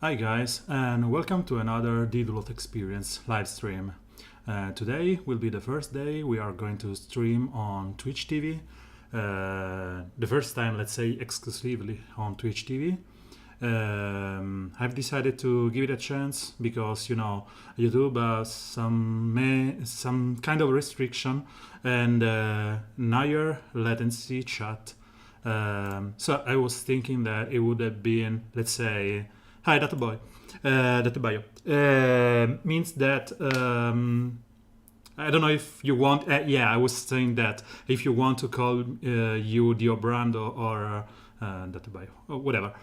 Hi guys, and welcome to another Duloth Experience live stream. Today will be the first day we are going to stream on Twitch TV. The first time, let's say, exclusively on Twitch TV. I've decided to give it a chance because YouTube has some kind of restriction and higher latency chat. So I was thinking that it would have been, let's say, hi, Data Boy. Data Bio. Means that I don't know if you want. Yeah, I was saying that if you want to call you Diobrando or Data Bio or whatever.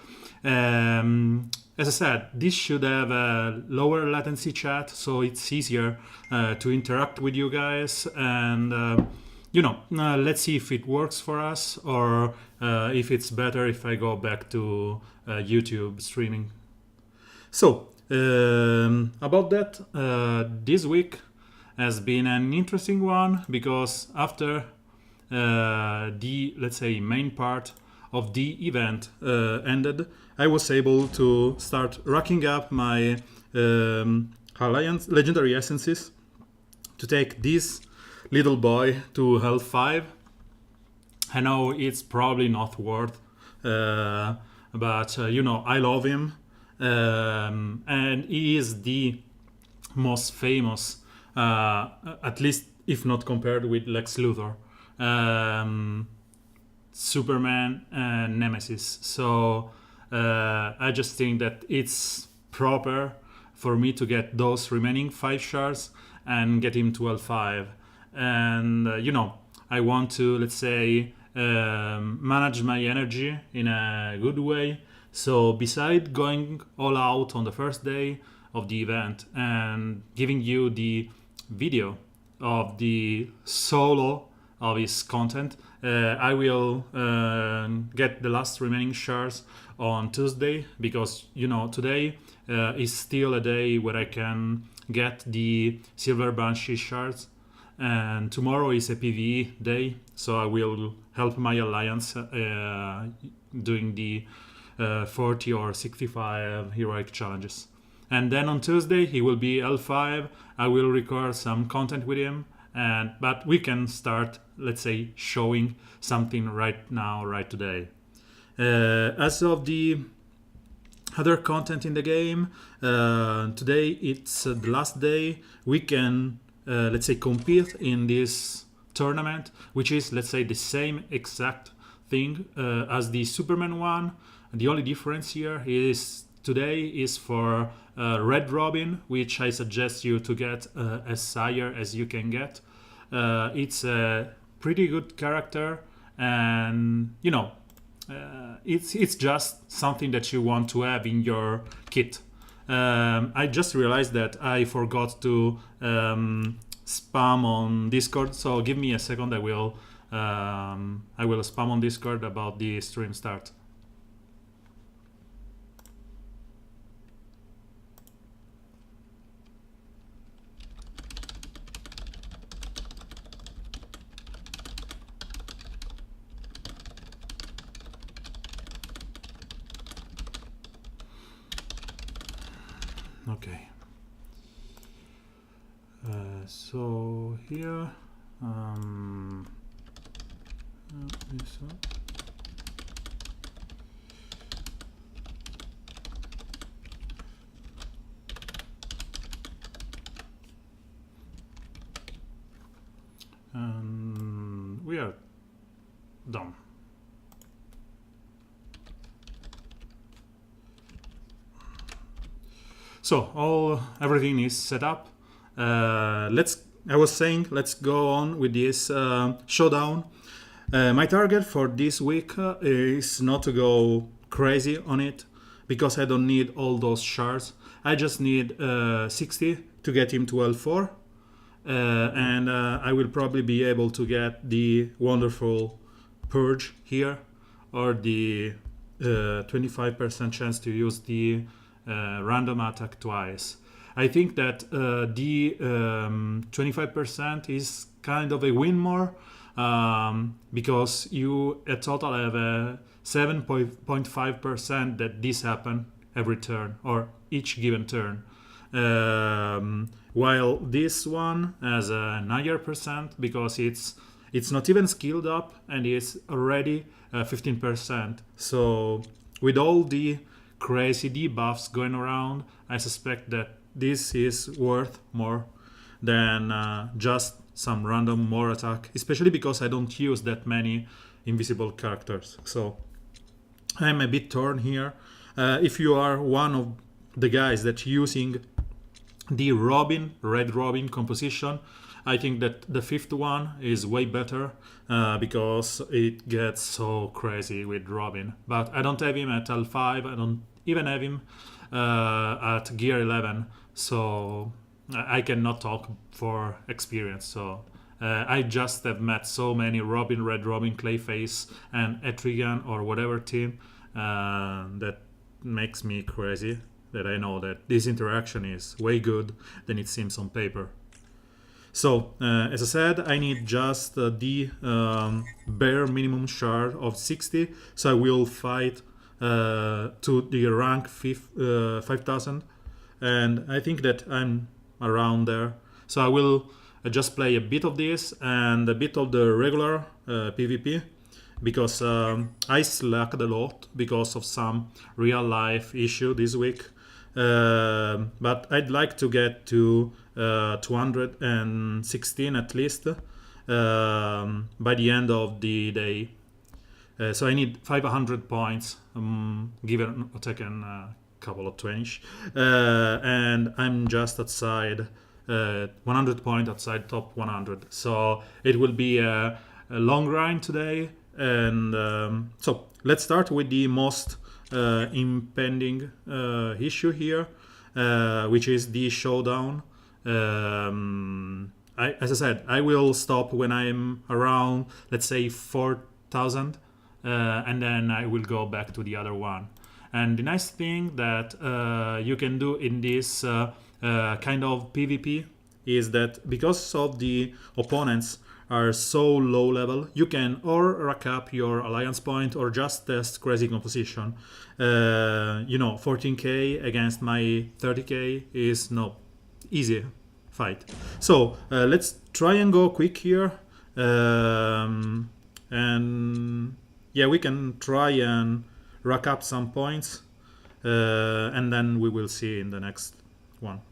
As I said, this should have a lower latency chat, so it's easier to interact with you guys and. Let's see if it works for us or if it's better if I go back to YouTube streaming. So, about that, this week has been an interesting one because after the, let's say, main part of the event ended, I was able to start racking up my Alliance Legendary Essences to take this little boy to L5. I know it's probably not worth, but I love him, and he is the most famous, at least if not compared with Lex Luthor, Superman and Nemesis. So I just think that it's proper for me to get those remaining 5 shards and get him to L5. And I want to, let's say, manage my energy in a good way. So beside going all out on the first day of the event and giving you the video of the solo of his content, I will get the last remaining shards on Tuesday because today is still a day where I can get the Silver Banshee shards. And tomorrow is a PvE day, so I will help my alliance doing the 40 or 65 heroic challenges. And then on Tuesday he will be L5. I will record some content with him, but we can start, let's say, showing something right now, right today. As of the other content in the game, today it's the last day. We can let's say compete in this tournament, which is, let's say, the same exact thing as the Superman one. The only difference here is today is for Red Robin, which I suggest you to get as higher as you can get. It's a pretty good character, and it's just something that you want to have in your kit. I just realized that I forgot to spam on Discord, so give me a second. I will spam on Discord about the stream start. Okay. So here, this one. And we are done. So everything is set up. I was saying, let's go on with this showdown. My target for this week is not to go crazy on it because I don't need all those shards. I just need 60 to get him to L4, and I will probably be able to get the wonderful purge here, or the 25% chance to use the random attack twice. I think that the 25% is kind of a win more because you a total have a 7.5% that this happen every turn or each given turn. While this one has a higher percent because it's not even skilled up and it's already 15%. So with all the crazy debuffs going around, I suspect that this is worth more than just some random more attack, especially because I don't use that many invisible characters. So I'm a bit torn here. If you are one of the guys that using the Robin, Red Robin composition, I think that the fifth one is way better because it gets so crazy with Robin. But I don't have him at L5, I don't even have him at Gear 11, so I cannot talk for experience. So I just have met so many Robin, Red Robin, Clayface, and Etrigan or whatever team that makes me crazy, that I know that this interaction is way good than it seems on paper. So, as I said, I need just the bare minimum shard of 60, so I will fight to the rank 5000, and I think that I'm around there. So I will just play a bit of this and a bit of the regular PvP, because I slacked a lot because of some real life issue this week. But I'd like to get to 216 at least by the end of the day. So I need 500 points, given or taken a couple of 20, and I'm just outside 100 point outside top 100. So it will be a long grind today, and so let's start with the most impending issue here, which is the showdown. As I said, I will stop when I'm around, let's say, 4,000, and then I will go back to the other one. And the nice thing that you can do in this kind of PvP is that because of the opponents are so low level, you can or rack up your alliance point or just test crazy composition. 14k against my 30k is no easy fight. So let's try and go quick here, and yeah, we can try and rack up some points, and then we will see in the next one.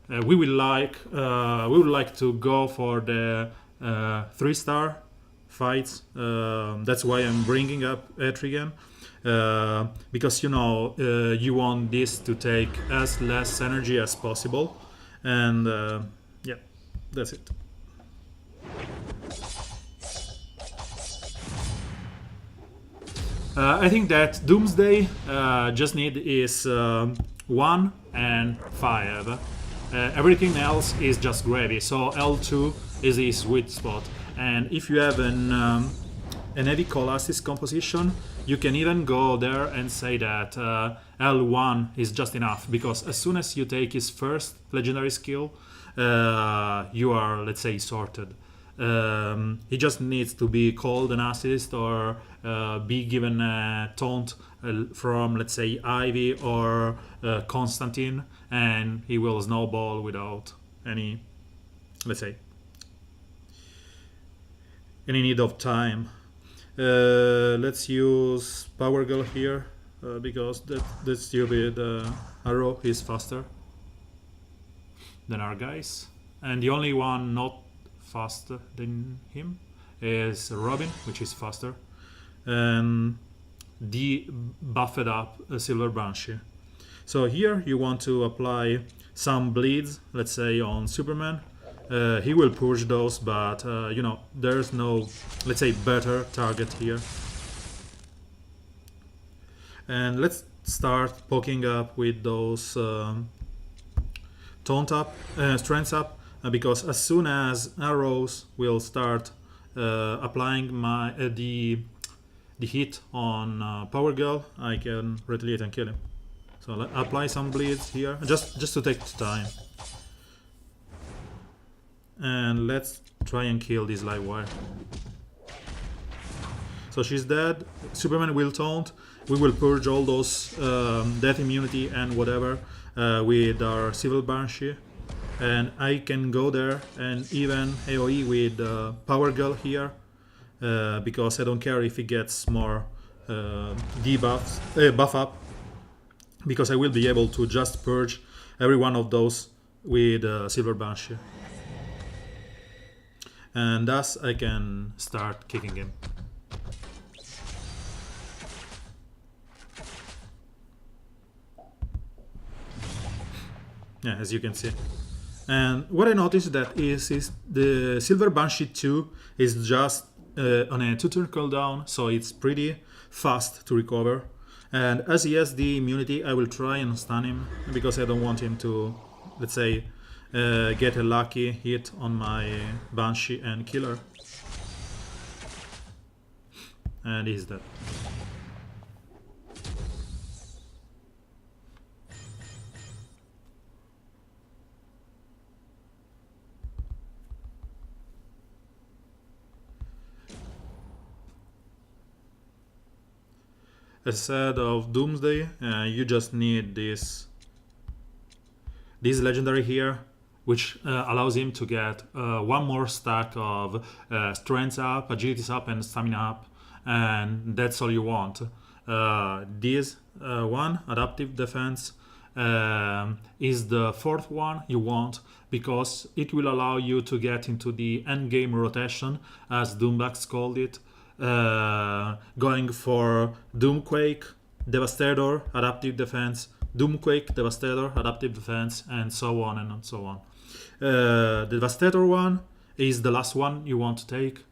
We would like to go for the 3-star fights. That's why I'm bringing up Etrigan, because you want this to take as less energy as possible, and yeah, that's it. I think that Doomsday just need is 1 and 5. Everything else is just gravy, so L2 is his sweet spot. And if you have an heavy Colossus composition, you can even go there and say that L1 is just enough, because as soon as you take his first legendary skill, you are, let's say, sorted. He just needs to be called an assist or be given a taunt from, let's say, Ivy or Constantine, and he will snowball without any, let's say, any need of time. Let's use Power Girl here, because that stupid arrow is faster than our guys, and the only one not faster than him is Robin, which is faster, and the buffed up Silver Banshee. So here you want to apply some bleeds, let's say on Superman. He will push those, but there's no, let's say, better target here. And let's start poking up with those taunt up, strengths up, because as soon as arrows will start applying my the hit on Power Girl, I can retaliate and kill him. So let's apply some bleeds here, just to take time. And let's try and kill this live wire. So she's dead. Superman will taunt. We will purge all those death immunity and whatever with our Civil Banshee. And I can go there and even AoE with Power Girl here because I don't care if he gets more buff up, because I will be able to just purge every one of those with Silver Banshee. And thus I can start kicking him. Yeah, as you can see. And what I noticed that is the Silver Banshee 2 is just on a 2-turn cooldown, so it's pretty fast to recover. And as he has the immunity, I will try and stun him, because I don't want him to, let's say, get a lucky hit on my Banshee and kill her. And he's dead. Instead of Doomsday, you just need this legendary here, which allows him to get one more stack of strength up, agility up, and stamina up, and that's all you want. This one, adaptive defense, is the fourth one you want, because it will allow you to get into the endgame rotation, as Doombucks called it, going for Doomquake, Devastator, adaptive defense, Doomquake, Devastator, adaptive defense, and so on and so on. The Devastator one is the last one you want to take,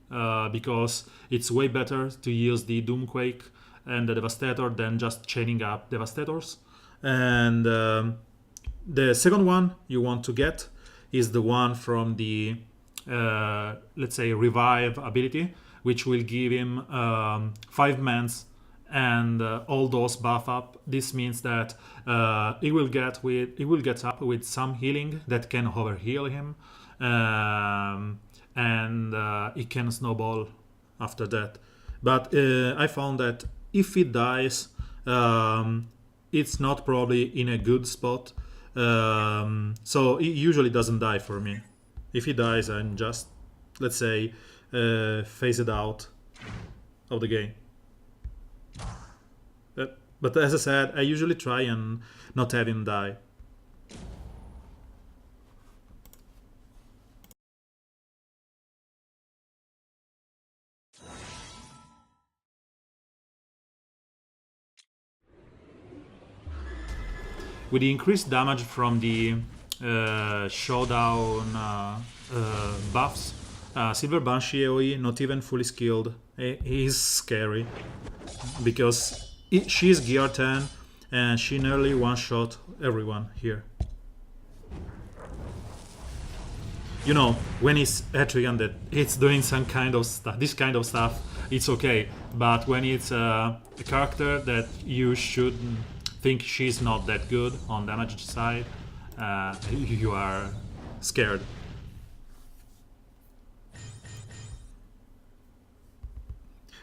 because it's way better to use the Doomquake and the Devastator than just chaining up Devastators. And the second one you want to get is the one from the, let's say, Revive ability, which will give him 5 mans and all those buff up. This means that he will get up with some healing that can overheal him, and it can snowball after that. But I found that if he dies, it's not probably in a good spot, so he usually doesn't die for me. If he dies, I'm just, let's say, phase it out of the game. But as I said, I usually try and not have him die. With the increased damage from the showdown buffs, Silver Banshee AoE, not even fully skilled, is scary, because she's gear 10 and she nearly one-shot everyone here. You know, when it's Etrigan that it's doing some kind of stuff, this kind of stuff, it's okay. But when it's a character that you should think she's not that good on damage side, you are scared.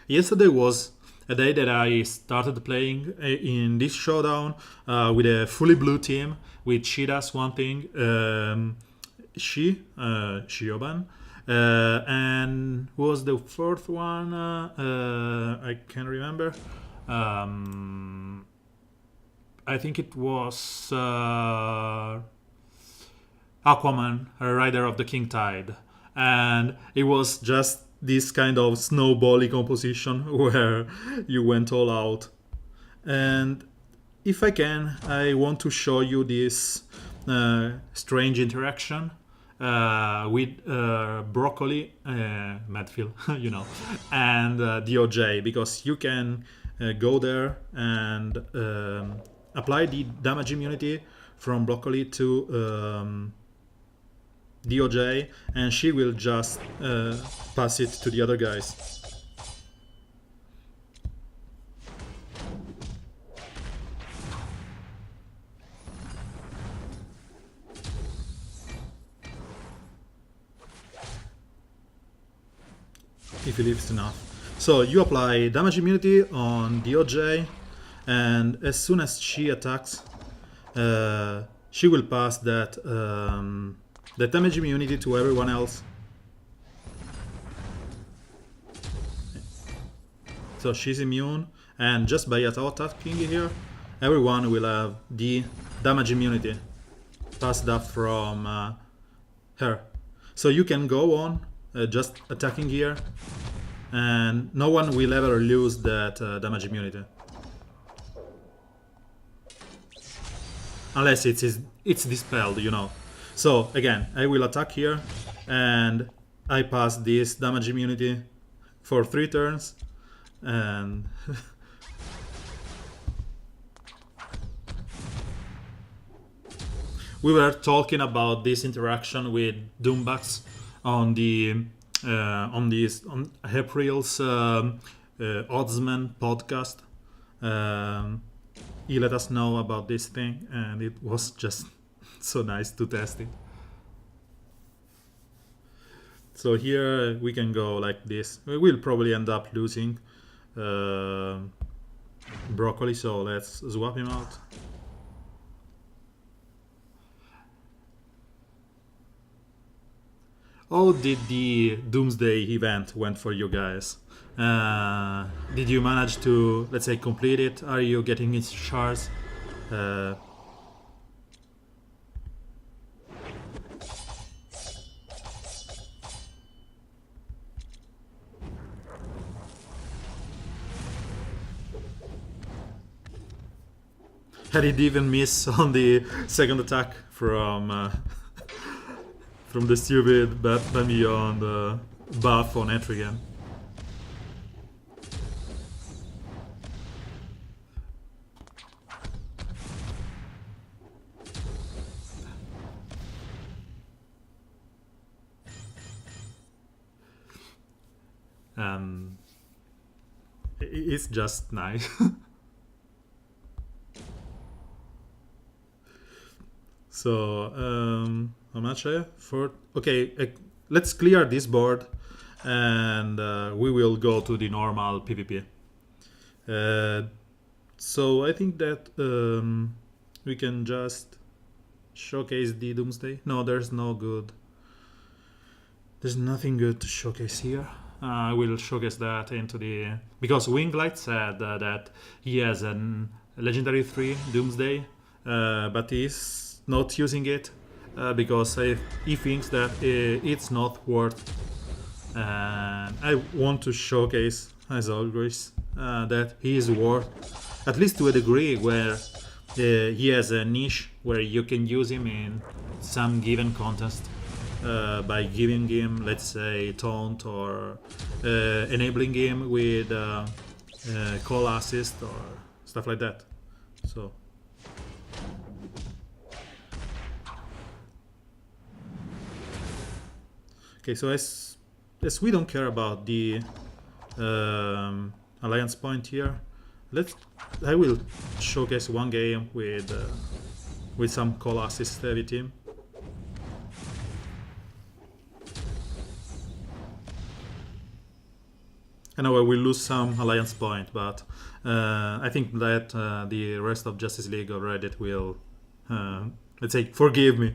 Yesterday was a day that I started playing in this showdown with a fully blue team, with Shida's one thing, Shioban, and who was the fourth one? I can't remember. I think it was Aquaman, a rider of the King Tide, and it was just this kind of snowbally composition where you went all out. And if I can, I want to show you this strange interaction with Broccoli, Medfield, you know, and DOJ, because you can go there and apply the damage immunity from Broccoli to DOJ, and she will just pass it to the other guys. If he lives enough. So you apply damage immunity on DOJ, and as soon as she attacks, she will pass that damage immunity to everyone else. So she's immune, and just by attacking here, everyone will have the damage immunity passed up from her. So you can go on just attacking here, and no one will ever lose that damage immunity. Unless it's dispelled, you know. So again, I will attack here, and I pass this damage immunity for 3 turns, and we were talking about this interaction with Doombugs on April's Oddsman podcast. He let us know about this thing, and it was just so nice to test it. So here we can go like this. We will probably end up losing Broccoli, so let's swap him out. How did the Doomsday event went for you guys? Did you manage to, let's say, complete it? Are you getting its shards? Had it even miss on the second attack from the stupid Batman Beyond buff on Etrigan? It's just nice. So how much? Okay, let's clear this board, and we will go to the normal PvP. So I think that we can just showcase the Doomsday. No, there's nothing good to showcase here. I will showcase that because Winglight said that he has a legendary 3 Doomsday, but he's not using it because he thinks that it's not worth. I want to showcase, as always, that he is worth, at least to a degree, where he has a niche where you can use him in some given contest by giving him, let's say, taunt, or enabling him with call assist or stuff like that. So okay, so as we don't care about the alliance point here, I will showcase one game with some call assist heavy team. I know I will lose some alliance point, but I think that the rest of Justice League or Reddit will, let's say, forgive me.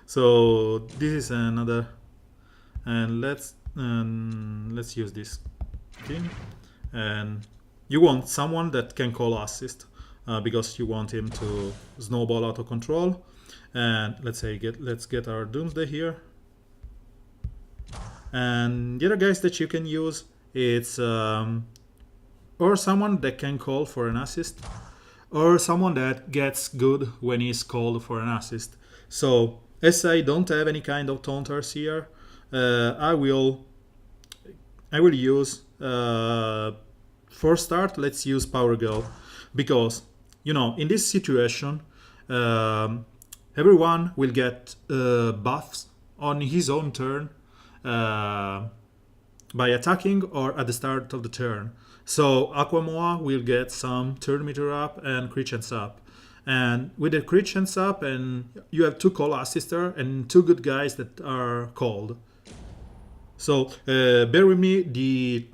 So this is another, and let's use this team. And you want someone that can call assist because you want him to snowball out of control. And let's get our Doomsday here. And the other guys that you can use, it's or someone that can call for an assist, or someone that gets good when he's called for an assist. So as I don't have any kind of taunters here, I will use for start. Let's use Power Girl, because in this situation, everyone will get buffs on his own turn. By attacking or at the start of the turn. So Aquamoa will get some turn meter up and crit chance up. And with the crit chance up, and you have 2 call assister and 2 good guys that are called. So bear with me, the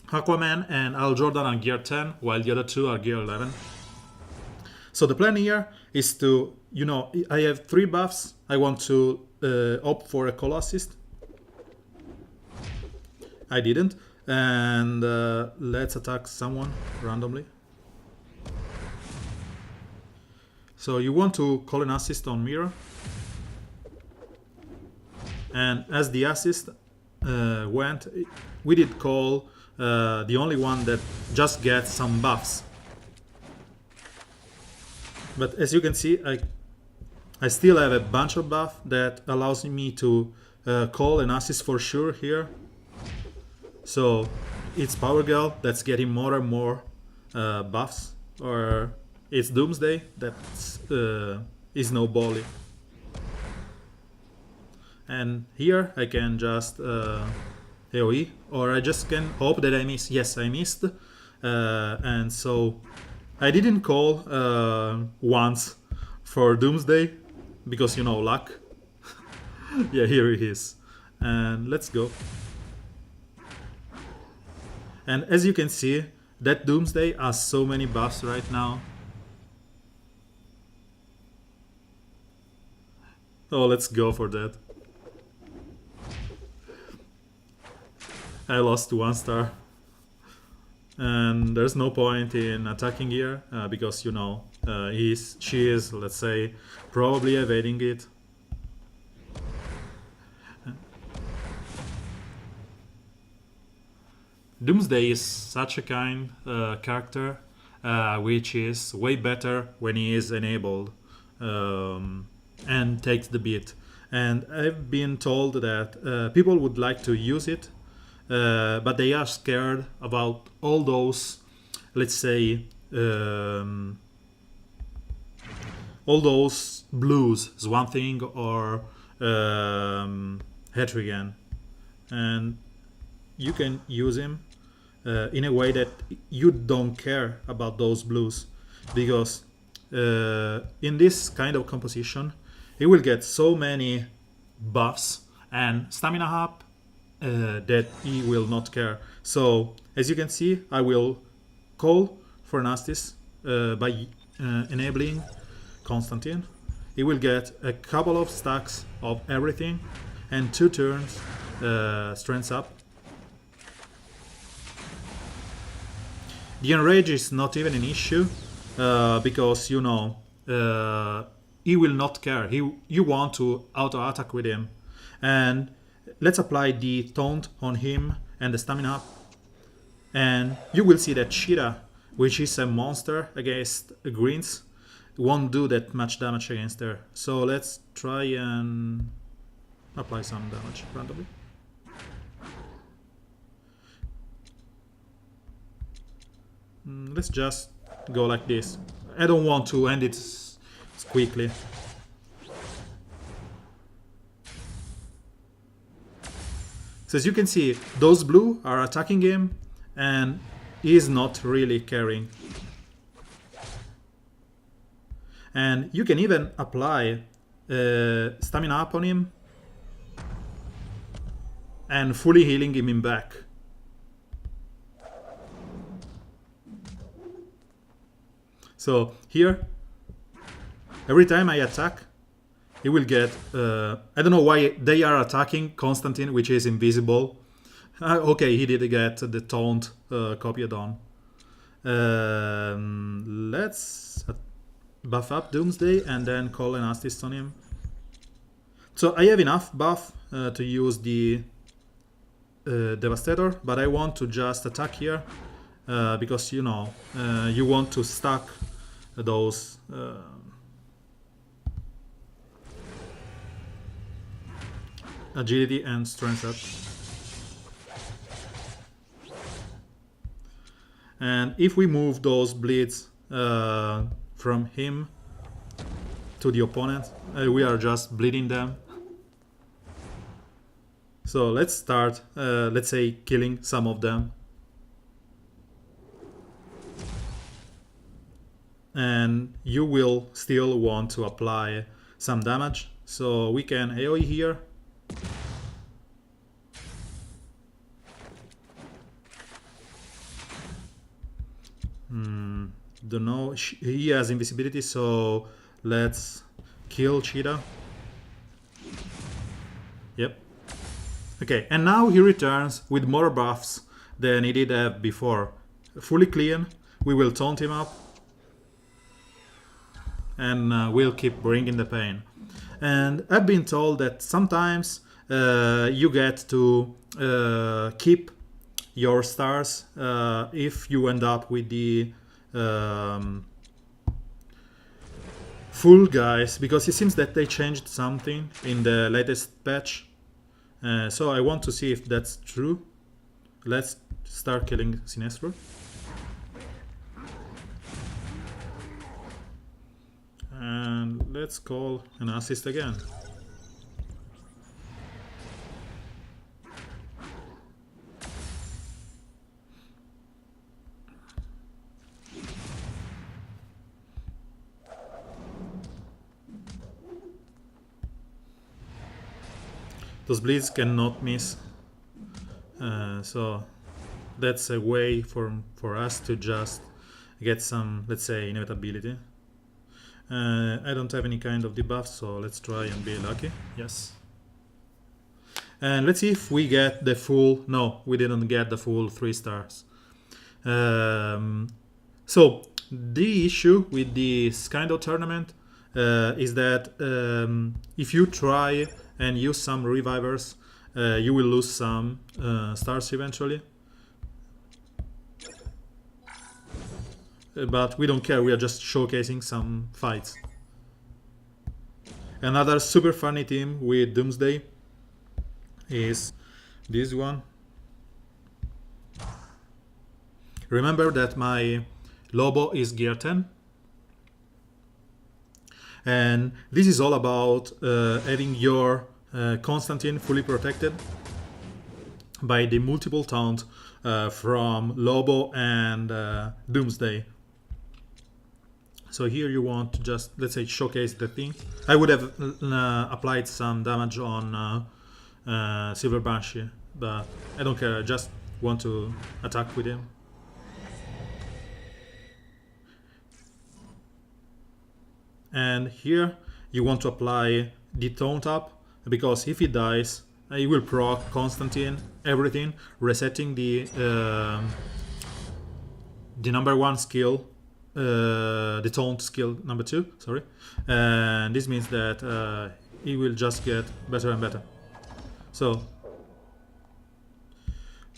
Aquaman and Al Jordan are gear 10, while the other two are gear 11. So the plan here is to, you know, I have 3 buffs. I want to opt for a call assist. I didn't. And let's attack someone randomly. So you want to call an assist on Mirror. And as the assist went, we did call the only one that just gets some buffs. But as you can see, I still have a bunch of buff that allows me to call an assist for sure here. So it's Power Girl that's getting more and more buffs, or it's Doomsday that is no Bolly. And here I can just AoE, or I just can hope that I miss. Yes, I missed. And so I didn't call once for Doomsday, because, you know, luck. Yeah, here he is. And let's go. And as you can see, that Doomsday has so many buffs right now. Oh, let's go for that. I lost 1 star. And there's no point in attacking here, because, you know, she is, let's say, probably evading it. Doomsday is such a kind character, which is way better when he is enabled and takes the beat. And I've been told that people would like to use it, but they are scared about all those, let's say, all those blues, Swamp Thing or Hetrigan. And you can use him in a way that you don't care about those blues, because in this kind of composition he will get so many buffs and stamina up that he will not care. So as you can see, I will call for Nastis by enabling Constantine. He will get a couple of stacks of everything and 2 turns strengths up. The enrage is not even an issue, because, you know, he will not care. You want to auto attack with him. And let's apply the taunt on him and the stamina up. And you will see that Shira, which is a monster against greens, won't do that much damage against her. So let's try and apply some damage randomly. Let's just go like this. I don't want to end it quickly. So as you can see, those blue are attacking him and he is not really caring. And you can even apply stamina up on him and fully healing him in back. So here, every time I attack, he will get... I don't know why they are attacking Constantine, which is invisible. Okay, he did get the taunt copied on. Let's buff up Doomsday and then call an Astis on him. So I have enough buff to use the Devastator, but I want to just attack here because, you know, you want to stack those agility and strength up. And if we move those bleeds from him to the opponent, we are just bleeding them. So let's start, let's say, killing some of them. And you will still want to apply some damage. So we can AoE here. Don't know. He has invisibility, so let's kill Cheetah. Yep. Okay, and now he returns with more buffs than he did have before. Fully clean. We will taunt him up. And we'll keep bringing the pain. And I've been told that sometimes you get to keep your stars if you end up with the full guys, because it seems that they changed something in the latest patch. So I want to see if that's true. Let's start killing Sinestro. And let's call an assist again. Those bleeds cannot miss. So that's a way for us to just get some, let's say, inevitability. I don't have any kind of debuff, so let's try and be lucky. Yes. And let's see if we get the full... No, we didn't get the full 3 stars. So the issue with this kind of tournament is that if you try and use some revivers, you will lose some stars eventually. But we don't care, we are just showcasing some fights. Another super funny team with Doomsday is this one. Remember that my Lobo is gear 10. And this is all about having your Constantine fully protected by the multiple taunt from Lobo and Doomsday. So here you want to just, let's say, showcase the thing. I would have applied some damage on Silver Banshee, but I don't care, I just want to attack with him. And here you want to apply the taunt up, because if he dies, he will proc Constantine, everything, resetting the number 1 skill, the taunt skill number 2, sorry. And this means that he will just get better and better. So,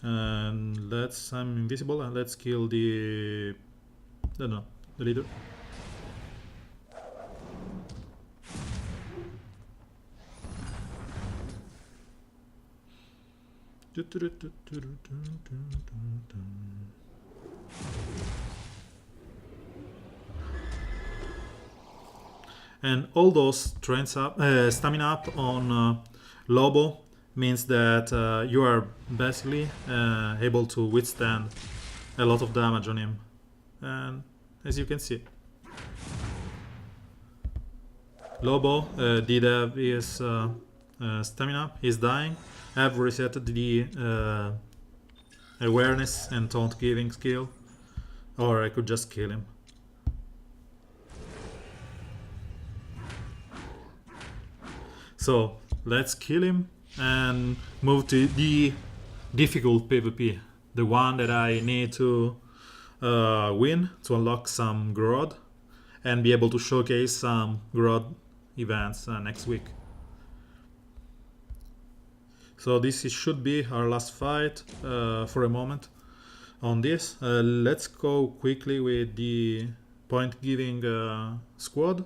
let's, I'm invisible, and let's kill the, I don't know, the leader. And all those trends up, stamina up on Lobo means that you are basically able to withstand a lot of damage on him. And as you can see, Lobo did have his stamina, he's dying. I've resetted the awareness and taunt giving skill, or I could just kill him. So let's kill him and move to the difficult PvP, the one that I need to win to unlock some Grodd and be able to showcase some Grodd events next week. So this should be our last fight for a moment on this. Let's go quickly with the point giving squad.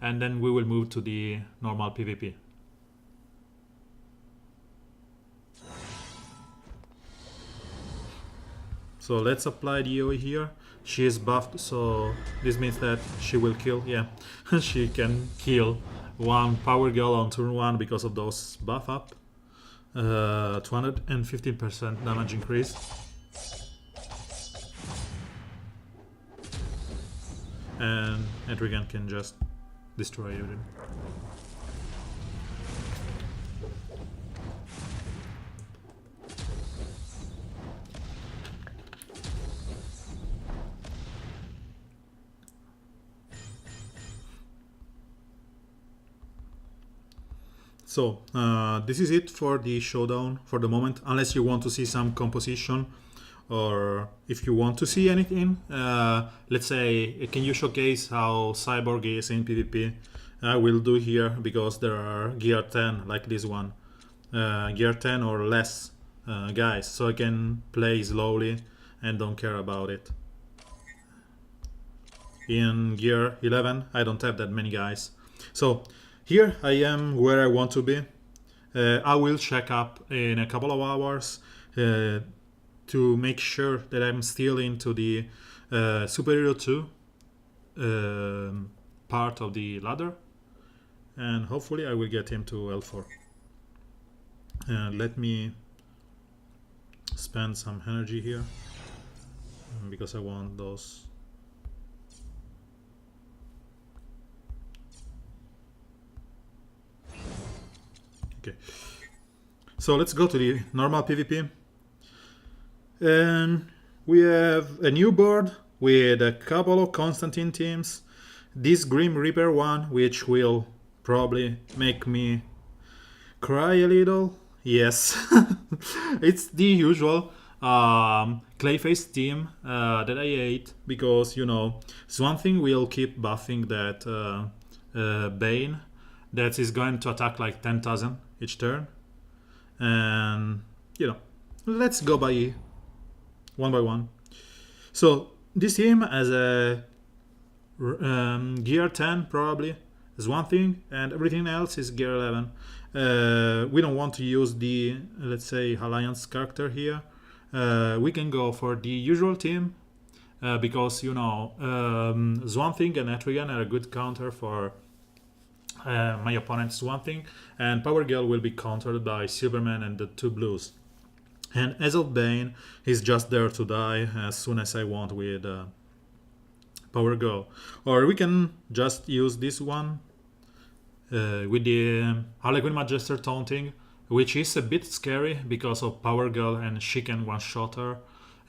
And then we will move to the normal PvP. So let's apply the AoE here. She is buffed, so this means that she will kill. Yeah, she can kill one power girl on turn 1 because of those buff up. 215% damage increase. And Etrigan can just destroy everything. So this is it for the showdown for the moment, unless you want to see some composition, or if you want to see anything. Let's say, can you showcase how Cyborg is in PvP? I will do here, because there are gear 10 like this one, gear 10 or less guys, so I can play slowly and don't care about it. In gear 11 I don't have that many guys, so here I am where I want to be. I will check up in a couple of hours to make sure that I'm still into the Superior 2 part of the ladder, and hopefully I will get him to L4. Let me spend some energy here, because I want those. Okay, so let's go to the normal PvP. And we have a new board with a couple of Constantine teams. This Grim Reaper one, which will probably make me cry a little. Yes, it's the usual Clayface team that I hate, because, you know, Swan Thing will keep buffing that Bane that is going to attack like 10,000 each turn. And, you know, let's go by one. So this team has a gear 10 probably is one thing, and everything else is gear 11. We don't want to use the, let's say, Alliance character here. We can go for the usual team, because, you know, Swan Thing and Etrigan are a good counter for my opponent's Swan Thing, and Power Girl will be countered by Superman and the two blues. And as of Bane, he's just there to die as soon as I want with Power Girl. Or we can just use this one with the Harlequin Magister taunting, which is a bit scary because of Power Girl, and she can one-shot her,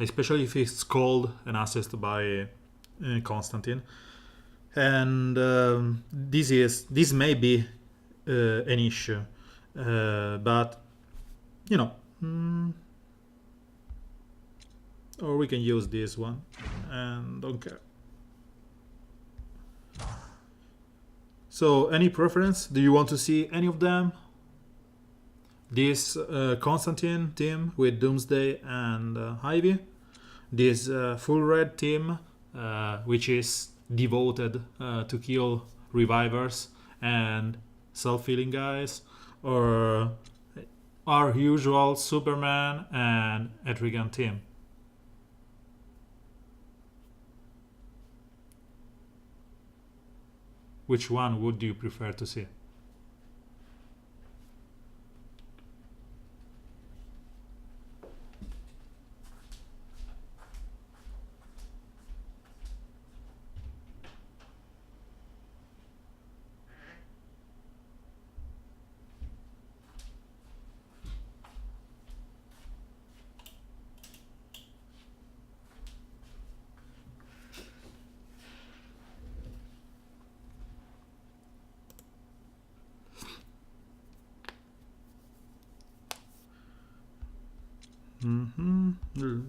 especially if it's called and assist by Constantine. And this may be an issue, but, you know, or we can use this one and don't care. So, any preference? Do you want to see any of them? This Constantine team with Doomsday and Ivy. This full red team, which is devoted to kill revivers and self-healing guys. Or our usual Superman and Etrigan team. Which one would you prefer to see?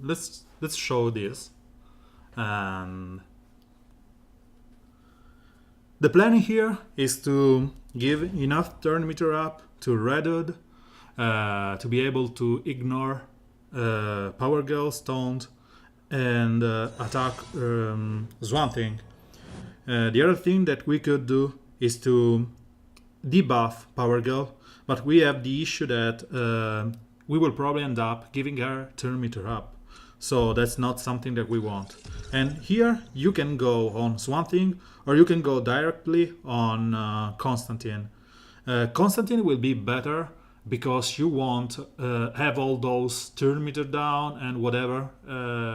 Let's show this. And the plan here is to give enough turn meter up to Redwood to be able to ignore Power Girl Stoned and attack Swan Thing. The other thing that we could do is to debuff Power Girl, but we have the issue that we will probably end up giving her turn meter up. So that's not something that we want. And here you can go on Swan Thing, or you can go directly on Constantine. Constantine will be better because you won't have all those turn meter down and whatever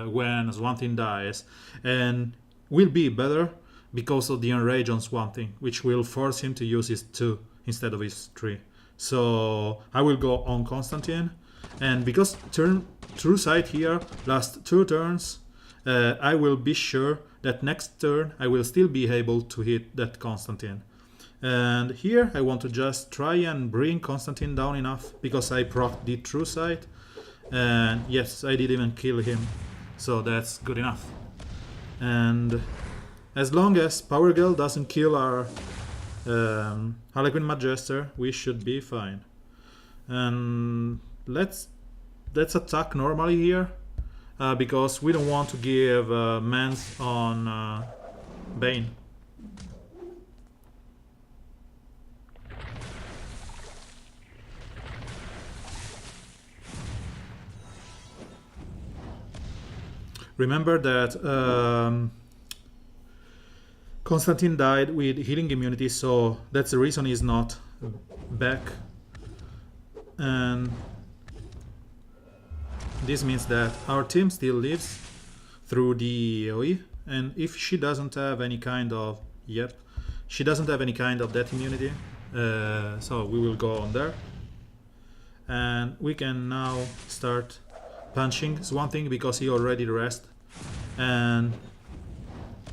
when Swan Thing dies. And will be better because of the enrage on Swan Thing, which will force him to use his 2 instead of his 3. So I will go on Constantine, and because True Sight here lasts 2 turns, I will be sure that next turn I will still be able to hit that Constantine. And here I want to just try and bring Constantine down enough because I proc the true sight. And yes, I did even kill him. So that's good enough. And as long as Power Girl doesn't kill our Harlequin Magister, we should be fine. And let's attack normally here. Because we don't want to give Mans on Bane. Remember that Constantine died with healing immunity, so that's the reason he's not back. And this means that our team still lives through the AoE, and if she doesn't have any kind of... Yep, she doesn't have any kind of that immunity, so we will go on there. And we can now start punching Swamp Thing because he already rested. And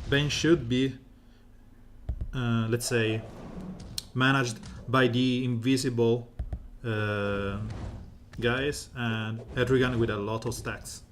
Bane should be, let's say, managed by the invisible guys, and Etrigan with a lot of stacks.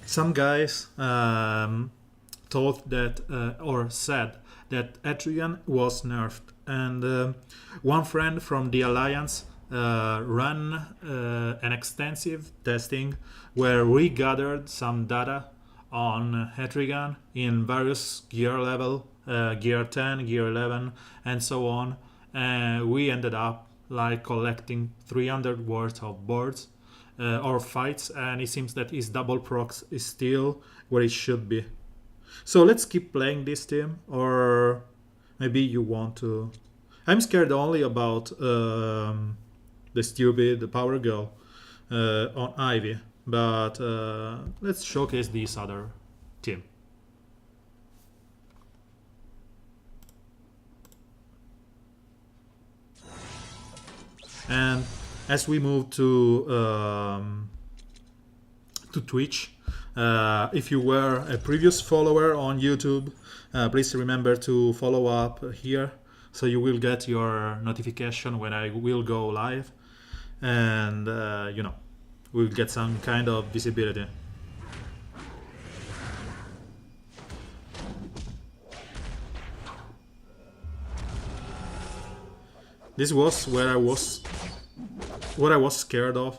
Some guys thought that, or said that Etrigan was nerfed, and one friend from the Alliance ran an extensive testing where we gathered some data on Etrigan in various gear level, gear 10, gear 11, and so on. We ended up like collecting 300 worth of boards or fights, and it seems that his double procs is still where it should be. So let's keep playing this team, or maybe you want to... I'm scared only about the stupid Power Girl on Ivy, but let's showcase this other team. And as we move to Twitch, if you were a previous follower on YouTube, please remember to follow up here, so you will get your notification when I will go live, and you know, we'll get some kind of visibility. This was what I was scared of,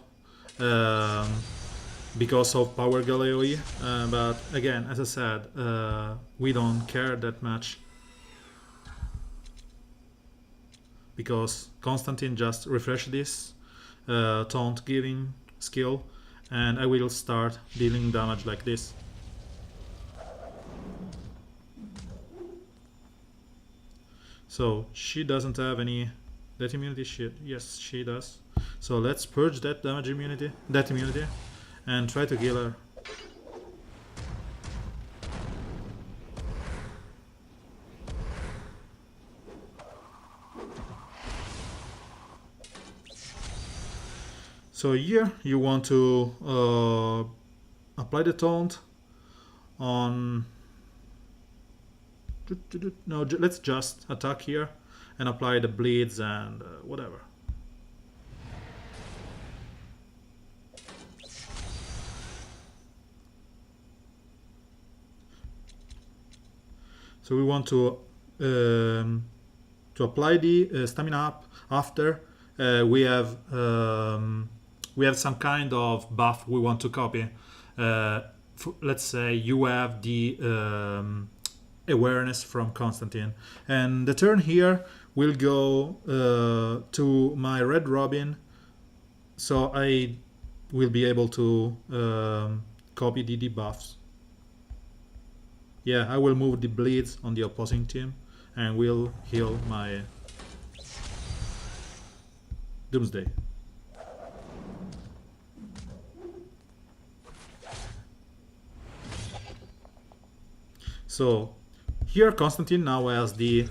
because of Power Girl AoE, but again, as I said, we don't care that much, because Constantine just refreshed this taunt giving skill, and I will start dealing damage like this. So she doesn't have any that immunity. Yes, she does. So let's purge that damage immunity, and try to kill her. So here you want to apply the taunt on... No, let's just attack here and apply the bleeds and whatever. So we want to apply the stamina up after we have some kind of buff we want to copy. Let's say you have the awareness from Constantine, and the turn here will go to my Red Robin, so I will be able to copy the debuffs. Yeah, I will move the bleeds on the opposing team and will heal my Doomsday. So here Constantine now has the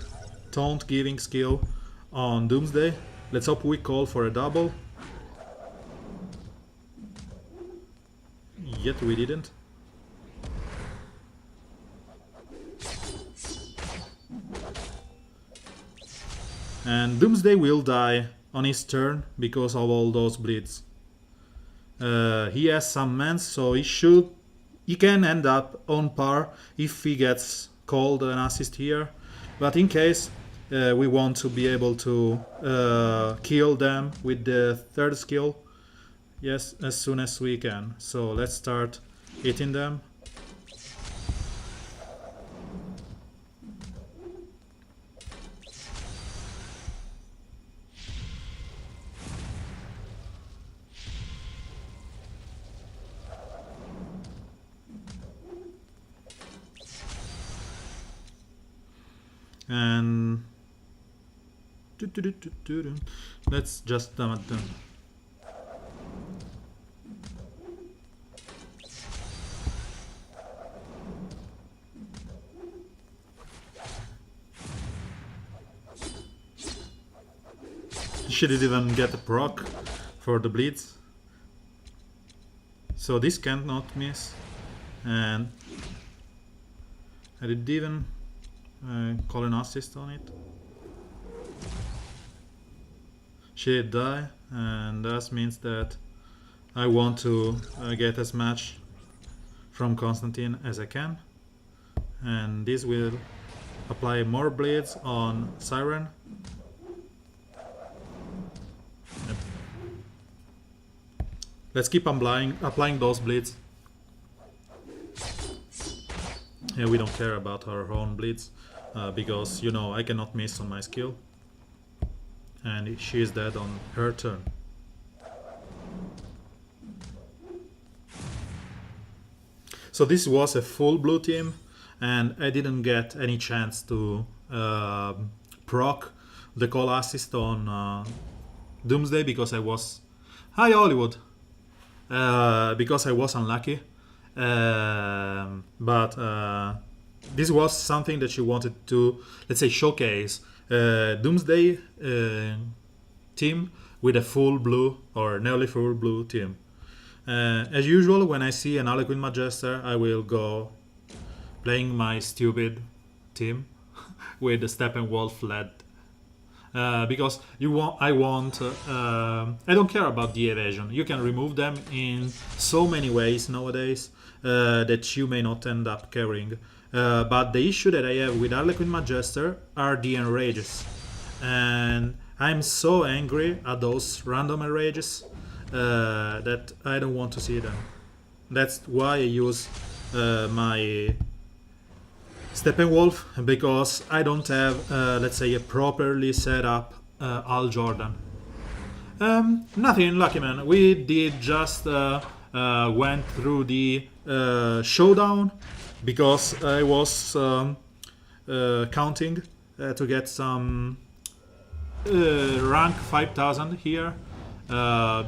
taunt giving skill on Doomsday. Let's hope we call for a double. Yet we didn't. And Doomsday will die on his turn because of all those bleeds. He has some mans, so he can end up on par if he gets called an assist here. But in case we want to be able to kill them with the third skill, yes, as soon as we can. So let's start hitting them. And let's just them. She didn't even get a proc for the bleeds, so this cannot miss. And I didn't even call an assist on it. She did die, and that means that I want to get as much from Constantine as I can, and this will apply more bleeds on Siren. Yep. Let's keep applying those bleeds. Yeah, we don't care about our own bleeds. Because, you know, I cannot miss on my skill. And she is dead on her turn. So this was a full blue team, and I didn't get any chance to proc the call assist on Doomsday because I was... Hi Hollywood! Because I was unlucky. But this was something that she wanted to, let's say, showcase Doomsday team with a full blue or nearly full blue team. As usual, when I see an Harlequin Magister, I will go playing my stupid team with the Steppenwolf led. Because I don't care about the evasion. You can remove them in so many ways nowadays that you may not end up carrying. But the issue that I have with Harlequin Magister are the enrages. And I'm so angry at those random enrages that I don't want to see them. That's why I use my Steppenwolf, because I don't have, let's say, a properly set up Al Jordan. Nothing, Lucky Man. We did just went through the showdown because I was counting to get some rank 5000 here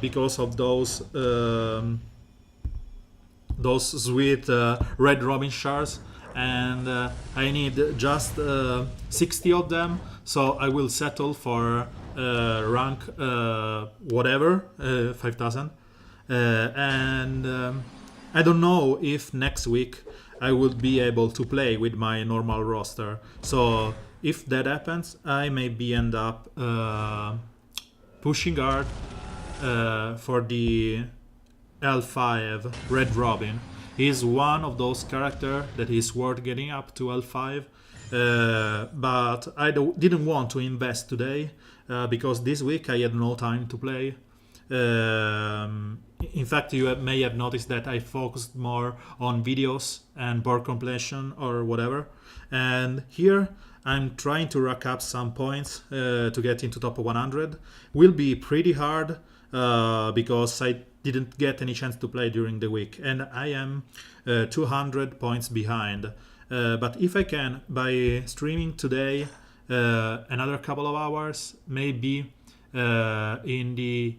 because of those sweet Red Robin shards. And I need just 60 of them, so I will settle for rank whatever, 5000. And I don't know if next week I will be able to play with my normal roster. So if that happens, I maybe end up pushing hard for the L5 Red Robin. He's one of those characters that is worth getting up to L5, but I didn't want to invest today because this week I had no time to play. In fact, you may have noticed that I focused more on videos and board completion or whatever, and here I'm trying to rack up some points to get into top 100. Will be pretty hard because I didn't get any chance to play during the week, and I am 200 points behind. But if I can, by streaming today another couple of hours, maybe in the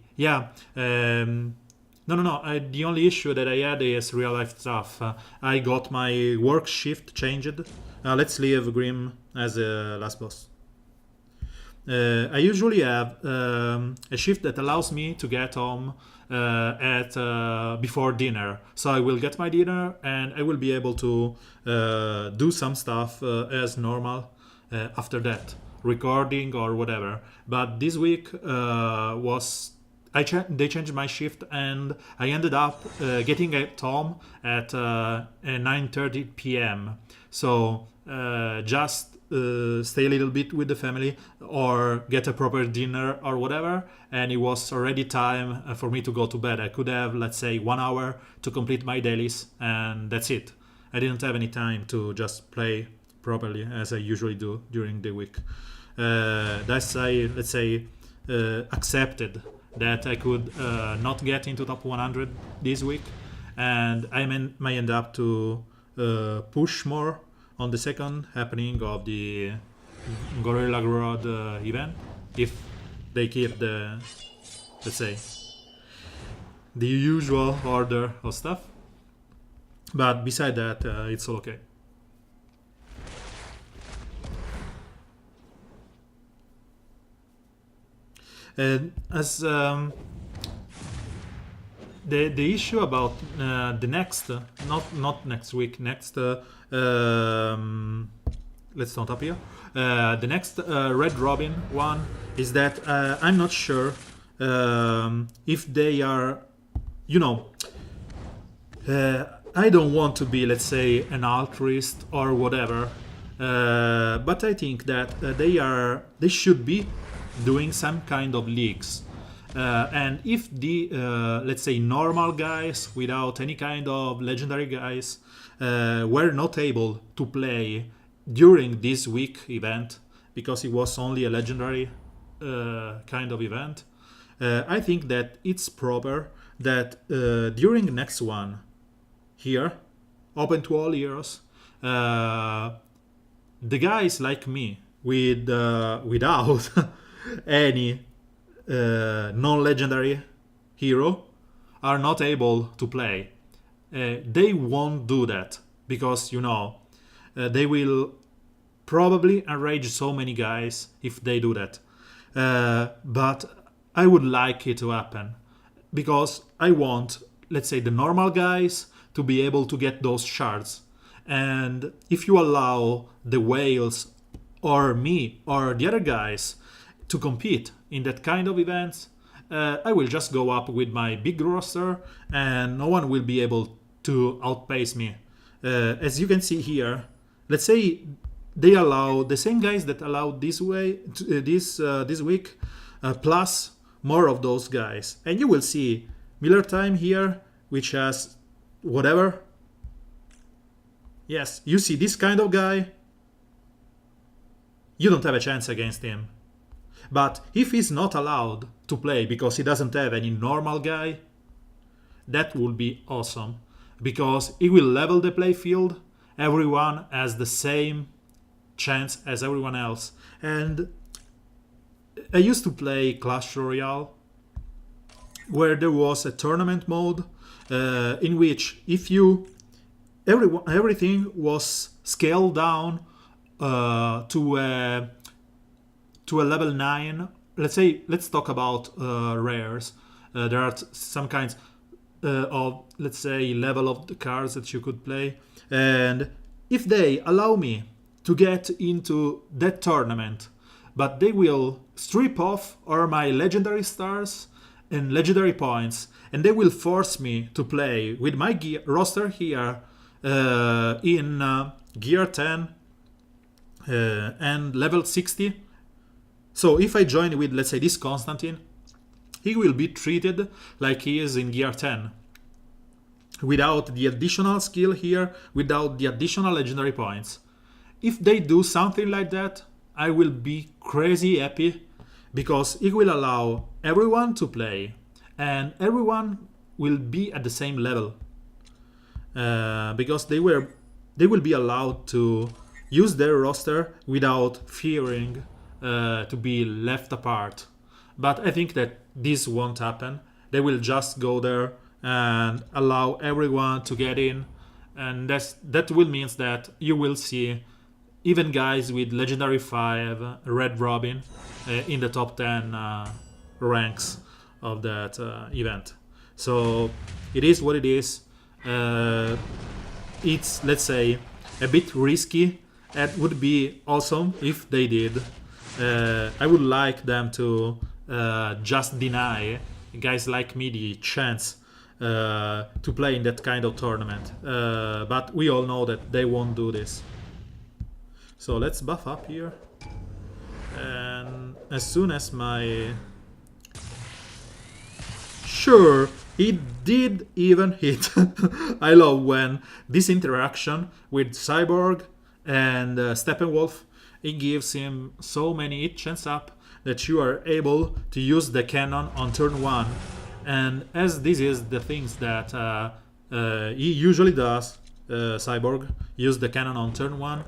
the only issue that I had is real life stuff. I got my work shift changed. Let's leave Grim as a last boss. I usually have a shift that allows me to get home at before dinner, so I will get my dinner and I will be able to do some stuff as normal after that. recording or whatever. But this week they changed my shift, and I ended up getting at home at 9:30 p.m. So just stay a little bit with the family or get a proper dinner or whatever, and it was already time for me to go to bed. I could have, let's say, 1 hour to complete my dailies, and that's it. I didn't have any time to just play properly as I usually do during the week. Thus I, let's say, accepted that I could not get into top 100 this week, and I might end up to push more on the second happening of the Gorilla Grodd event, if they keep the, let's say, the usual order of stuff. But beside that, it's all okay. And as the issue about the next, not next week, next let's not up here. The next Red Robin one is that I'm not sure if they are, I don't want to be, let's say, an altruist or whatever, but I think that they should be doing some kind of leagues. And if the, let's say, normal guys without any kind of legendary guys were not able to play during this week event, because it was only a legendary kind of event, I think that it's proper that during the next one here, open to all heroes, the guys like me without any non-legendary hero are not able to play. They won't do that because they will probably enrage so many guys if they do that. But I would like it to happen because I want, let's say, the normal guys to be able to get those shards. And if you allow the whales or me or the other guys to compete in that kind of events, I will just go up with my big roster and no one will be able to outpace me. As you can see here, let's say they allow the same guys that allowed this week, plus more of those guys, and you will see Miller Time here, which has whatever. Yes, you see this kind of guy, you don't have a chance against him. But if he's not allowed to play because he doesn't have any normal guy, that would be awesome, because it will level the play field. Everyone has the same chance as everyone else. And I used to play Clash Royale, where there was a tournament mode in which if everything was scaled down to a level 9. Let's talk about rares. There are some kinds of, let's say, level of the cards that you could play, and if they allow me to get into that tournament, but they will strip off all my legendary stars and legendary points, and they will force me to play with my roster here in gear 10 and level 60. So if I join with, let's say, this Constantine, he will be treated like he is in gear 10, without the additional skill here, without the additional legendary points. If they do something like that, I will be crazy happy, because it will allow everyone to play and everyone will be at the same level, because they will be allowed to use their roster without fearing to be left apart. But I think that this won't happen. They will just go there and allow everyone to get in, and that will mean that you will see even guys with legendary 5 Red Robin in the top 10 ranks of that event. So it is what it is. It's, let's say, a bit risky. It would be awesome if they did. I would like them to just deny guys like me the chance to play in that kind of tournament. But we all know that they won't do this. So let's buff up here. And as soon as my... Sure, it did even hit. I love when this interaction with Cyborg and Steppenwolf, it gives him so many hit chance up that you are able to use the cannon on turn 1. And as this is the things that he usually does, Cyborg, use the cannon on turn 1,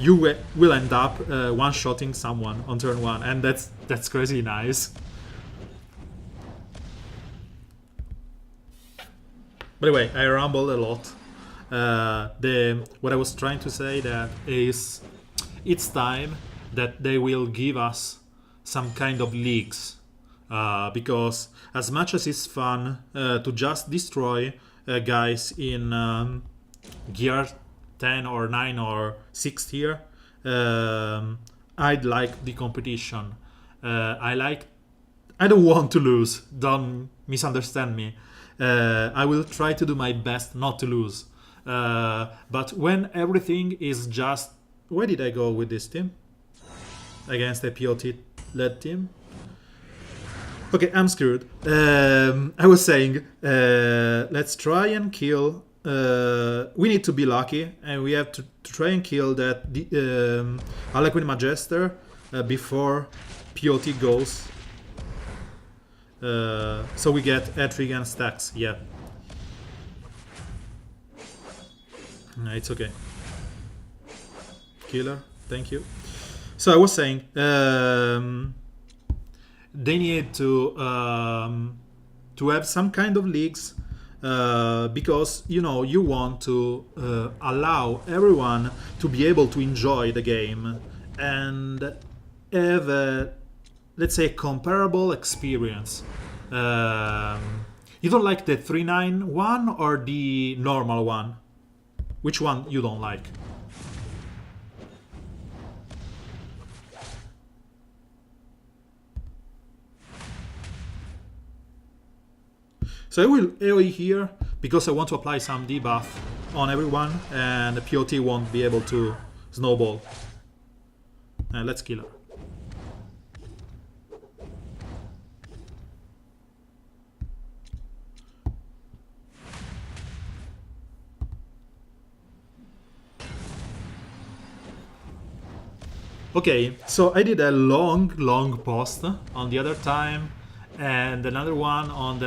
you will end up one-shotting someone on turn 1, and that's crazy nice. By the way, I rambled a lot. What I was trying to say that is it's time that they will give us some kind of leaks, because as much as it's fun to just destroy guys in gear 10 or 9 or 6 tier, I'd like the competition. I don't want to lose, don't misunderstand me. I will try to do my best not to lose. But when everything is just... Where did I go with this team? Against a POT-led team? Okay, I'm screwed. I was saying, let's try and kill... we need to be lucky, and we have to try and kill that Harlequin Magister before POT goes. So we get Etrigan stacks, yeah. No, it's okay. Killer, thank you. So I was saying, they need to have some kind of leagues, because you know you want to allow everyone to be able to enjoy the game and have a, let's say, comparable experience. You don't like the 391 or the normal one? Which one you don't like? So I will AoE here because I want to apply some debuff on everyone, and the POT won't be able to snowball. Let's kill her. Okay, so I did a long post on the other time and another one on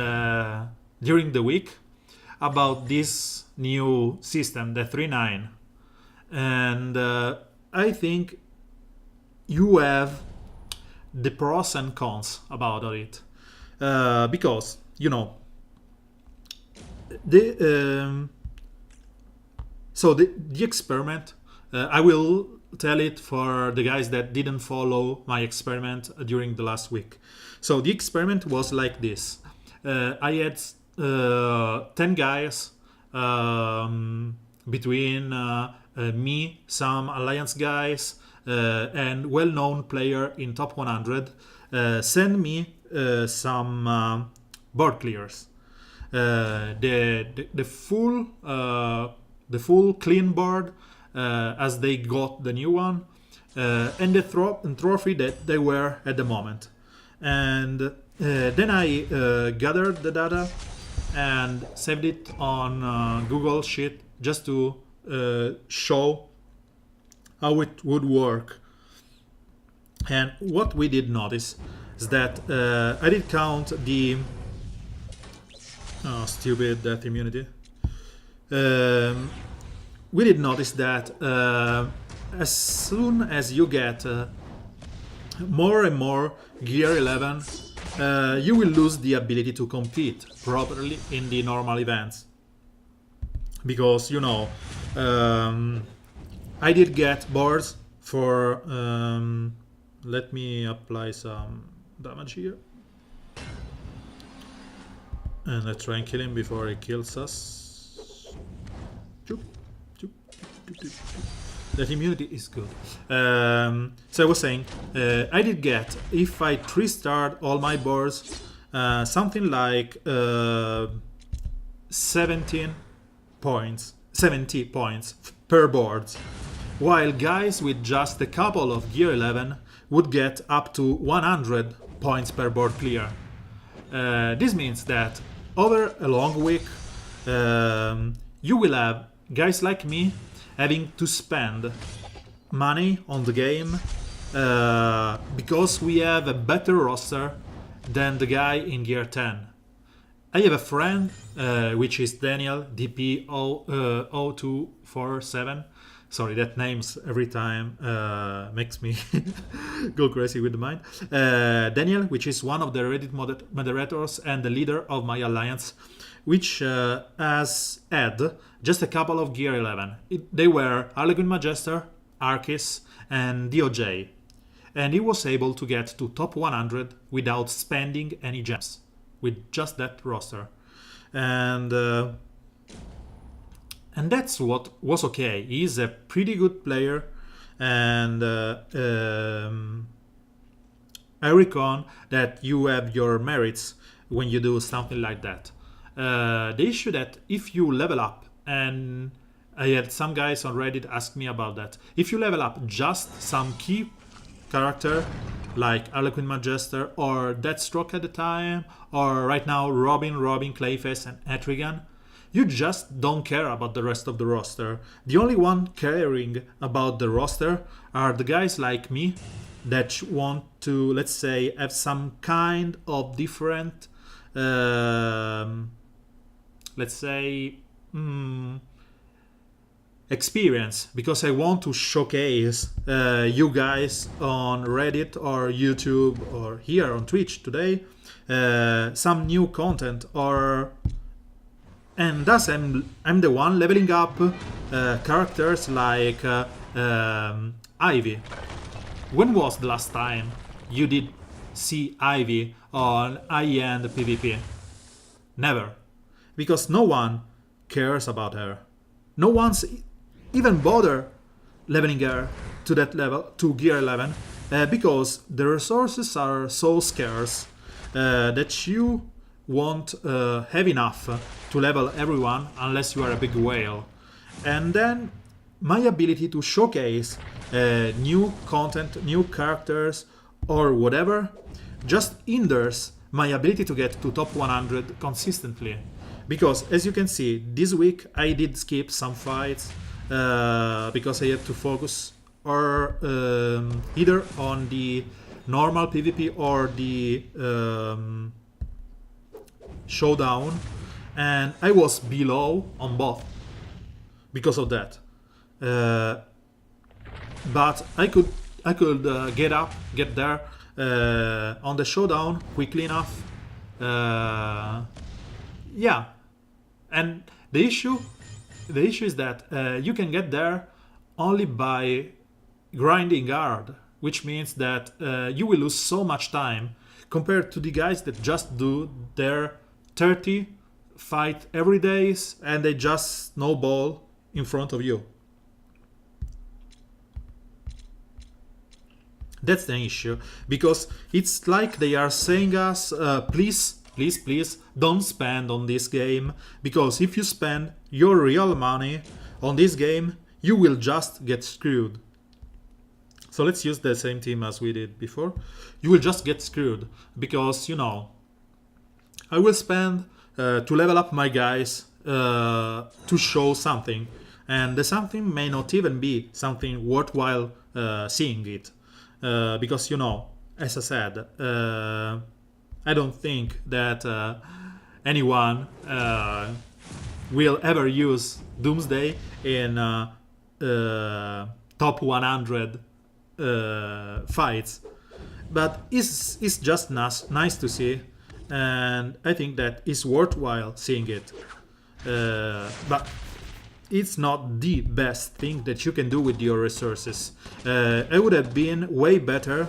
during the week about this new system, the 3.9, and I think you have the pros and cons about it, because you know the experiment. I will tell it for the guys that didn't follow my experiment during the last week. So the experiment was like this. I had 10 guys between me, some Alliance guys, and well-known player in top 100 send me some board clears. The full clean board, as they got the new one, and the trophy that they were at the moment. And then I gathered the data and saved it on Google Sheet just to show how it would work. And what we did notice is that I did count the stupid death immunity. We did notice that as soon as you get more and more gear 11, you will lose the ability to compete properly in the normal events. Because, you know, I did get boards for... let me apply some damage here. And let's try and kill him before he kills us. That immunity is good. So I was saying, I did get, if I 3-starred all my boards, something like 17 points, 70 points per board, while guys with just a couple of gear 11 would get up to 100 points per board clear. This means that over a long week, you will have guys like me having to spend money on the game because we have a better roster than the guy in gear 10. I have a friend, which is Daniel, DP0247. Sorry, that name's every time makes me go crazy with the mind. Daniel, which is one of the Reddit moderators and the leader of my alliance, which has had just a couple of gear 11. They were Harlequin Magister, Arcus, and DOJ. And he was able to get to top 100 without spending any gems, with just that roster. And that's what was okay. He's a pretty good player, and I reckon that you have your merits when you do something like that. The issue that if you level up, and I had some guys on Reddit ask me about that, if you level up just some key character like Harlequin Magister or Deathstroke at the time, or right now Robin, Clayface, and Etrigan, you just don't care about the rest of the roster. The only one caring about the roster are the guys like me that want to, let's say, have some kind of different, let's say, experience, because I want to showcase you guys on Reddit or YouTube or here on Twitch today some new content, and thus I'm the one leveling up characters like Ivy. When was the last time you did see Ivy on high-end PvP? Never, because no one cares about her. No one's even bother leveling her to that level, to gear 11, because the resources are so scarce that you won't have enough to level everyone unless you are a big whale. And then my ability to showcase new content, new characters, or whatever just hinders my ability to get to top 100 consistently. Because as you can see, this week I did skip some fights because I had to focus or either on the normal PvP or the showdown, and I was below on both because of that. But I could get there on the showdown quickly enough. Yeah, and the issue is that you can get there only by grinding hard, which means that you will lose so much time compared to the guys that just do their 30 fight every days and they just snowball in front of you. That's the issue, because it's like they are saying us, please don't spend on this game, because if you spend your real money on this game, you will just get screwed. So let's use the same team as we did before. You will just get screwed, because, you know, I will spend to level up my guys to show something, and the something may not even be something worthwhile seeing it, because, you know, as I said, I don't think that anyone will ever use Doomsday in top 100 fights, but it's just nice to see, and I think that it's worthwhile seeing it. But it's not the best thing that you can do with your resources. I would have been way better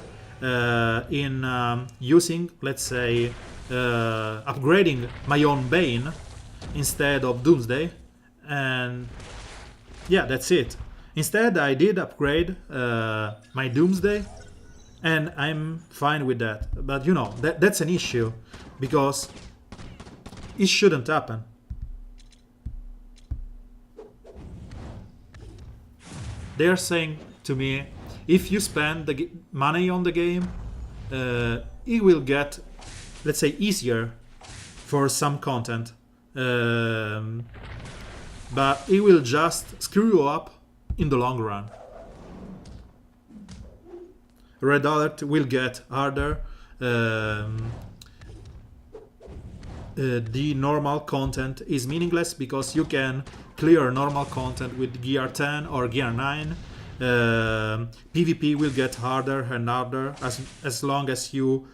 in using, let's say, upgrading my own Bane instead of Doomsday, and yeah, that's it. Instead, I did upgrade my Doomsday, and I'm fine with that. But you know, that's an issue, because it shouldn't happen. They're saying to me, if you spend the money on the game, it will get, let's say, easier for some content, but it will just screw you up in the long run. Red Alert will get harder. The normal content is meaningless because you can clear normal content with gear 10 or gear 9. PvP will get harder and harder as long as you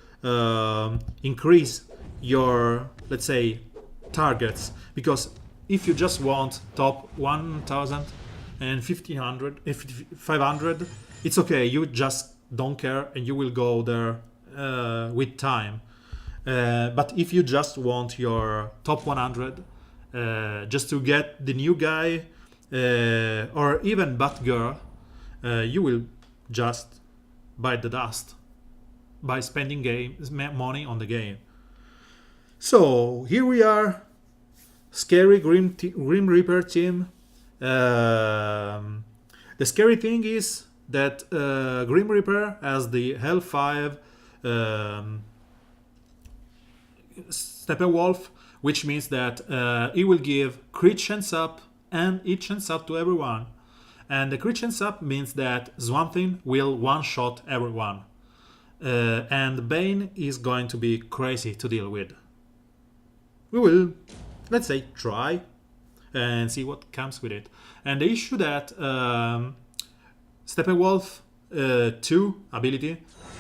increase your, let's say, targets. Because if you just want top 1000 and 1500, 500, it's okay, you just don't care and you will go there with time. But if you just want your top 100, just to get the new guy or even Batgirl, you will just bite the dust by spending money on the game. So here we are, scary Grim Reaper team. The scary thing is that Grim Reaper has the L5 Steppenwolf, which means that it will give crit chance up and hit chance up to everyone. And the crit chance up means that Swamp Thing will one-shot everyone. And Bane is going to be crazy to deal with. We will, let's say, try and see what comes with it. And the issue that Steppenwolf 2 ability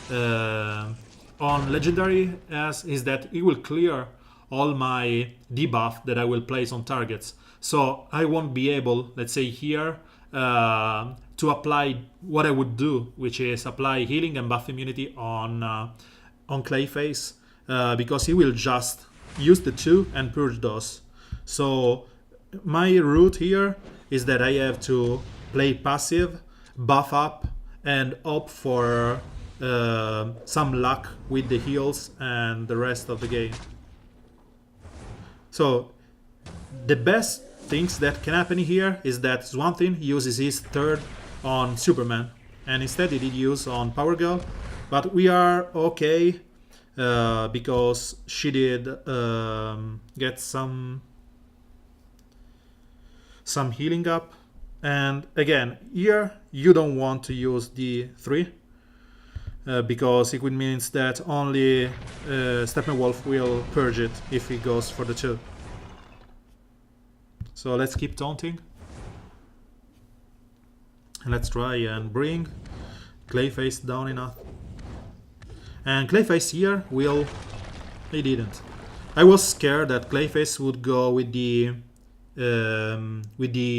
on Legendary is that it will clear all my debuff that I will place on targets. So I won't be able, let's say here, to apply what I would do, which is apply healing and buff immunity on Clayface, because he will just use the 2 and purge those. So my route here is that I have to play passive, buff up, and opt for some luck with the heals and the rest of the game. So the best things that can happen here is that Swamp Thing uses his 3rd on Superman, and instead he did use on Power Girl, but we are okay because she did get some healing up. And again, here you don't want to use the 3 because it would mean that only Steppenwolf will purge it if he goes for the 2. So let's keep taunting. And let's try and bring Clayface down enough. And Clayface here will... He didn't. I was scared that Clayface would go with the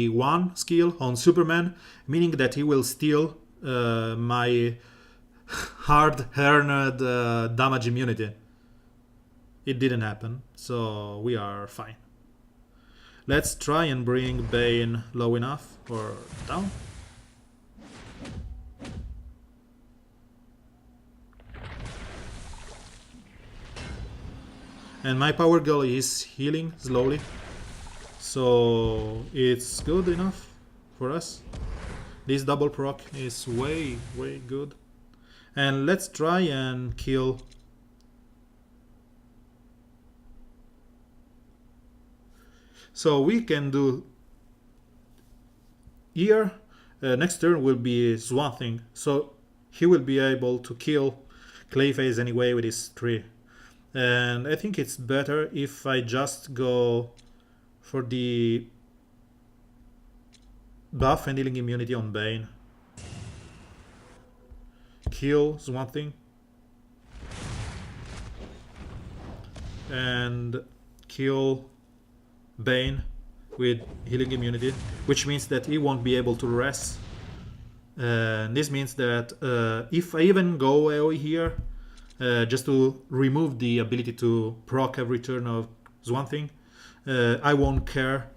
1 skill on Superman, meaning that he will steal my hard-earned damage immunity. It didn't happen, so we are fine. Let's try and bring Bane low enough, or down. And my Power Girl is healing slowly, so it's good enough for us. This double proc is way good. And let's try and kill... So we can do here, next turn will be Swamp Thing, so he will be able to kill Clayface anyway with his 3. And I think it's better if I just go for the buff and healing immunity on Bane. Kill Swamp Thing. And kill Bane with healing immunity, which means that he won't be able to rest. This means that if I even go AoE here, just to remove the ability to proc every turn of Swamp Thing, I won't care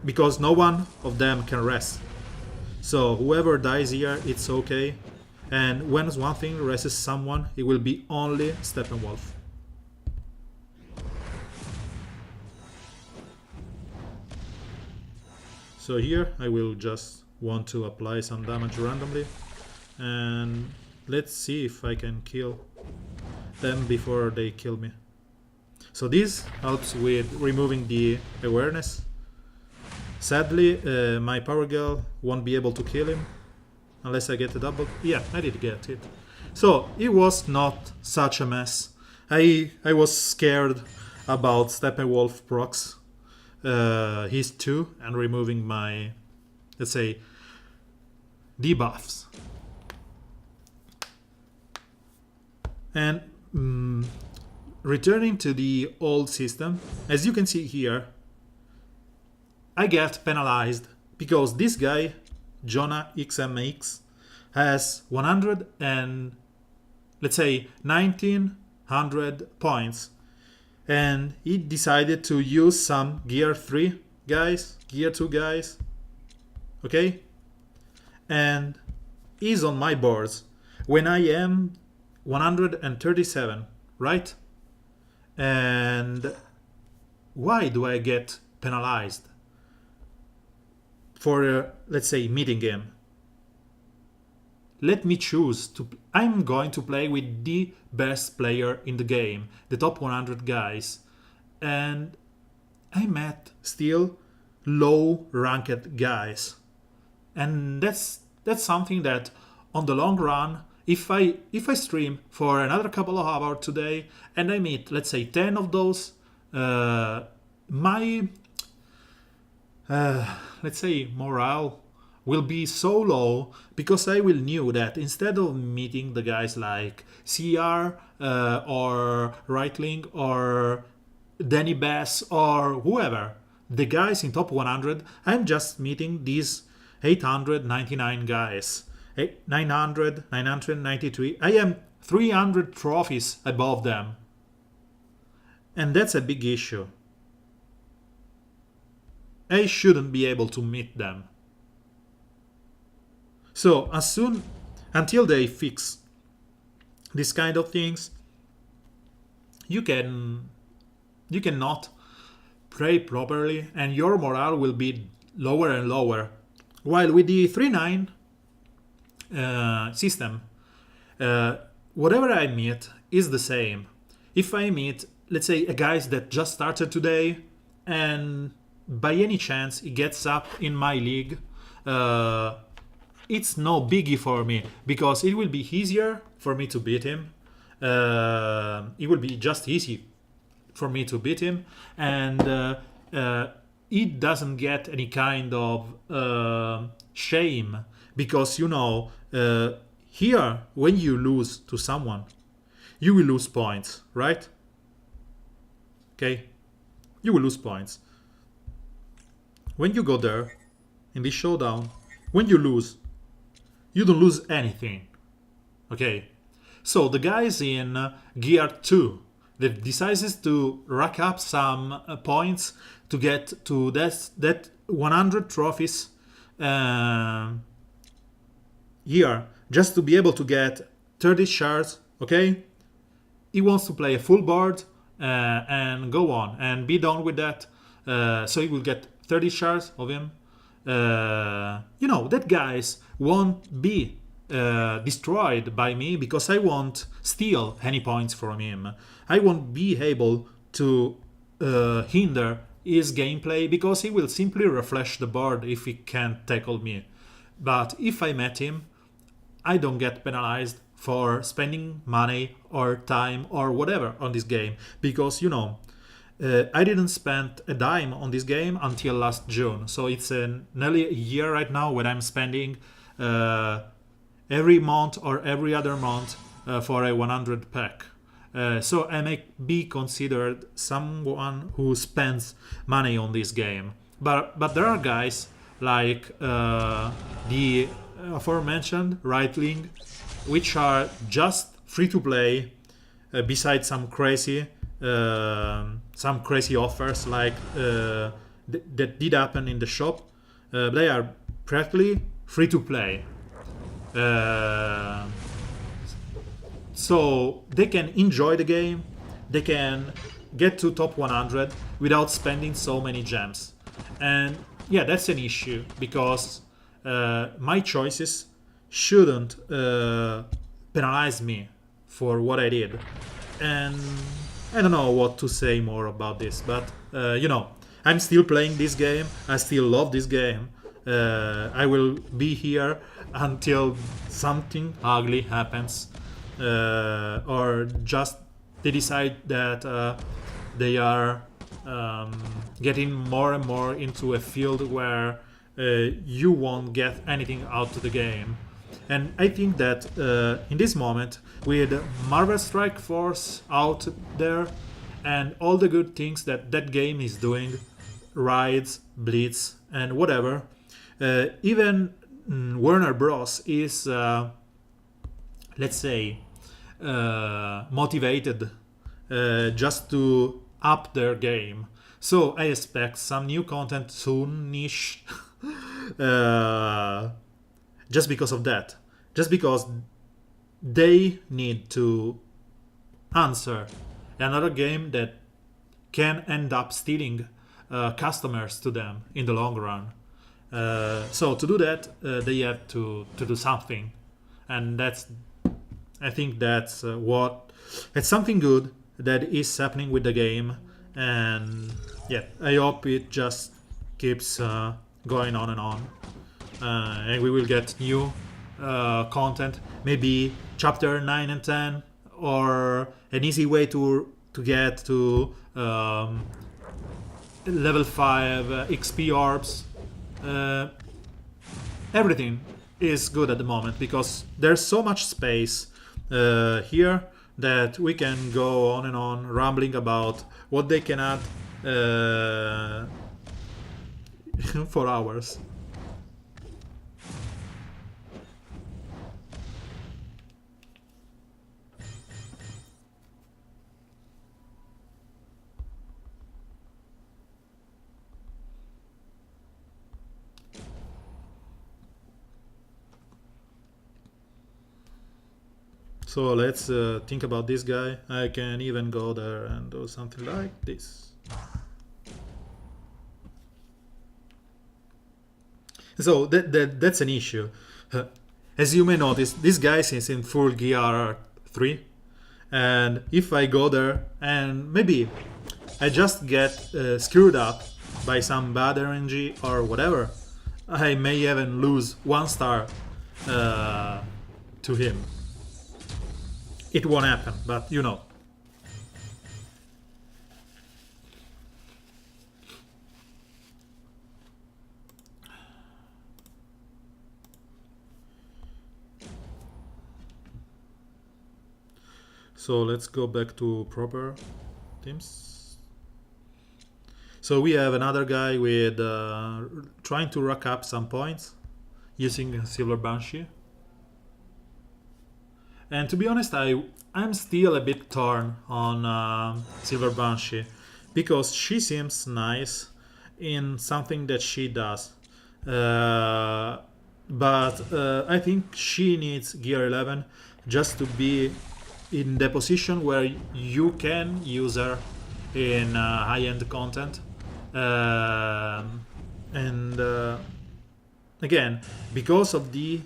because no one of them can rest. So whoever dies here, it's okay. And when one thing rests someone, it will be only Steppenwolf. So here I will just want to apply some damage randomly, and let's see if I can kill them before they kill me. So this helps with removing the awareness. Sadly, my Power Girl won't be able to kill him unless I get a double. Yeah, I did get it. So it was not such a mess. I was scared about Steppenwolf procs. He's 2 and removing my, let's say, debuffs. And returning to the old system, as you can see here, I get penalized because this guy, Jonah XMX, has 100 and, let's say, 1900 points. And he decided to use some gear 3 guys, gear 2 guys, okay? And he's on my boards when I am 137, right? And why do I get penalized for, let's say, meeting him? Let me choose to. I'm going to play with the best player in the game, the top 100 guys, and I met still low ranked guys, and that's something that on the long run, if I stream for another couple of hours today and I meet, let's say, 10 of those, my let's say morale will be so low because I will knew that instead of meeting the guys like CR or Reitling or Danny Bass or whoever, the guys in top 100, I'm just meeting these 899 guys, 900, 993. I am 300 trophies above them. And that's a big issue. I shouldn't be able to meet them. So until they fix this kind of things, you cannot play properly and your morale will be lower and lower. While with the 3-9 system, whatever I meet is the same. If I meet, let's say, a guy that just started today and by any chance he gets up in my league, it's no biggie for me because it will be easier for me to beat him. It will be just easy for me to beat him, and it doesn't get any kind of shame because, you know, here when you lose to someone, you will lose points, right? Okay, you will lose points. When you go there in this showdown, when you lose, you don't lose anything. Okay, so the guys in gear 2 that decides to rack up some points to get to that 100 trophies here, just to be able to get 30 shards. Okay, he wants to play a full board and go on and be done with that. So he will get 30 shards of him. You know, that guys won't be destroyed by me because I won't steal any points from him. I won't be able to hinder his gameplay because he will simply refresh the board if he can't tackle me. But if I met him, I don't get penalized for spending money or time or whatever on this game because, you know, I didn't spend a dime on this game until last June. So it's nearly a year right now when I'm spending every month or every other month for a 100 pack. So I may be considered someone who spends money on this game. But there are guys like the aforementioned Reitling, which are just free to play, besides some crazy offers like that did happen in the shop. They are practically free to play. So they can enjoy the game, they can get to top 100 without spending so many gems. And yeah, that's an issue because my choices shouldn't penalize me for what I did. And I don't know what to say more about this, but you know, I'm still playing this game. I still love this game. I will be here until something ugly happens, or just they decide that they are getting more and more into a field where you won't get anything out of the game. And I think that in this moment, with Marvel Strike Force out there and all the good things that that game is doing, raids, blitz, and whatever, even Warner Bros. Is, let's say, motivated just to up their game. So I expect some new content soon-ish. Just because of that. Just because they need to answer another game that can end up stealing customers to them in the long run. So to do that, they have to do something. And I think that's it's something good that is happening with the game. And yeah, I hope it just keeps going on and on. And we will get new content, maybe chapter 9 and 10, or an easy way to get to level 5 XP orbs. Everything is good at the moment because there's so much space here that we can go on and on rambling about what they can add for hours. So let's think about this guy. I can even go there and do something like this. So that's an issue. As you may notice, this guy is in full gear 3. And if I go there and maybe I just get screwed up by some bad RNG or whatever, I may even lose 1 star to him. It won't happen, but you know. So let's go back to proper teams. So we have another guy with trying to rack up some points using Silver Banshee. And to be honest, I'm still a bit torn on Silver Banshee because she seems nice in something that she does. But I think she needs gear 11 just to be in the position where you can use her in high-end content. And again, because of the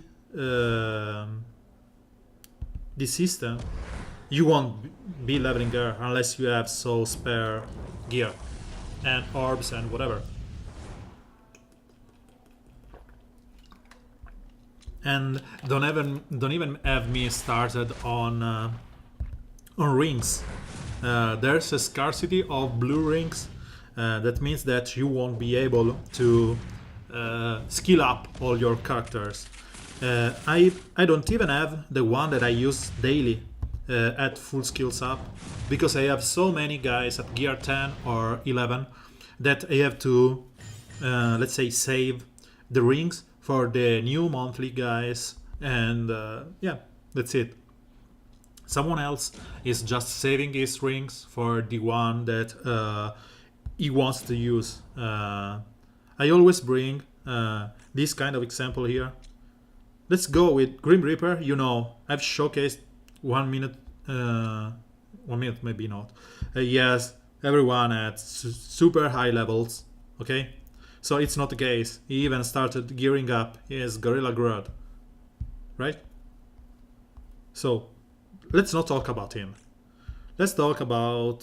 system, you won't be leveling her unless you have so spare gear and orbs and whatever. And don't even have me started on rings. There's a scarcity of blue rings. That means that you won't be able to skill up all your characters. I don't even have the one that I use daily at full skills up because I have so many guys at gear 10 or 11 that I have to let's say save the rings for the new monthly guys, and yeah, that's it. Someone else is just saving his rings for the one that he wants to use. I always bring this kind of example here. let's go with Grim Reaper. You know, I've showcased 1 minute, 1 minute maybe not. Yes, everyone at super high levels. Okay, so it's not the case. He even started gearing up his Gorilla Grodd, right? So let's not talk about him. Let's talk about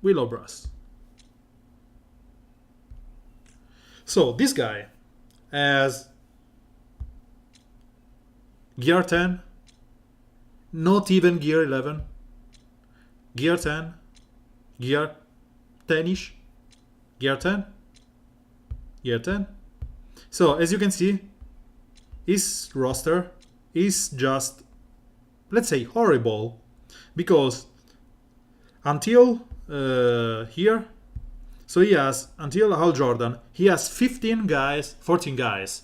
Willowbrass. So this guy has gear 10, not even gear 11, gear 10, gear 10ish, gear 10, gear 10. So as you can see, his roster is just, let's say, horrible, because until here, so he has, until Hal Jordan, he has 15 guys, 14 guys,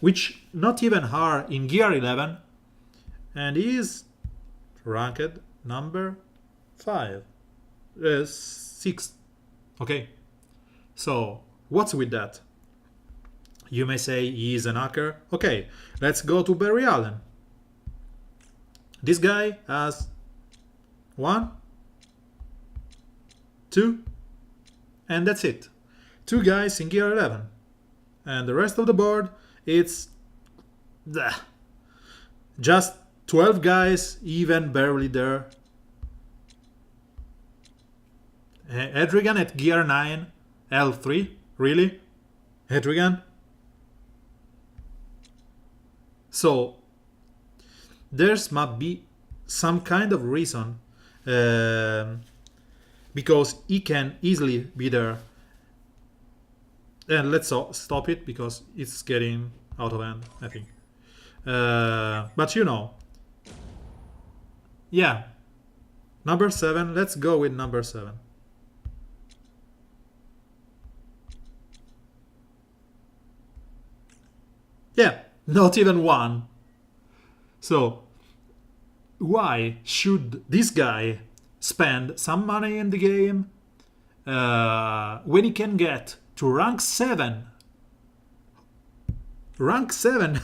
which not even are in gear 11, and he is ranked number 5, 6. Okay, so what's with that? You may say he is an hacker. Okay, let's go to Barry Allen. This guy has 1, 2, and that's it. 2 guys in gear 11. And the rest of the board, it's just 12 guys, even barely there. Edrigan at gear 9, L3, really? Edrigan? So, there's must be some kind of reason, because he can easily be there. And let's stop it, because it's getting out of hand, I think. But you know, yeah, number 7, let's go with number 7. Yeah, not even 1. So, why should this guy spend some money in the game when he can get to rank 7? Rank 7,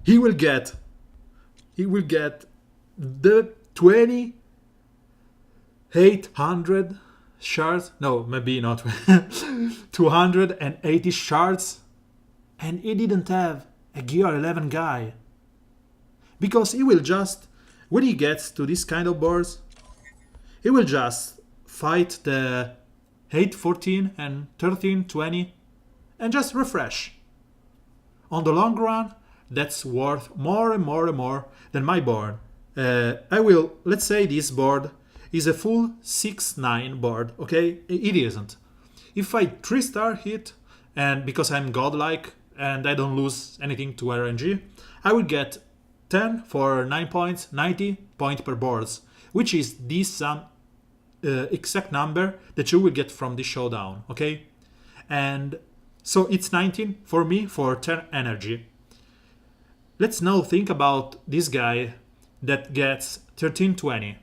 he will get the 2,800 shards. No, maybe not. 280 shards, and he didn't have a gear 11 guy. Because he will just, when he gets to this kind of boards, he will just fight the 814 and 1320 and just refresh. On the long run, that's worth more and more and more than my board. Let's say this board is a full 6-9 board, okay? It isn't. If I 3-star hit, and because I'm godlike and I don't lose anything to RNG, I will get 10 for 9 points, 90 points per boards, which is this exact number that you will get from the showdown, okay? And so it's 19 for me for 10 energy. Let's now think about this guy that gets 1320.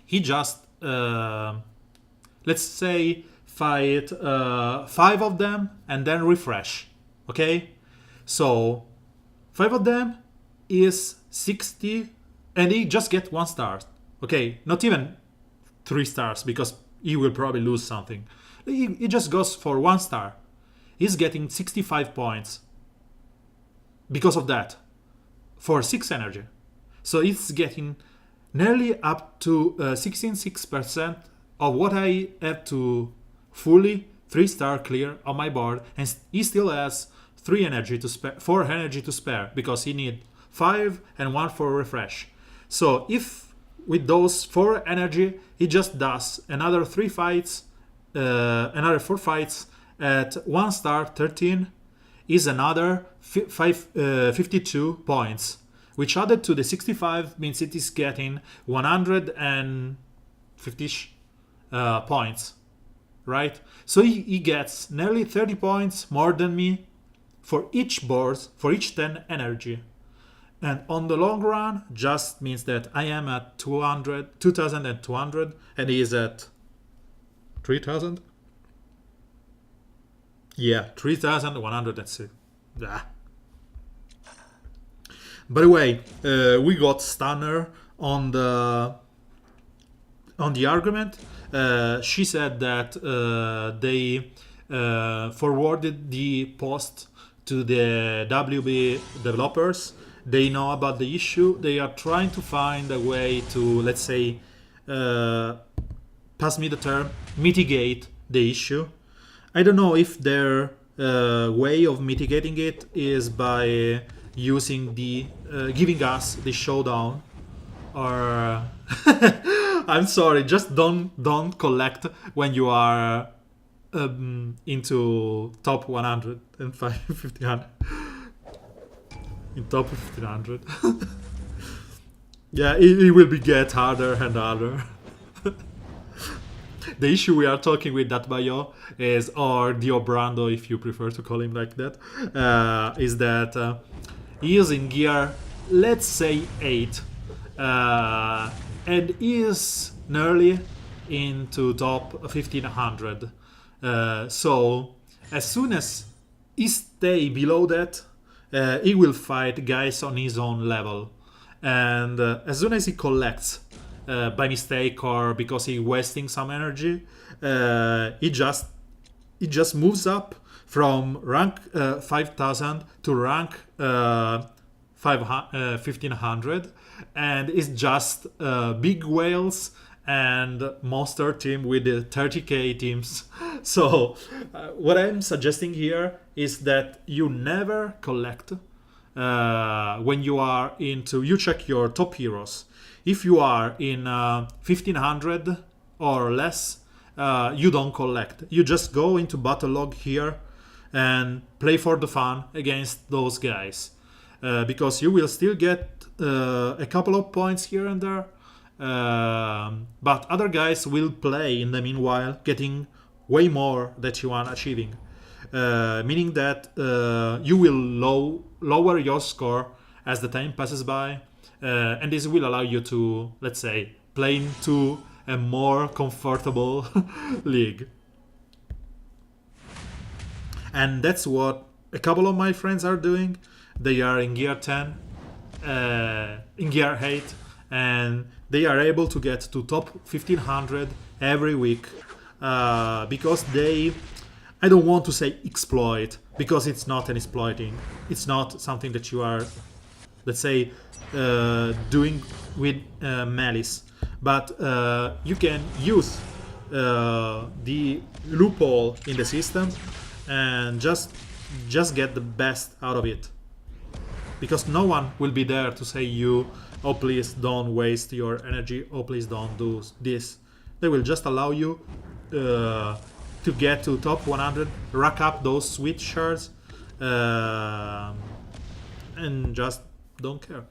He just, let's say, fight 5 of them and then refresh, okay? So 5 of them is 60, and he just get 1 star, okay? Not even 3 stars, because he will probably lose something. He just goes for 1 star. He's getting 65 points because of that, for 6 energy. So it's getting nearly up to 16.6% of what I have to fully 3-star clear on my board, and he still has 4 energy to spare, because he need 5 and 1 for refresh. So if with those 4 energy he just does another 4 fights at 1 star 13, is another 52 points, which added to the 65 means it is getting 150 points, right? So he gets nearly 30 points more than me for each board, for each 10 energy. And on the long run, just means that I am at 2,200 and he is at 3,000. Yeah, 3,106. Ah. By the way, we got Stunner on the argument. She said that they forwarded the post to the WB developers. They know about the issue. They are trying to find a way to, let's say, pass me the term, mitigate the issue. I don't know if their way of mitigating it is by using the giving us the showdown, or I'm sorry, just don't collect when you are into top 100 and 1500. In top 1500. Yeah, it will be get harder and harder. The issue we are talking with that bio is, or Dio Brando, if you prefer to call him like that, is that he is in gear, let's say 8, and is nearly into top 1500. So as soon as he stay below that, he will fight guys on his own level, and as soon as he collects by mistake or because he wasting some energy, he just moves up from rank 5000 to rank 1500, and it's just big whales and monster team with the 30k teams. So what I'm suggesting here is that you never collect when you are into, you check your top heroes. If you are in 1500 or less, you don't collect. You just go into battle log here and play for the fun against those guys, because you will still get a couple of points here and there, but other guys will play in the meanwhile, getting way more that you are achieving, meaning that you will lower your score as the time passes by, and this will allow you to, let's say, play into a more comfortable league. And that's what a couple of my friends are doing. They are in gear 10, in gear 8, and they are able to get to top 1500 every week, because they, I don't want to say exploit, because it's not an exploiting. It's not something that you are, let's say, doing with malice, but you can use the loophole in the system and just get the best out of it, because no one will be there to say you, oh please don't waste your energy, oh please don't do this. They will just allow you to get to top 100, rack up those sweet shards, and just don't care.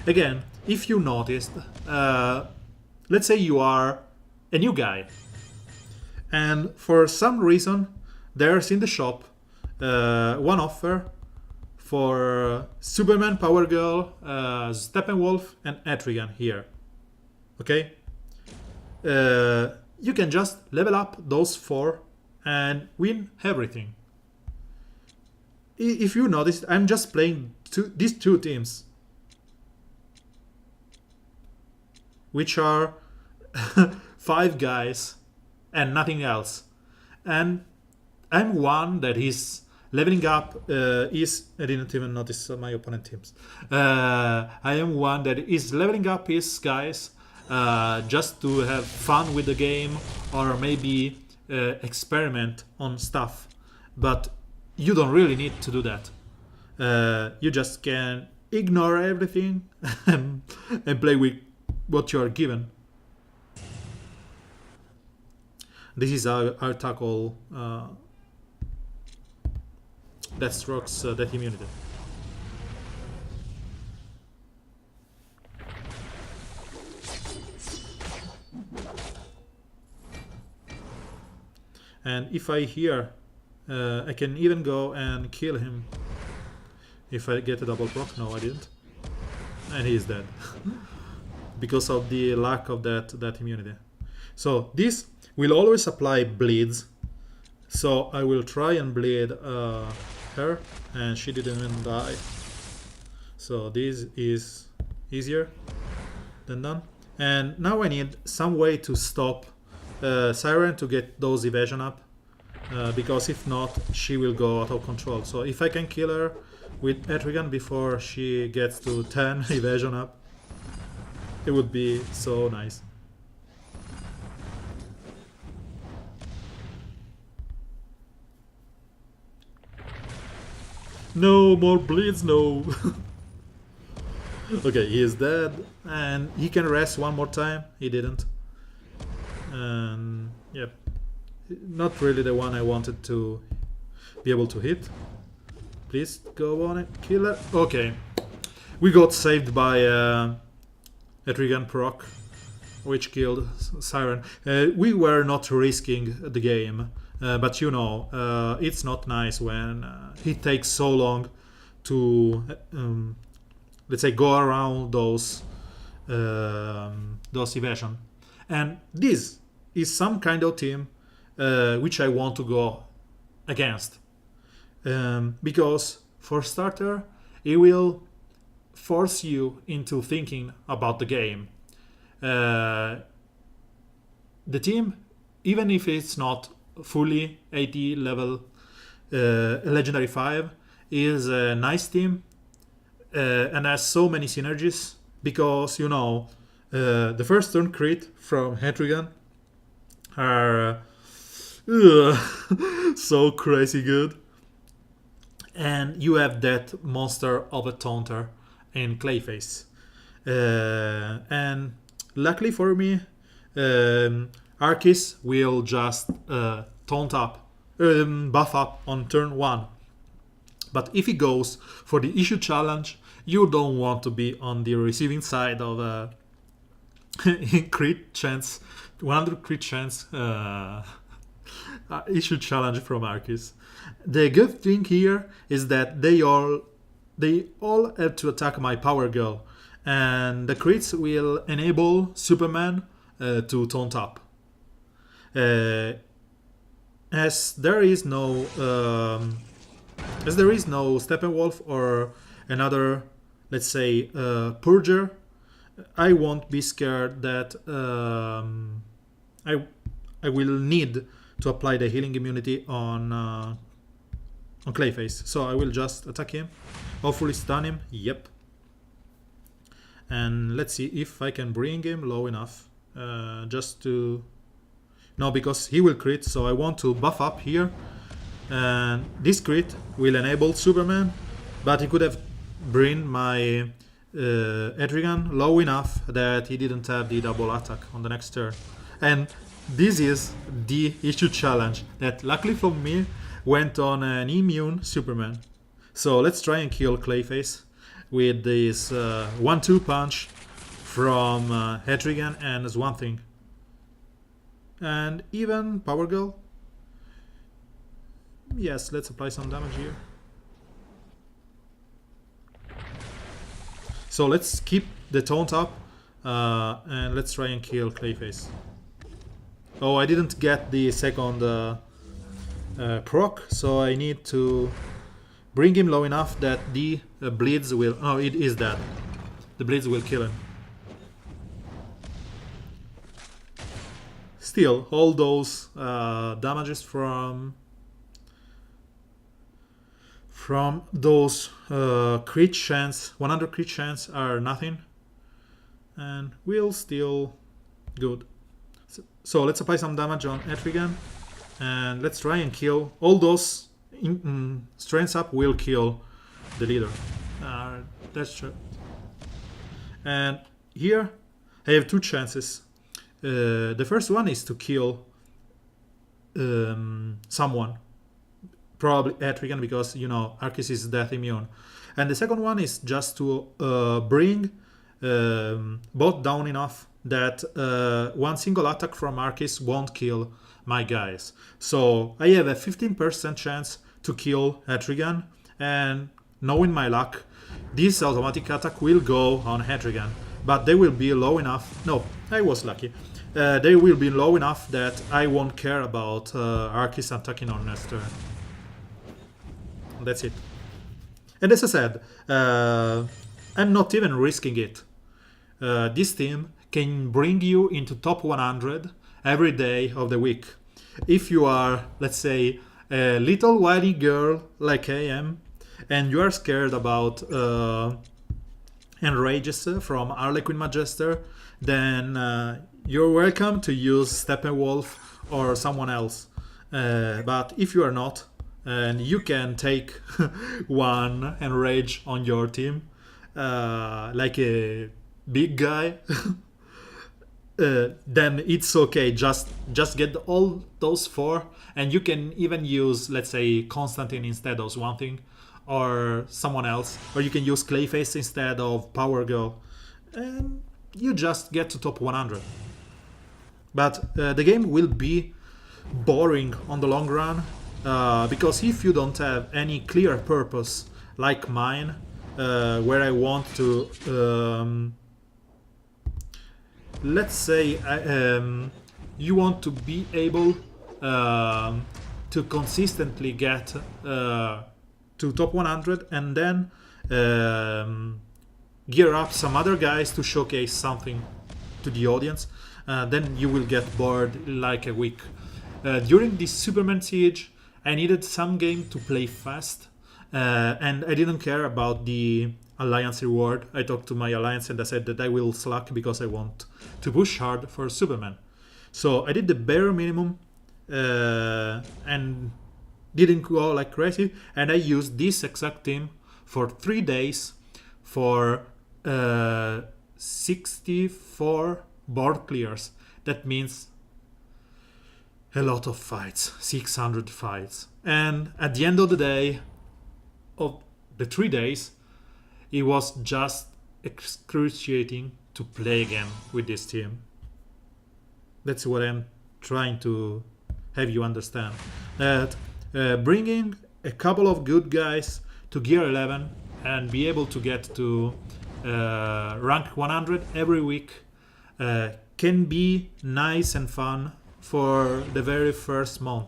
Again, if you noticed, let's say you are a new guy, and for some reason there's in the shop one offer for Superman, Power Girl, Steppenwolf, and Etrigan here. Okay? You can just level up those 4 and win everything. If you noticed, I'm just playing these 2 teams, which are 5 guys and nothing else. And I'm one that is leveling up, I didn't even notice my opponent teams. I am one that is leveling up his guys just to have fun with the game, or maybe experiment on stuff. But you don't really need to do that. You just can ignore everything and play with what you are given. This is how I tackle Deathstroke's death immunity. And if I hear, I can even go and kill him. If I get a double proc, no I didn't. And he is dead. Because of the lack of that immunity. So this will always apply bleeds. So I will try and bleed her, and she didn't even die. So this is easier than done. And now I need some way to stop Siren to get those evasion up, because if not, she will go out of control. So if I can kill her with Etrigan before she gets to 10 evasion up, it would be so nice. No more bleeds, no. Okay, he is dead, and he can rest one more time. He didn't. And yep, not really the one I wanted to be able to hit. Please go on it, kill her. Okay, we got saved by Etrigan proc, which killed Siren. We were not risking the game, but you know, it's not nice when it takes so long to, let's say, go around those evasion. And this is some kind of team which I want to go against, because for starter, it will force you into thinking about the game. The team, even if it's not fully 80 level legendary 5, is a nice team and has so many synergies, because you know, the first turn crit from Hetrigan are so crazy good, and you have that monster of a taunter in Clayface, and luckily for me, Arceus will just taunt up, buff up on turn 1. But if he goes for the issue challenge, you don't want to be on the receiving side of a crit chance, 100 crit chance issue challenge from Arceus. The good thing here is that they all have to attack my Power Girl, and the crits will enable Superman to taunt up. As there is no Steppenwolf or another, let's say, Purger, I won't be scared that I will need to apply the healing immunity on Clayface. So I will just attack him, hopefully stun him. Yep. And let's see if I can bring him low enough, just to... No, because he will crit, so I want to buff up here. And this crit will enable Superman, but he could have bring my Etrigan low enough that he didn't have the double attack on the next turn. And this is the issue challenge that, luckily for me, went on an immune Superman. So let's try and kill Clayface with this 1-2 punch from Etrigan and Swamp Thing. And even Power Girl. Yes, let's apply some damage here. So let's keep the taunt up, and let's try and kill Clayface. Oh, I didn't get the second proc, so I need to bring him low enough that the bleeds will... Oh, it is dead. The bleeds will kill him. Still, all those damages from those crit chance, 100 crit chance, are nothing, and we'll still good. So let's apply some damage on Etrigan, and let's try and kill all those strengths up. Will kill the leader. That's true. And here I have two chances. The first one is to kill someone, probably Etrigan, because you know Arceus is death immune. And the second one is just to bring both down enough that one single attack from Arceus won't kill my guys. So I have a 15% chance to kill Etrigan, and knowing my luck, this automatic attack will go on Etrigan, but they will be low enough. No, I was lucky. they will be low enough that I won't care about Arcus attacking on next turn. That's it. And as I said, I'm not even risking it. This team can bring you into top 100 every day of the week. If you are, let's say, a little whiny girl like I am, and you are scared about enrages from Harlequin Magister, then you're welcome to use Steppenwolf or someone else. But if you are not, and you can take one enrage on your team, like a big guy, then it's okay. Just get all those 4, and you can even use, let's say, Constantine instead of Swamp Thing, or someone else, or you can use Clayface instead of Power Girl, and you just get to top 100. But the game will be boring on the long run, because if you don't have any clear purpose like mine, where I want to, let's say, you want to be able to consistently get to top 100 and then gear up some other guys to showcase something to the audience, then you will get bored like a week. During this Superman Siege, I needed some game to play fast, and I didn't care about the Alliance reward. I talked to my Alliance and I said that I will slack because I want to push hard for Superman. So I did the bare minimum and didn't go like crazy, and I used this exact team for 3 days for 64 board clears. That means a lot of fights, 600 fights. And at the end of the day, of the 3 days, it was just excruciating to play again with this team. That's what I'm trying to have you understand. That bringing a couple of good guys to gear 11 and be able to get to rank 100 every week can be nice and fun for the very first month.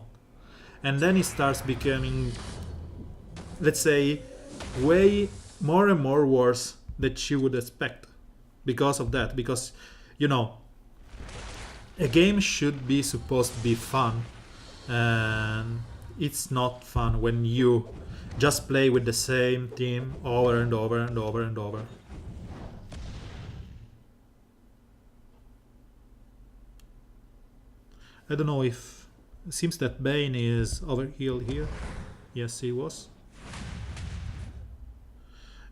And then it starts becoming, let's say, way more and more worse that you would expect because of that. Because, you know, a game should be supposed to be fun, and it's not fun when you just play with the same team over and over and over and over. I don't know if it seems that Bane is overhealed here. Yes, he was.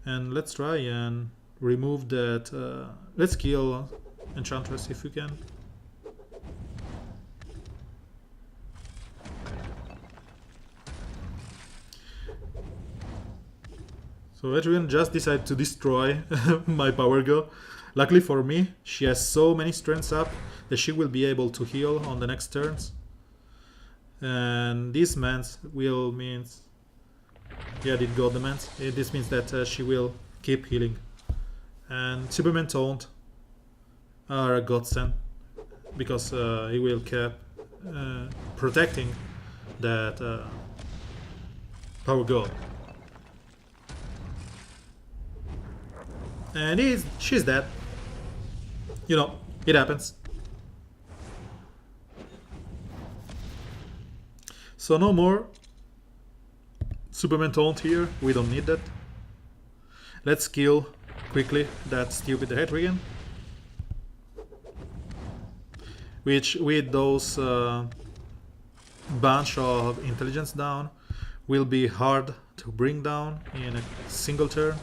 And let's try and remove that. Let's kill Enchantress if we can. So Adrian just decided to destroy my Power Girl. Luckily for me, she has so many strengths up that she will be able to heal on the next turns. And this means yeah, did go the mans. This means that she will keep healing. And Superman Taunt are a godsend, because he will keep protecting that Power Girl. And she's dead. You know, it happens. So no more Superman Taunt here. We don't need that. Let's kill quickly that stupid Hetrigan. Which, with those bunch of intelligence down, will be hard to bring down in a single turn.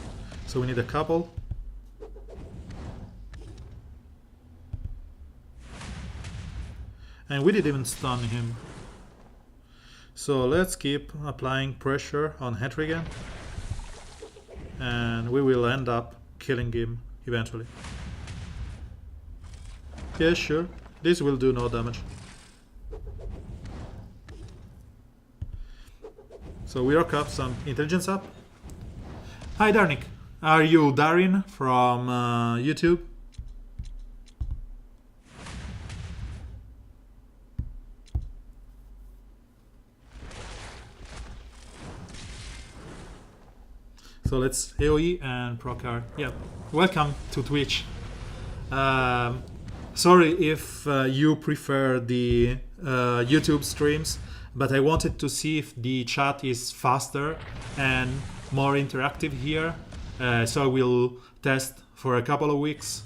So we need a couple. And we didn't even stun him. So let's keep applying pressure on Hetrigan, and we will end up killing him eventually. Yeah, sure. This will do no damage. So we rock up some intelligence up. Hi Darnik. Are you Darin from YouTube? So let's AoE and Procard. Yeah, welcome to Twitch. Sorry if you prefer the YouTube streams, but I wanted to see if the chat is faster and more interactive here. So I will test for a couple of weeks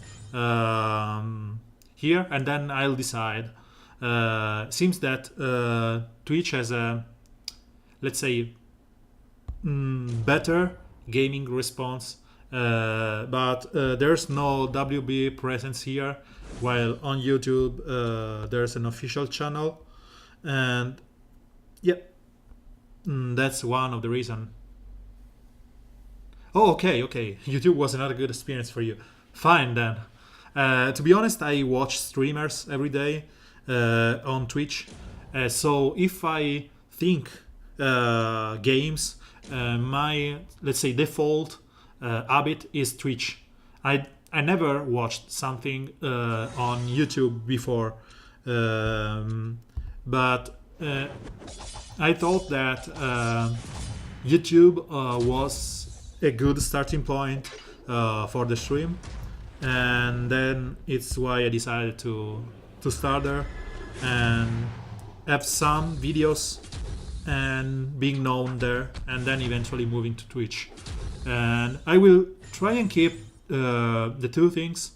here, and then I'll decide. Seems that Twitch has a, let's say, better gaming response, but there's no WB presence here, while on YouTube there's an official channel, and yeah, that's one of the reasons. Oh, okay. YouTube was not a good experience for you. Fine then. To be honest, I watch streamers every day on Twitch. So if I think games, my, let's say, default habit is Twitch. I never watched something on YouTube before, but I thought that YouTube was a good starting point for the stream, and then it's why I decided to start there and have some videos and being known there, and then eventually moving to Twitch. And I will try and keep the two things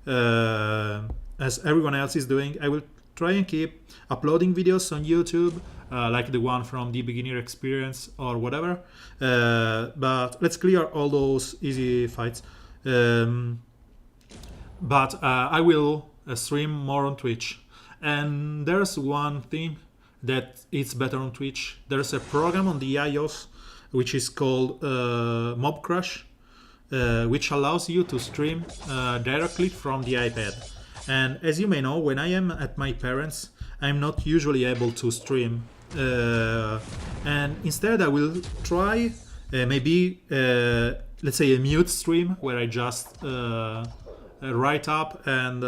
as everyone else is doing. I will try and keep uploading videos on YouTube, like the one from the beginner experience or whatever, but let's clear all those easy fights. But I will stream more on Twitch, and there's one thing that it's better on Twitch. There's a program on the iOS which is called Mob Crush, which allows you to stream directly from the iPad. And as you may know, when I am at my parents', I'm not usually able to stream, and instead I will try maybe let's say a mute stream where I just write up and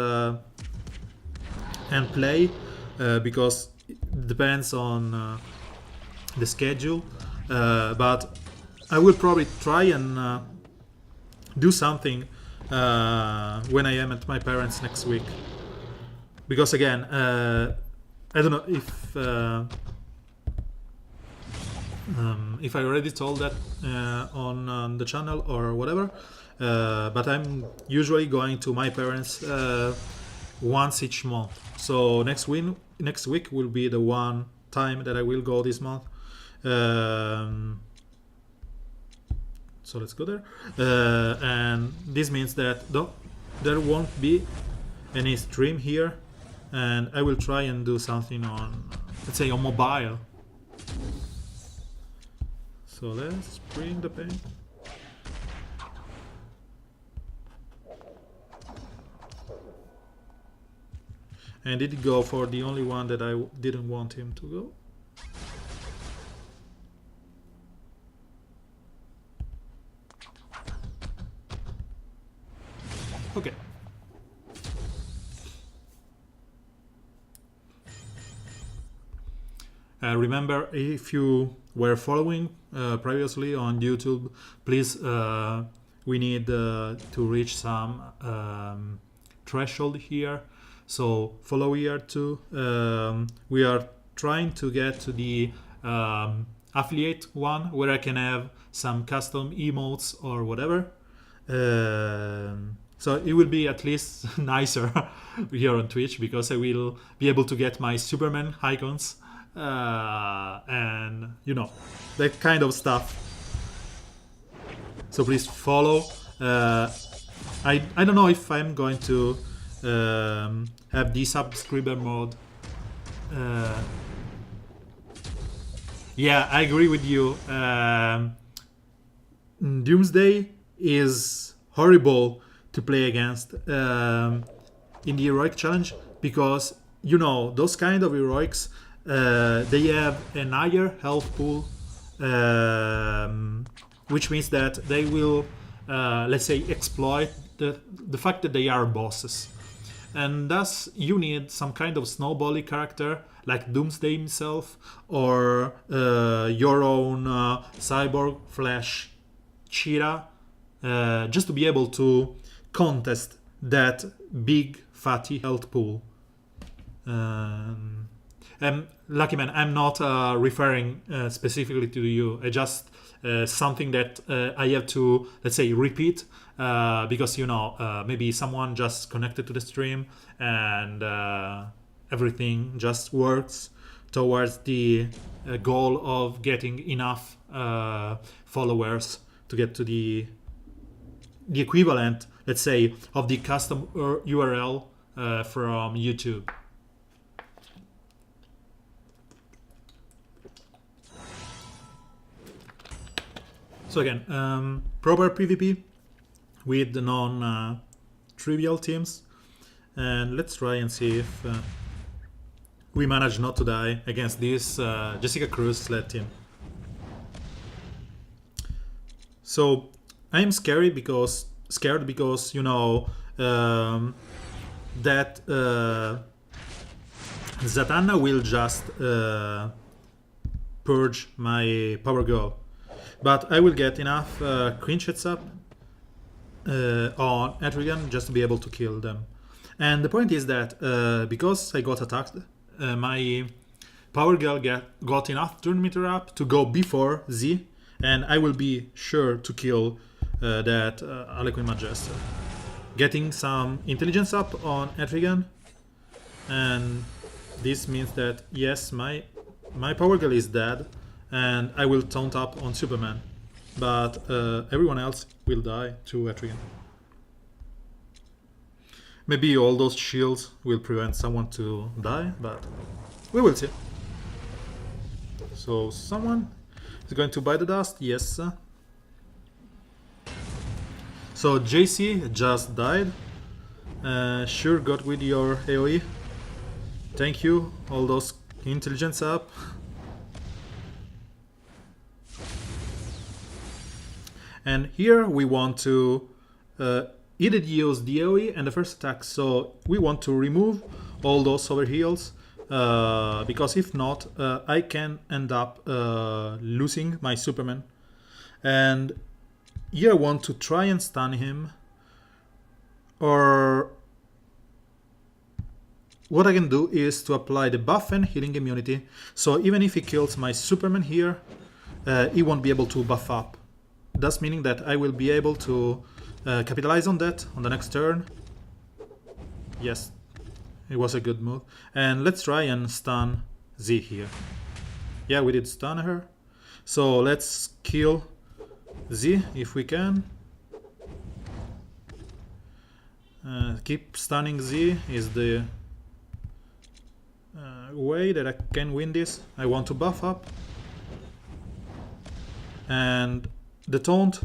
play, because it depends on the schedule, but I will probably try and do something when I am at my parents' next week, because again, I don't know if I already told that on the channel or whatever, but I'm usually going to my parents once each month. So next week will be the one time that I will go this month. So let's go there, and this means that there won't be any stream here, and I will try and do something on, let's say, on mobile. So let's bring the paint. And did it go for the only one that I didn't want him to go? Okay. Remember, if you were following previously on YouTube, please, we need to reach some threshold here. So follow here too. We are trying to get to the affiliate one, where I can have some custom emotes or whatever. So it will be at least nicer here on Twitch, because I will be able to get my Superman icons and, you know, that kind of stuff. So please follow. I don't know if I'm going to have the subscriber mode. Yeah, I agree with you. Doomsday is horrible to play against in the heroic challenge, because, you know, those kind of heroics, they have a higher health pool, which means that they will, let's say, exploit the fact that they are bosses. And thus you need some kind of snowbally character like Doomsday himself, or your own Cyborg Flash cheetah just to be able to contest that big fatty health pool. Lucky man, I'm not referring specifically to you. I just something that I have to, let's say, repeat because maybe someone just connected to the stream and everything just works towards the goal of getting enough followers to get to the equivalent, let's say, of the custom URL from YouTube. So again, proper PvP with the non-trivial teams, and let's try and see if we manage not to die against this Jessica Cruz-led team. So I'm scared because that Zatanna will just purge my power go. But I will get enough crinchets up on Etrigan just to be able to kill them. And the point is that because I got attacked, my power girl got enough turn meter up to go before Z, and I will be sure to kill that Harlequin Majester. Getting some intelligence up on Etrigan, and this means that yes, my power girl is dead, and I will taunt up on Superman, but everyone else will die to Etrigan. Maybe all those shields will prevent someone to die, but we will see. So someone is going to buy the dust, yes. So JC just died. Sure got with your AoE. Thank you, all those intelligence up. And here we want to either use the AoE and the first attack, so we want to remove all those overheals, because if not, I can end up losing my Superman. And here I want to try and stun him, or what I can do is to apply the buff and healing immunity, so even if he kills my Superman here, he won't be able to buff up. Thus meaning that I will be able to capitalize on that on the next turn. Yes, it was a good move. And let's try and stun Z here. Yeah, we did stun her. So let's kill Z if we can. Keep stunning Z is the way that I can win this. I want to buff up. And the taunt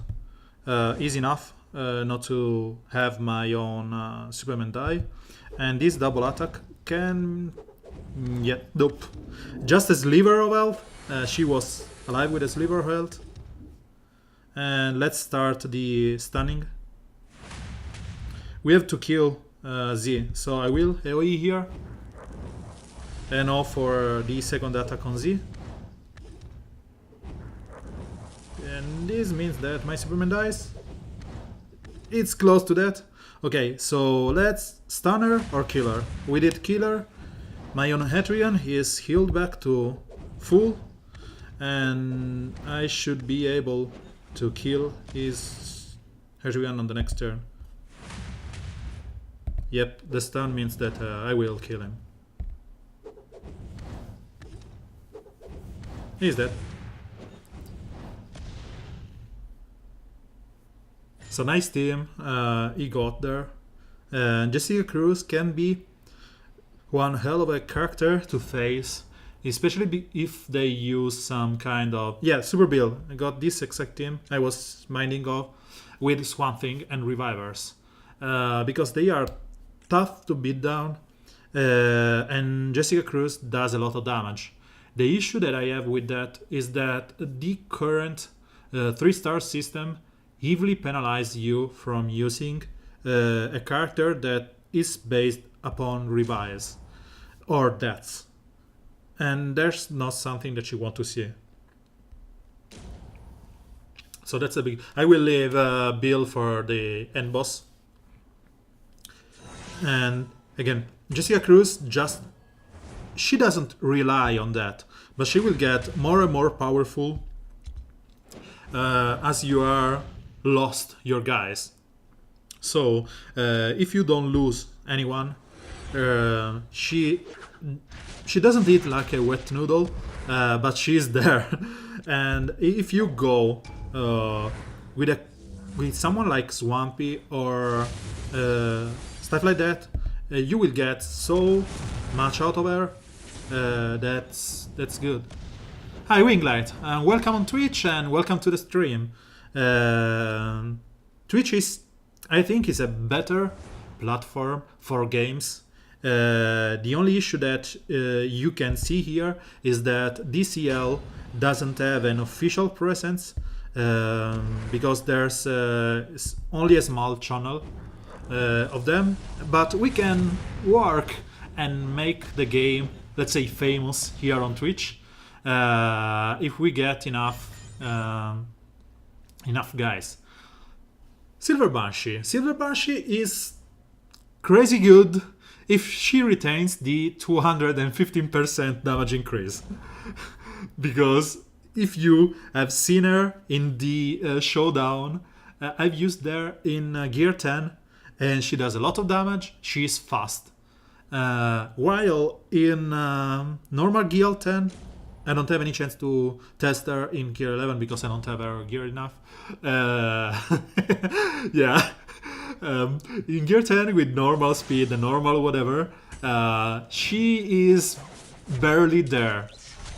is enough not to have my own Superman die, and this double attack can, yeah, nope. Just a sliver of health. She was alive with a sliver of health. And let's start the stunning. We have to kill Z, so I will AoE here, and now for the second attack on Z. And this means that my Superman dies. It's close to that. Okay, so let's stun her or kill her. We did kill her. My own Hetrian is healed back to full, and I should be able to kill his Hetrian on the next turn. Yep, the stun means that I will kill him. He's dead. So nice team, he got there. Jessica Cruz can be one hell of a character to face, especially if they use some kind of... Yeah, Super Bill, I got this exact team I was minding of with Swamp Thing and Revivers. Because they are tough to beat down, and Jessica Cruz does a lot of damage. The issue that I have with that is that the current 3-star system heavily penalize you from using a character that is based upon revives or deaths, and there's not something that you want to see. So that's a big. I will leave Bill for the end boss. And again, Jessica Cruz she doesn't rely on that, but she will get more and more powerful as you are lost your guys. So if you don't lose anyone, she doesn't eat like a wet noodle, but she's there. And if you go with someone like Swampy or stuff like that, you will get so much out of her. That's good. Hi Winglight, welcome on Twitch and welcome to the stream. Twitch I think is a better platform for games. The only issue that you can see here is that DCL doesn't have an official presence because there's only a small channel of them, but we can work and make the game, let's say, famous here on Twitch if we get enough guys. Silver Banshee is crazy good if she retains the 215% damage increase. Because if you have seen her in the showdown, I've used her in Gear 10 and she does a lot of damage. She is fast. While in normal Gear 10, I don't have any chance to test her in Gear 11 because I don't have her gear enough. Yeah. In Gear 10 with normal speed and normal whatever, she is barely there.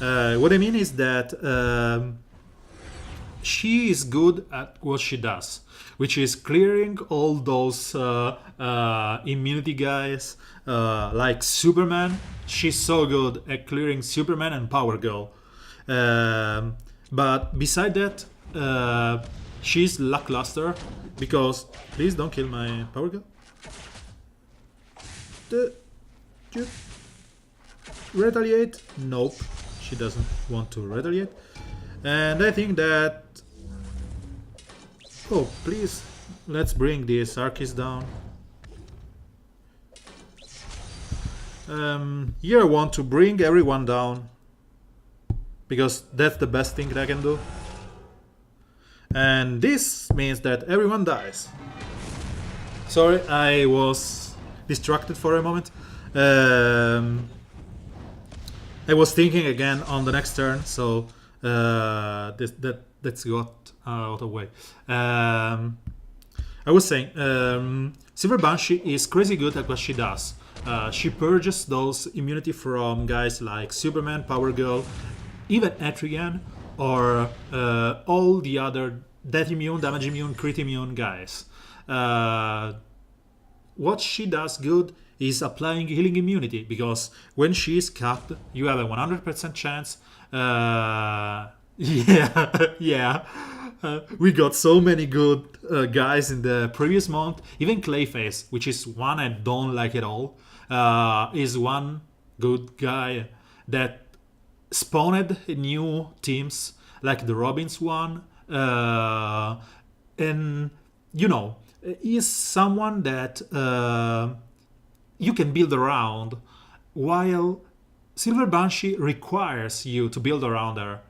What I mean is that she is good at what she does, which is clearing all those immunity guys like Superman. She's so good at clearing Superman and Power Girl. But beside that, she's lackluster because... Please don't kill my Power Girl. Retaliate? Nope. She doesn't want to retaliate. And I think that... Oh, please. Let's bring these Archies down. Here I want to bring everyone down. Because that's the best thing that I can do. And this means that everyone dies. Sorry, I was distracted for a moment. I was thinking again on the next turn, so that's got out of the way. I was saying, Silver Banshee is crazy good at what she does. She purges those immunity from guys like Superman, Power Girl, even Etrigan, or all the other death immune, damage immune, crit immune guys. What she does good is applying healing immunity, because when she is capped, you have a 100% chance. Yeah. We got so many good guys in the previous month. Even Clayface, which is one I don't like at all, is one good guy that spawned new teams like the Robins one, and you know, is someone that you can build around, while Silver Banshee requires you to build around her,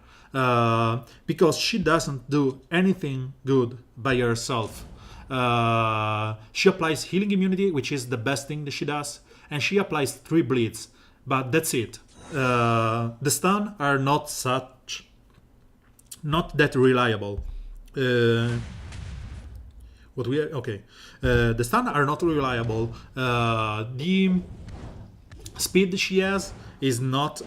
because she doesn't do anything good by herself. She applies healing immunity, which is the best thing that she does, and she applies 3 bleeds, but that's it. The stun are not that reliable. The stun are not reliable. The speed she has is not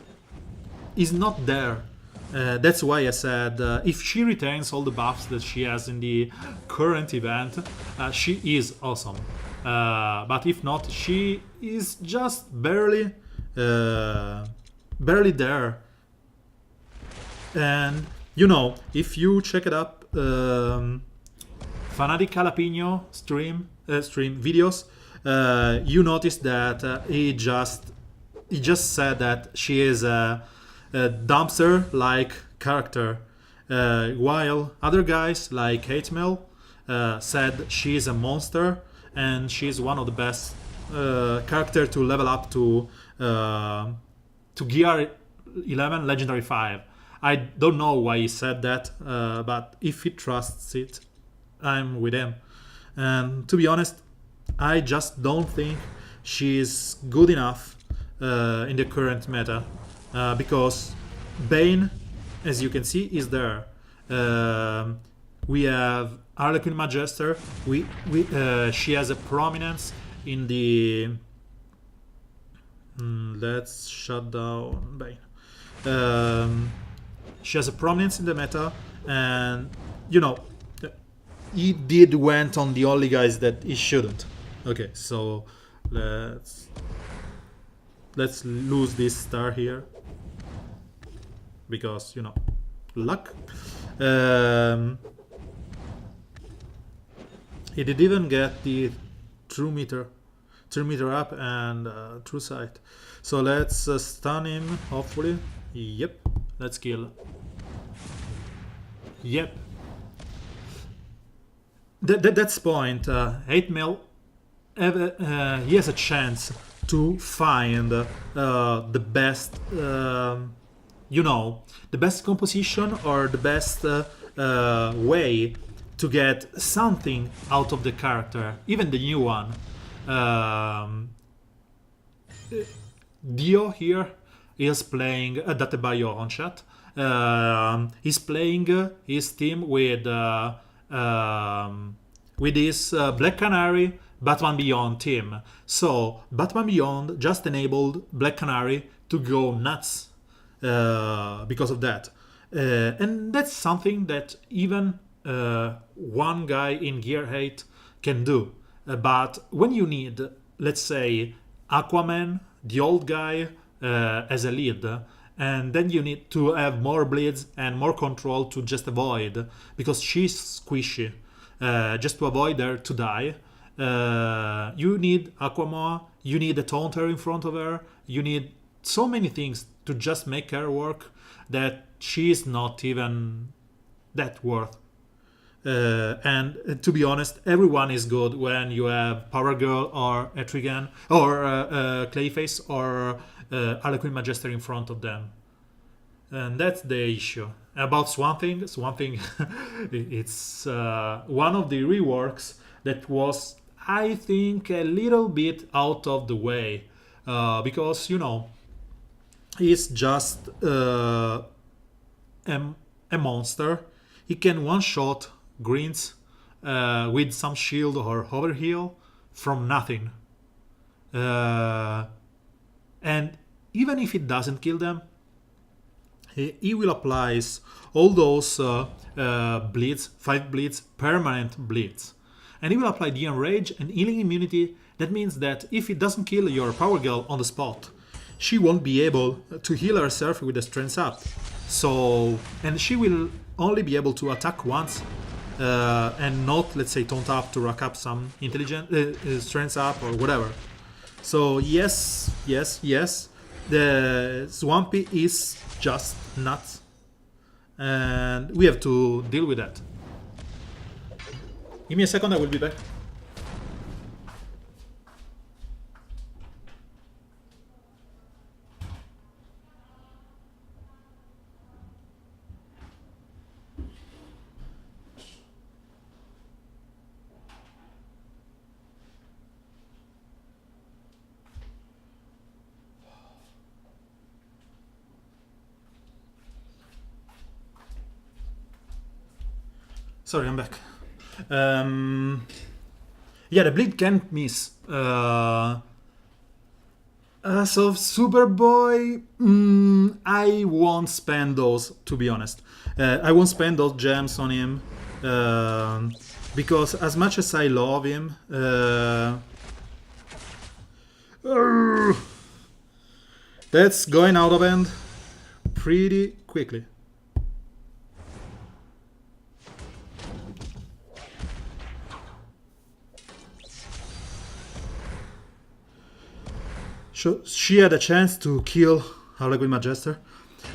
there. That's why I said if she retains all the buffs that she has in the current event, she is awesome. But if not, she is just barely there. And you know, if you check it up, Fanatic Jalapeno stream videos, you notice that he just said that she is a dumpster-like character. while other guys like Hatemel said she's a monster and she's one of the best character to level up to gear 11 legendary 5. I don't know why he said that, but if he trusts it, I'm with him. And to be honest, I just don't think she's good enough in the current meta, because Bane, as you can see, is there. We have Harlequin Magister. She has a prominence in the. Let's shut down Bane. She has a prominence in the meta, and he did went on the only guys that he shouldn't. Okay, so let's lose this star here because luck. He did even get the true meter up and true sight. So let's stun him. Hopefully, yep. Let's kill. Yep. That's point. 8 he has a chance to find the best, the best composition or the best way to get something out of the character, even the new one. Dio here is playing Datebayo on chat. He's playing his team with his Black Canary Batman Beyond team. So Batman Beyond just enabled Black Canary to go nuts because of that. And that's something that even one guy in Gear 8 can do. But when you need, let's say, Aquaman, the old guy, as a lead, and then you need to have more bleeds and more control to just avoid, because she's squishy, just to avoid her to die. You need Aquaman, you need a taunter in front of her, you need so many things to just make her work that she's not even that worth. And to be honest, everyone is good when you have Power Girl or Etrigan or Clayface or Harlequin Magister in front of them. And that's the issue. About Swamp Thing, it's one of the reworks that was, I think, a little bit out of the way. Because, he's just a monster. He can one-shot greens with some shield or overheal from nothing. And even if it doesn't kill them, he will apply all those bleeds, 5 bleeds, permanent bleeds. And he will apply the Enrage and healing immunity. That means that if it doesn't kill your Power Girl on the spot, she won't be able to heal herself with the Strength Up. So, and she will only be able to attack once and not, let's say, taunt up to rack up some intelligence, Strength Up or whatever. So yes, the Swampy is just nuts, and we have to deal with that. Give me a second, I will be back. Sorry, I'm back. Yeah, the bleed can't miss. So Superboy, I won't spend those, to be honest. I won't spend those gems on him because as much as I love him, that's going out of hand pretty quickly. She had a chance to kill Harlequin Magister,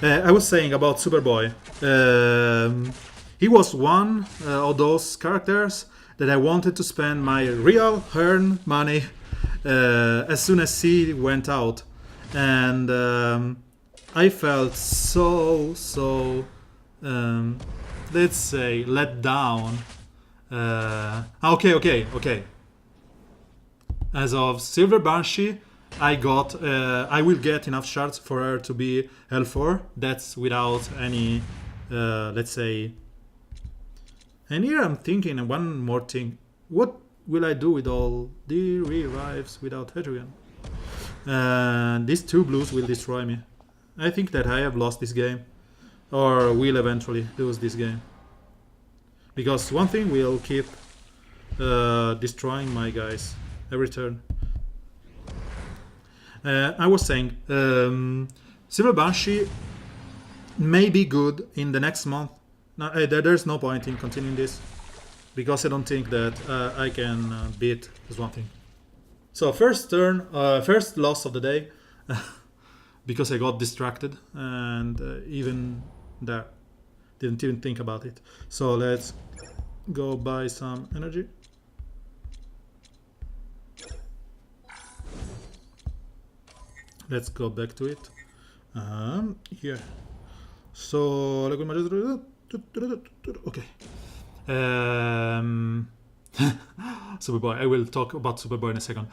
I was saying about Superboy. He was one of those characters that I wanted to spend my real earned money as soon as he went out, and I felt so let's say let down. Okay. As of Silver Banshee, I will get enough shards for her to be L4. That's without any, let's say. And here I'm thinking one more thing. What will I do with all the revives without Hedrigan? These two blues will destroy me. I think that I have lost this game, or will eventually lose this game. Because one thing will keep destroying my guys every turn. I was saying, Silver Banshee may be good in the next month. No, there's no point in continuing this, because I don't think that I can beat this one thing. So first turn, first loss of the day, because I got distracted and even that didn't even think about it. So let's go buy some energy. Let's go back to it. Here. So okay. Superboy. I will talk about Superboy in a second.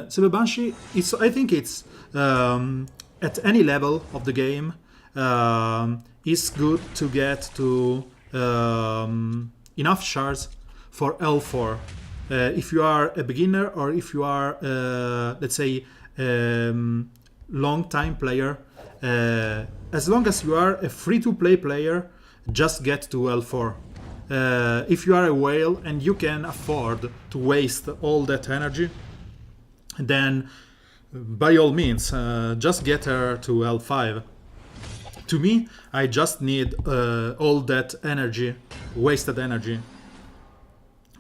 Silver Banshee. I think it's at any level of the game. It's good to get to enough shards for L4. If you are a beginner, or if you are, let's say, long time player, as long as you are a free-to-play player, just get to L4. If you are a whale and you can afford to waste all that energy, then by all means, just get her to L5. To me, I just need all that energy, wasted energy.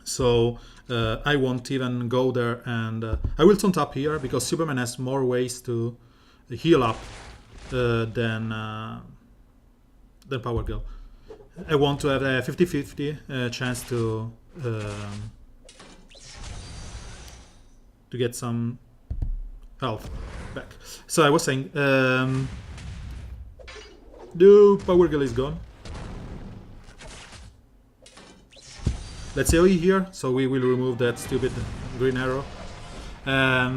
So I won't even go there, and I will taunt up here because Superman has more ways to heal up than Power Girl. I want to have a 50-50 chance to get some health back. So I was saying, the Power Girl is gone. Let's AoE here, so we will remove that stupid green arrow. I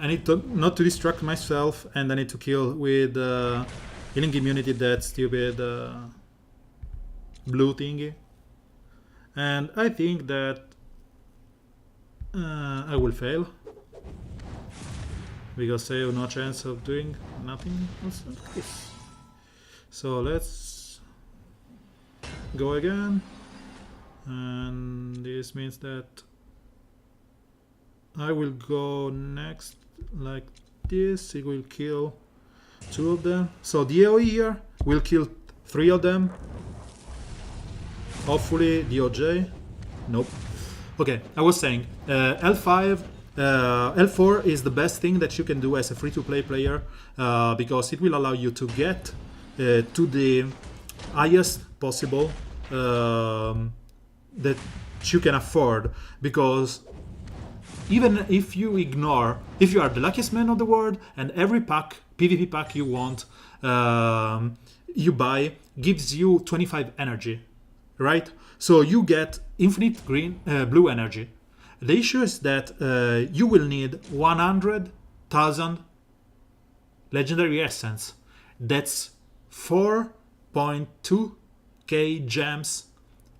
need to not to distract myself, and I need to kill with healing immunity that stupid blue thingy. And I think that I will fail, because I have no chance of doing nothing else like this. So let's go again, and this means that I will go next like this. It will kill 2 of them. So the AoE here will kill 3 of them. Hopefully DOJ. Nope. Okay, I was saying L5, L4 is the best thing that you can do as a free-to-play player, because it will allow you to get to the highest possible that you can afford. Because even if you ignore, if you are the luckiest man of the world and every pack, PvP pack you want, you buy, gives you 25 energy, right? So you get infinite blue energy. The issue is that you will need 100,000 legendary essence. That's 4.2k gems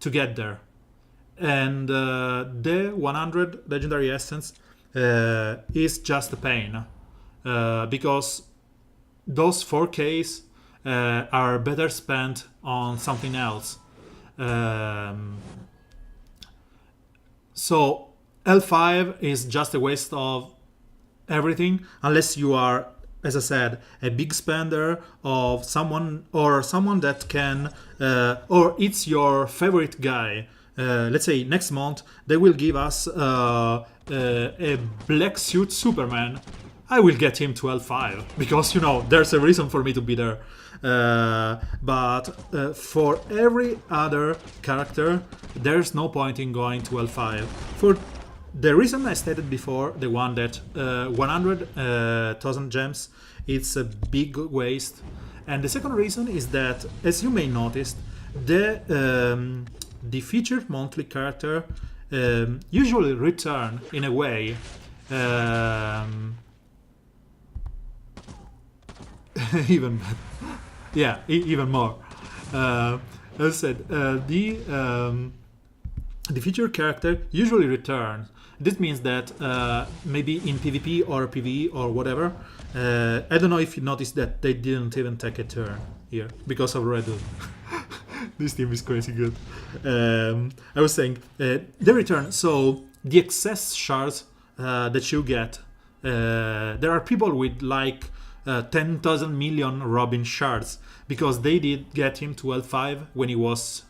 to get there. And the 100 legendary essence is just a pain, because those 4ks are better spent on something else. So L5 is just a waste of everything, unless you are, as I said, a big spender of someone, or someone that can, or it's your favorite guy let's say next month, they will give us a black suit Superman, I will get him to L5 because there's a reason for me to be there. But for every other character, there's no point in going to L5. For the reason I stated before, the one that 100,000 gems, it's a big waste. And the second reason is that, as you may notice, the featured monthly character usually return in a way even yeah, even more. As I said, the featured character usually returns. This means that maybe in PvP or PvE or whatever, I don't know if you noticed that they didn't even take a turn here because of Red Hood. This team is crazy good. I was saying, they return, so the excess shards that you get, there are people with like 10,000 million Robin shards because they did get him to L5 when he was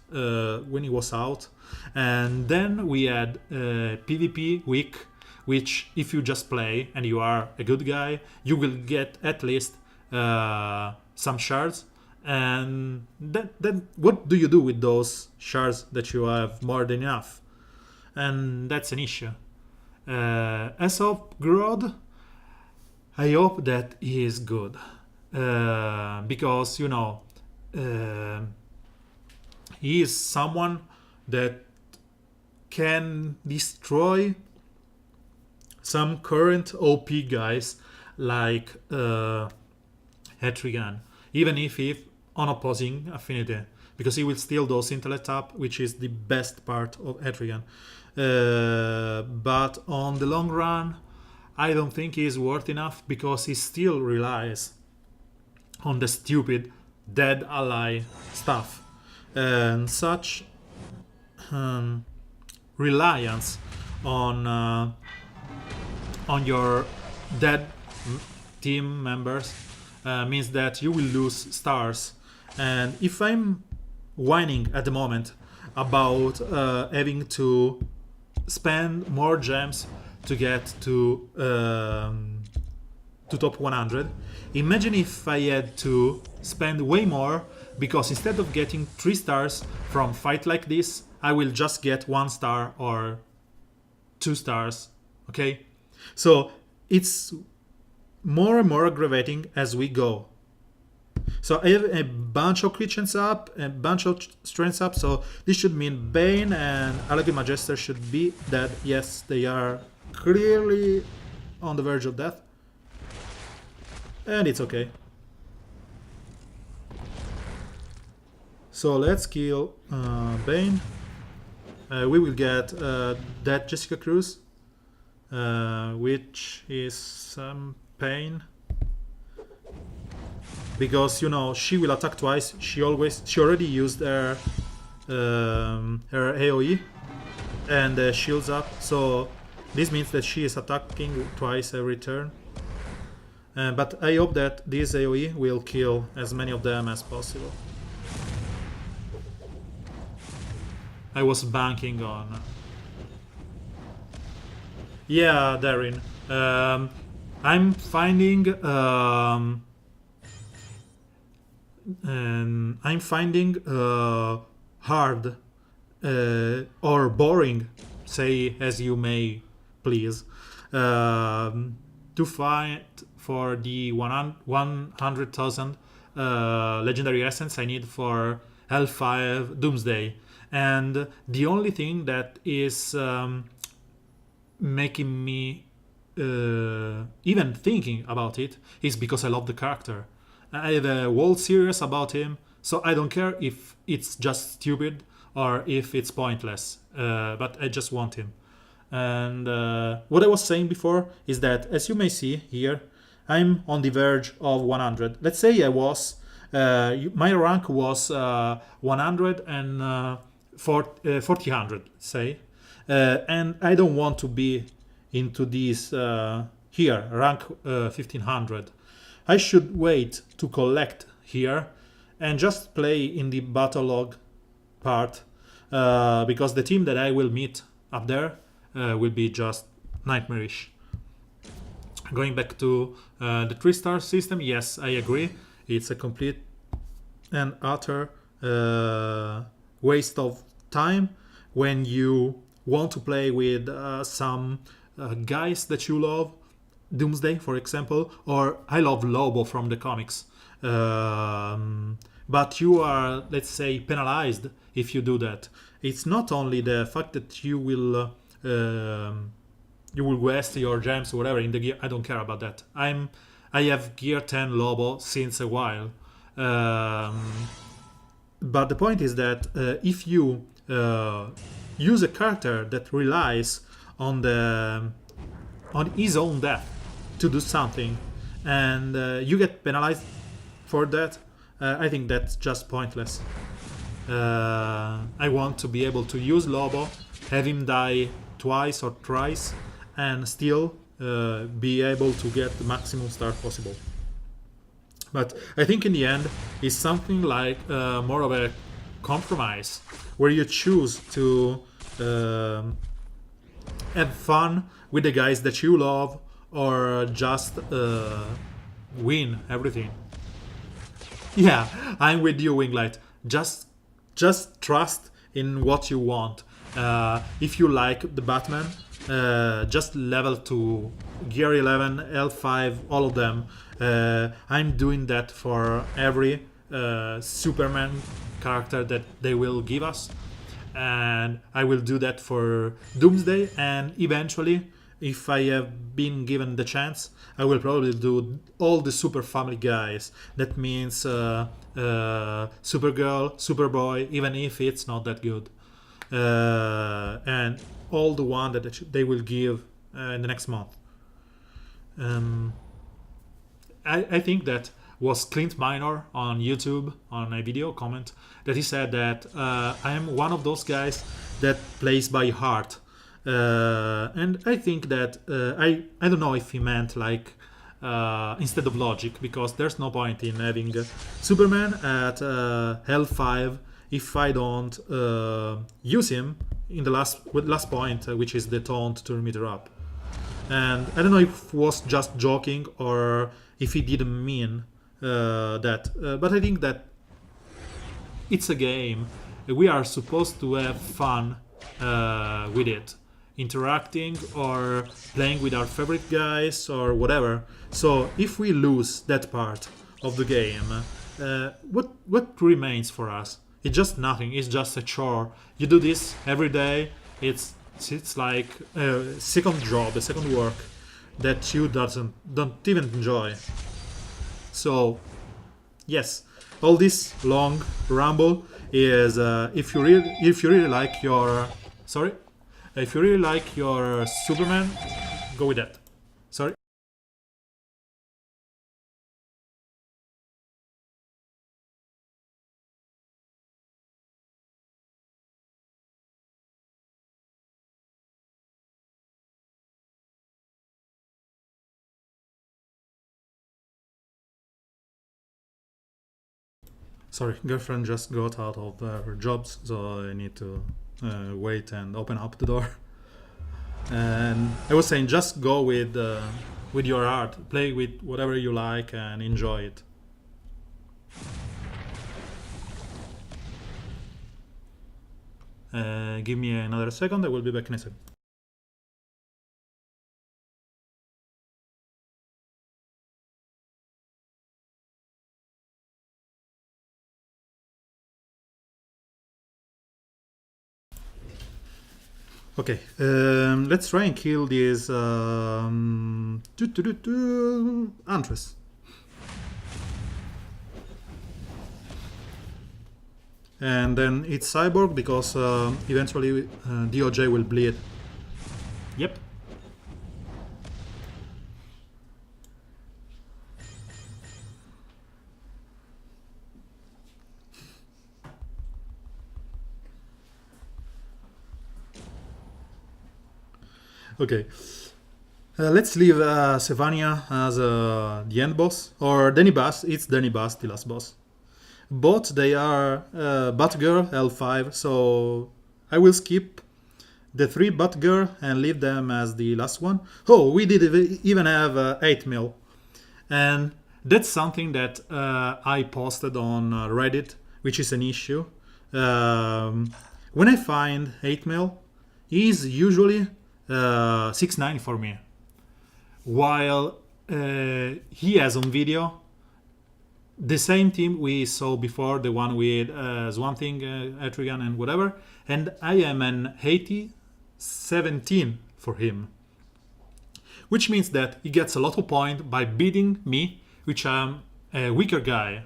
out. And then we had PvP week, which if you just play and you are a good guy, you will get at least some shards. And then what do you do with those shards that you have more than enough? And that's an issue. As of Grodd, I hope that he is good, because he is someone that can destroy some current OP guys like Etrigan, even if on opposing affinity, because he will steal those intellect up, which is the best part of Etrigan. But on the long run, I don't think he's worth enough because he still relies on the stupid dead ally stuff. And such reliance on your dead team members means that you will lose stars. And if I'm whining at the moment about having to spend more gems to get to top 100, imagine if I had to spend way more, because instead of getting 3 stars from fight like this, I will just get 1 star or 2 stars. Okay, so it's more and more aggravating as we go. So I have a bunch of creatures up, a bunch of strengths up, so this should mean Bane and Allegri Magister should be dead. Yes, they are clearly on the verge of death. And it's okay. So let's kill Bane. We will get that Jessica Cruz, which is some pain. Because she will attack twice. She already used her AoE and shields up. So this means that she is attacking twice every turn. But I hope that this AoE will kill as many of them as possible. I was banking on. Yeah, Darren. I'm finding hard or boring, say as you may please, to fight for the 100,000 legendary essence I need for L5 Doomsday. And the only thing that is making me even thinking about it is because I love the character. I have a whole series about him, so I don't care if it's just stupid or if it's pointless, but I just want him. And what I was saying before is that, as you may see here, I'm on the verge of 100. Let's say I was, my rank was 100 and 400, say, and I don't want to be into this here, rank 1500. I should wait to collect here and just play in the battle log part because the team that I will meet up there will be just nightmarish. Going back to the 3-star system, yes, I agree. It's a complete and utter waste of time when you want to play with some guys that you love, Doomsday, for example, or I love Lobo from the comics. But you are, let's say, penalized if you do that. It's not only the fact that you will waste your gems or whatever in the gear. I don't care about that. I have gear 10 Lobo since a while. But the point is that if you use a character that relies on his own death to do something, and you get penalized for that, I think that's just pointless. I want to be able to use Lobo, have him die twice or thrice, and still be able to get the maximum star possible. But I think in the end it's something like more of a compromise, where you choose to have fun with the guys that you love, or just win everything. Yeah, I'm with you, Winglight. Just trust in what you want. If you like the Batman, just level to gear 11, L5, all of them. I'm doing that for every Superman character that they will give us, and I will do that for Doomsday, and eventually, if I have been given the chance, I will probably do all the Super Family guys. That means Supergirl, Superboy, even if it's not that good, and all the one that they will give in the next month. I think that was Clint Minor on YouTube on a video comment that he said that I am one of those guys that plays by heart. And I think that I don't know if he meant like instead of logic, because there's no point in having Superman at L5 if I don't use him in the last point, which is the taunt to meter up. And I don't know if he was just joking or if he didn't mean that, but I think that it's a game. We are supposed to have fun with it, interacting or playing with our favorite guys or whatever. So if we lose that part of the game, what remains for us? It's just nothing. It's just a chore. You do this every day. It's like a second job, a second work that you don't even enjoy. So yes, all this long ramble is if you really like your Superman, go with that. Sorry. Sorry, girlfriend just got out of her jobs, so I need to wait and open up the door. And I was saying, just go with your art, play with whatever you like, and enjoy it. Give me another second. I will be back in a second. Okay, let's try and kill this Huntress. And then it's Cyborg, because eventually DOJ will bleed. Yep. Okay, let's leave Sevania as the end boss, or Danny Bass. It's Danny Bass, the last boss. Both they are Batgirl L5, so I will skip the 3 butt girl and leave them as the last one. Oh, we did even have 8 mil. And that's something that I posted on Reddit, which is an issue. When I find 8 mil, is usually 6.9 for me. While he has on video the same team we saw before, the one with Swamp Thing, Etrigan and whatever, and I am an 80-17 for him. Which means that he gets a lot of points by beating me, which I'm a weaker guy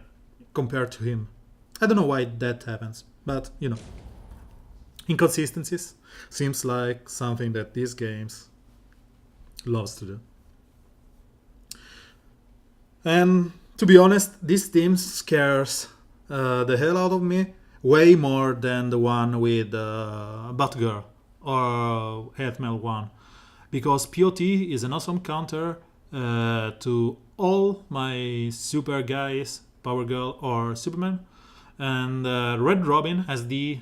compared to him. I don't know why that happens, but you know. Inconsistencies seems like something that these games loves to do. And to be honest, this team scares the hell out of me way more than the one with Batgirl or 8mil 1. Because POT is an awesome counter to all my super guys, Power Girl or Superman. And Red Robin has the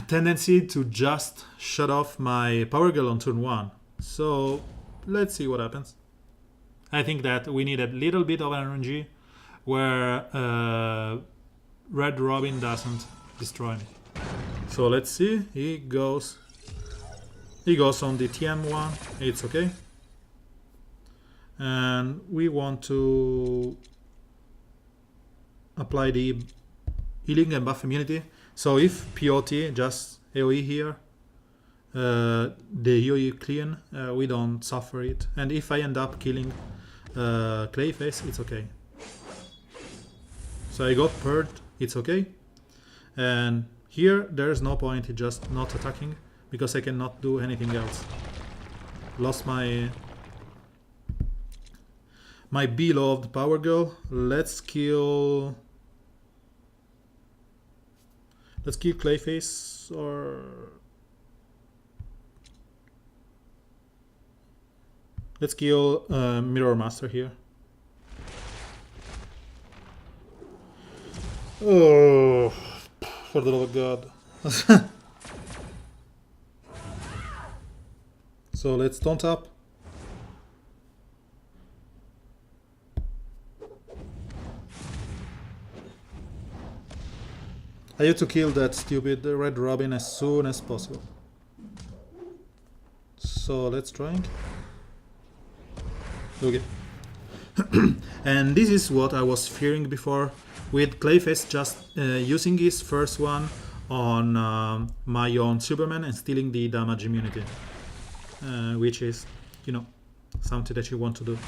tendency to just shut off my Power Girl on turn 1. So let's see what happens. I think that we need a little bit of energy where Red Robin doesn't destroy me. So let's see. He goes on the TM1. It's okay. And we want to apply the healing and buff immunity. So if POT just AoE here, the AoE clean, we don't suffer it. And if I end up killing Clayface, it's okay. So I got purged, it's okay. And here there's no point in just not attacking because I cannot do anything else. Lost my beloved Power Girl. Let's kill Clayface or let's kill Mirror Master here. Oh, for the love of God. So let's taunt up. I have to kill that stupid Red Robin as soon as possible. So let's try. Okay. And this is what I was fearing before, with Clayface just using his first one on my own Superman and stealing the damage immunity, which is, you know, something that you want to do.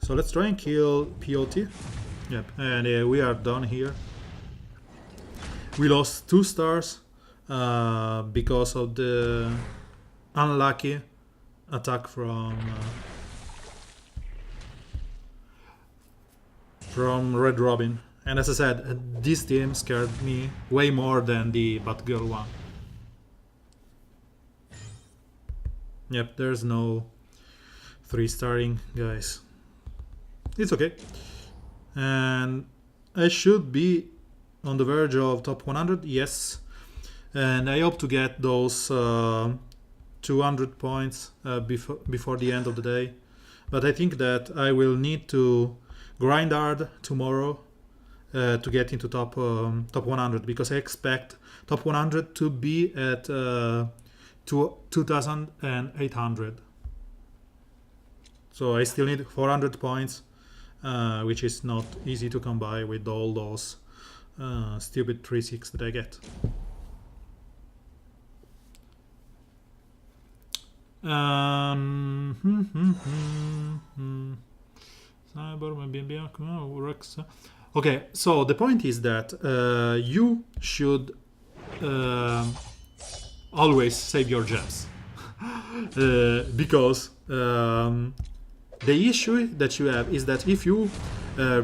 So let's try and kill POT. Yep, and we are done here. We lost 2 stars because of the unlucky attack from Red Robin. And as I said, this team scared me way more than the Batgirl one. Yep, there's no 3-starring, guys. It's okay. And I should be on the verge of top 100, yes. And I hope to get those 200 points before the end of the day. But I think that I will need to grind hard tomorrow to get into top 100, because I expect top 100 to be at 2,800. So I still need 400 points, which is not easy to come by with all those stupid 3-6 that I get. Okay, so the point is that you should always save your gems. Because the issue that you have is that if you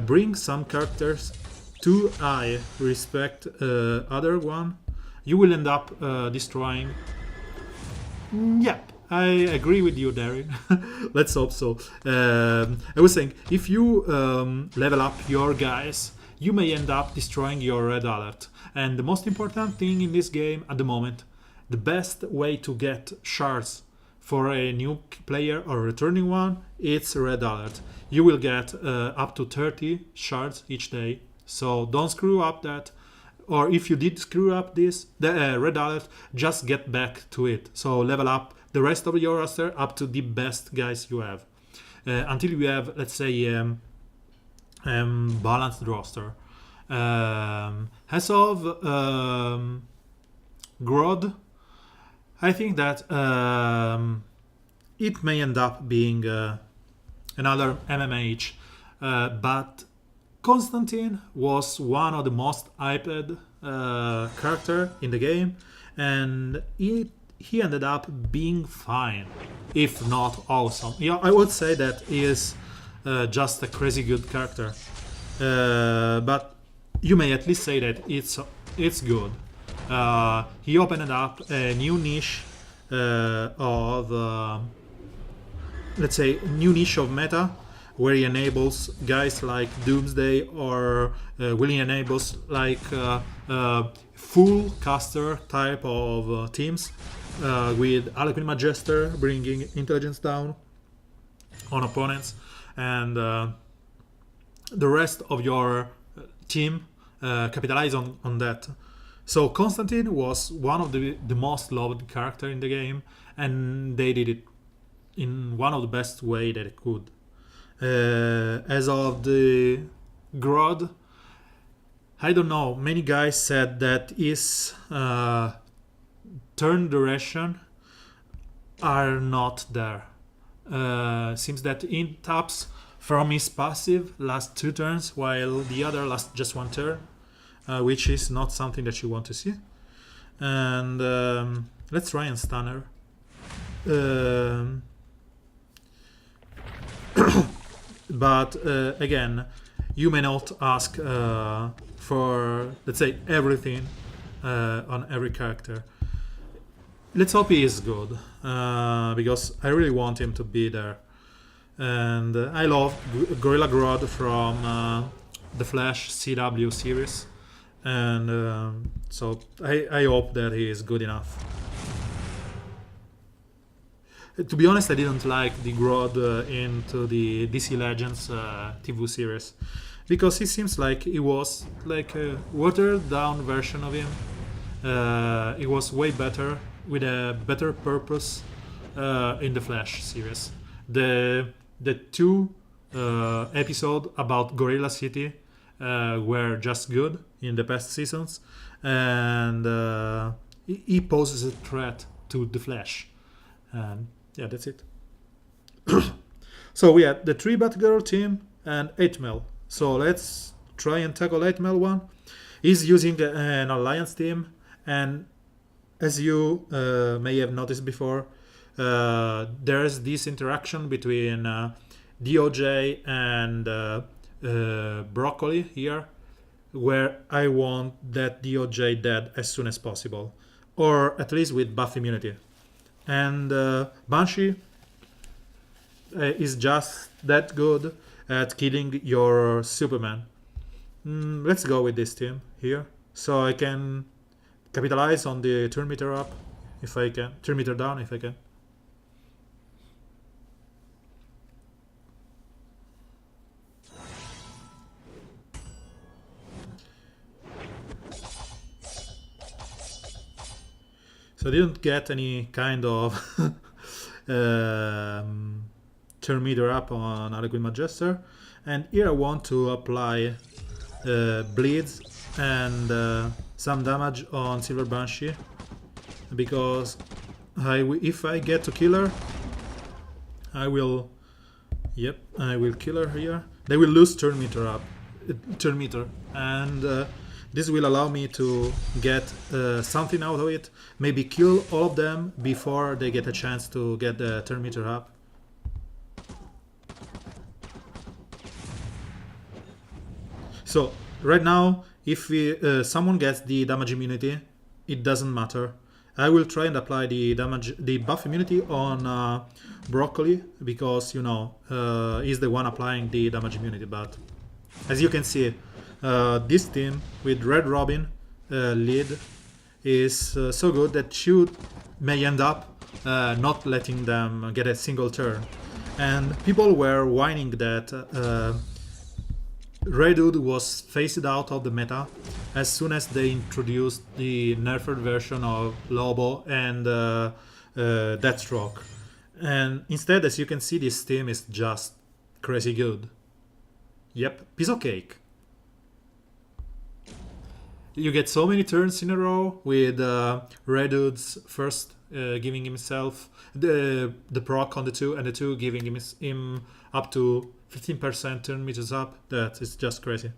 bring some characters too high respect other one, you will end up destroying. Yep, I agree with you, Darren. Let's hope so. I was saying, if you level up your guys, you may end up destroying your red alert. And the most important thing in this game at the moment, the best way to get shards for a new player or returning one, it's red alert. You will get up to 30 shards each day, so don't screw up that. Or if you did screw up this, the red alert, just get back to it. So level up the rest of your roster up to the best guys you have. Until you have, let's say, balanced roster. As of Grod, I think that it may end up being another MMH, but Constantine was one of the most hyped character in the game, and he ended up being fine, if not awesome. Yeah, I would say that he is just a crazy good character, but you may at least say that it's good. He opened up a new niche of let's say new niche of meta, where he enables guys like Doomsday, or will he enables like full caster type of teams with Harlequin Magister bringing intelligence down on opponents, and the rest of your team capitalize on that. So Constantine was one of the most loved character in the game, and they did it in one of the best way that it could. As of the Grod, I don't know, many guys said that his turn duration are not there. Seems that he taps from his passive last 2 turns, while the other lasts just 1 turn, which is not something that you want to see. And let's try and stun her. But again, you may not ask for, let's say, everything on every character. Let's hope he is good, because I really want him to be there. And I love Gorilla Grodd from the Flash CW series, and so I hope that he is good enough. To be honest, I didn't like the Grodd into the DC Legends TV series, because he seems like he was like a watered down version of him. It was way better, with a better purpose in the Flash series. The 2 episodes about Gorilla City were just good in the past seasons, and he poses a threat to the Flash. And yeah, that's it. So we had the 3 Batgirl team and 8-Mel. So let's try and tackle 8-Mel one. He's using an alliance team, and as you may have noticed before, there's this interaction between DOJ and Broccoli here, where I want that DOJ dead as soon as possible, or at least with buff immunity. And Banshee is just that good at killing your Superman. Let's go with this team here, so I can capitalize on the turn meter up if I can, turn meter down if I can. So I didn't get any kind of turn meter up on Harlequin Magister, and here I want to apply bleeds and some damage on Silver Banshee, because if I get to kill her, I will kill her here. They will lose turn meter, and this will allow me to get something out of it, maybe kill all of them before they get a chance to get the turn meter up. So right now, if someone gets the damage immunity, it doesn't matter. I will try and apply the buff immunity on Broccoli, because he's the one applying the damage immunity. But as you can see, this team with Red Robin lead is so good that you may end up not letting them get a single turn. And people were whining that Redwood was phased out of the meta as soon as they introduced the nerfed version of Lobo and Deathstroke. And instead, as you can see, this team is just crazy good. Yep, piece of cake. You get so many turns in a row with Redwood's first giving himself the proc on the 2 and the 2 giving him up to 15% turn meters up. That is just crazy.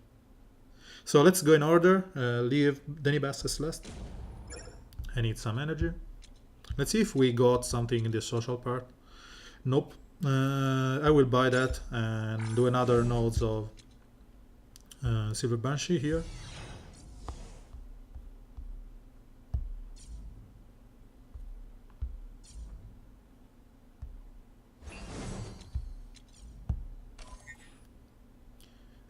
So let's go in order. Leave Denny Bass as last. I need some energy. Let's see if we got something in the social part. Nope. I will buy that and do another nodes of Silver Banshee here.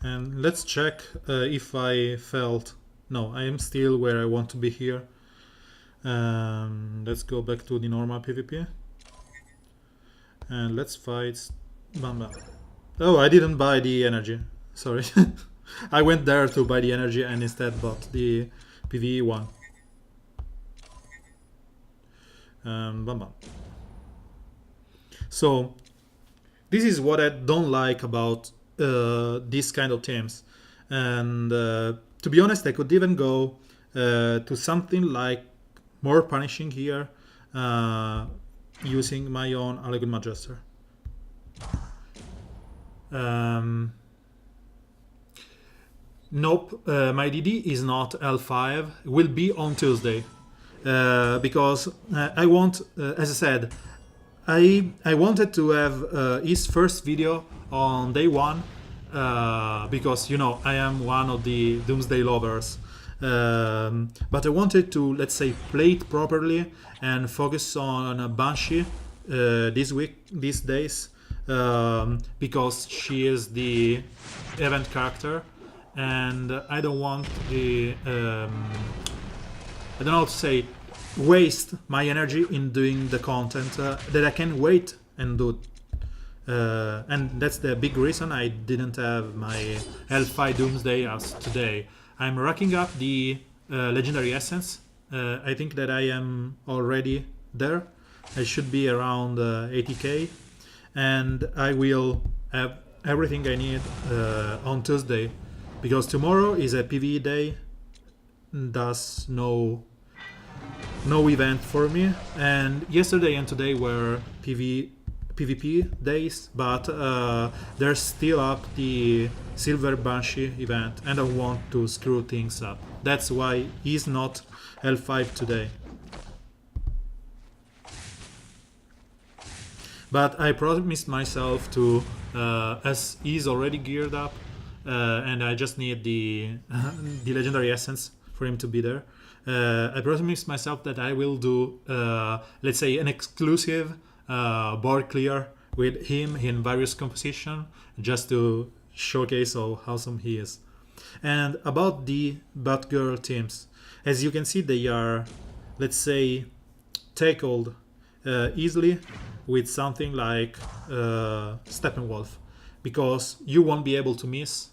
And let's check if I felt... No, I am still where I want to be here. Let's go back to the normal PvP. And let's fight... Bam bam. Oh, I didn't buy the energy. Sorry. I went there to buy the energy and instead bought the PvE one. Bam bam. So, this is what I don't like about these kind of teams. And to be honest, I could even go to something like more punishing here, using my own Alleged Magister. Nope, my DD is not L5, will be on Tuesday. Because I want, as I said, I wanted to have his first video on day one, because, you know, I am one of the Doomsday lovers. But I wanted to, let's say, play it properly and focus on Banshee these days, because she is the event character, and I don't want the I don't know how to say, waste my energy in doing the content that I can wait and do. And that's the big reason I didn't have my L5 Doomsday as today. I'm racking up the legendary essence. I think that I am already there. I should be around 80k, and I will have everything I need on Tuesday, because tomorrow is a PvE day. Thus no event for me, and yesterday and today were PvP days, but there's still up the Silver Banshee event, and I want to screw things up. That's why he's not L5 today. But I promised myself to, as he's already geared up, and I just need the the legendary essence for him to be there. I promised myself that I will do, let's say, an exclusive board clear with him in various composition, just to showcase how awesome he is. And about the Batgirl teams, as you can see, they are, let's say, tackled easily with something like Steppenwolf, because you won't be able to miss,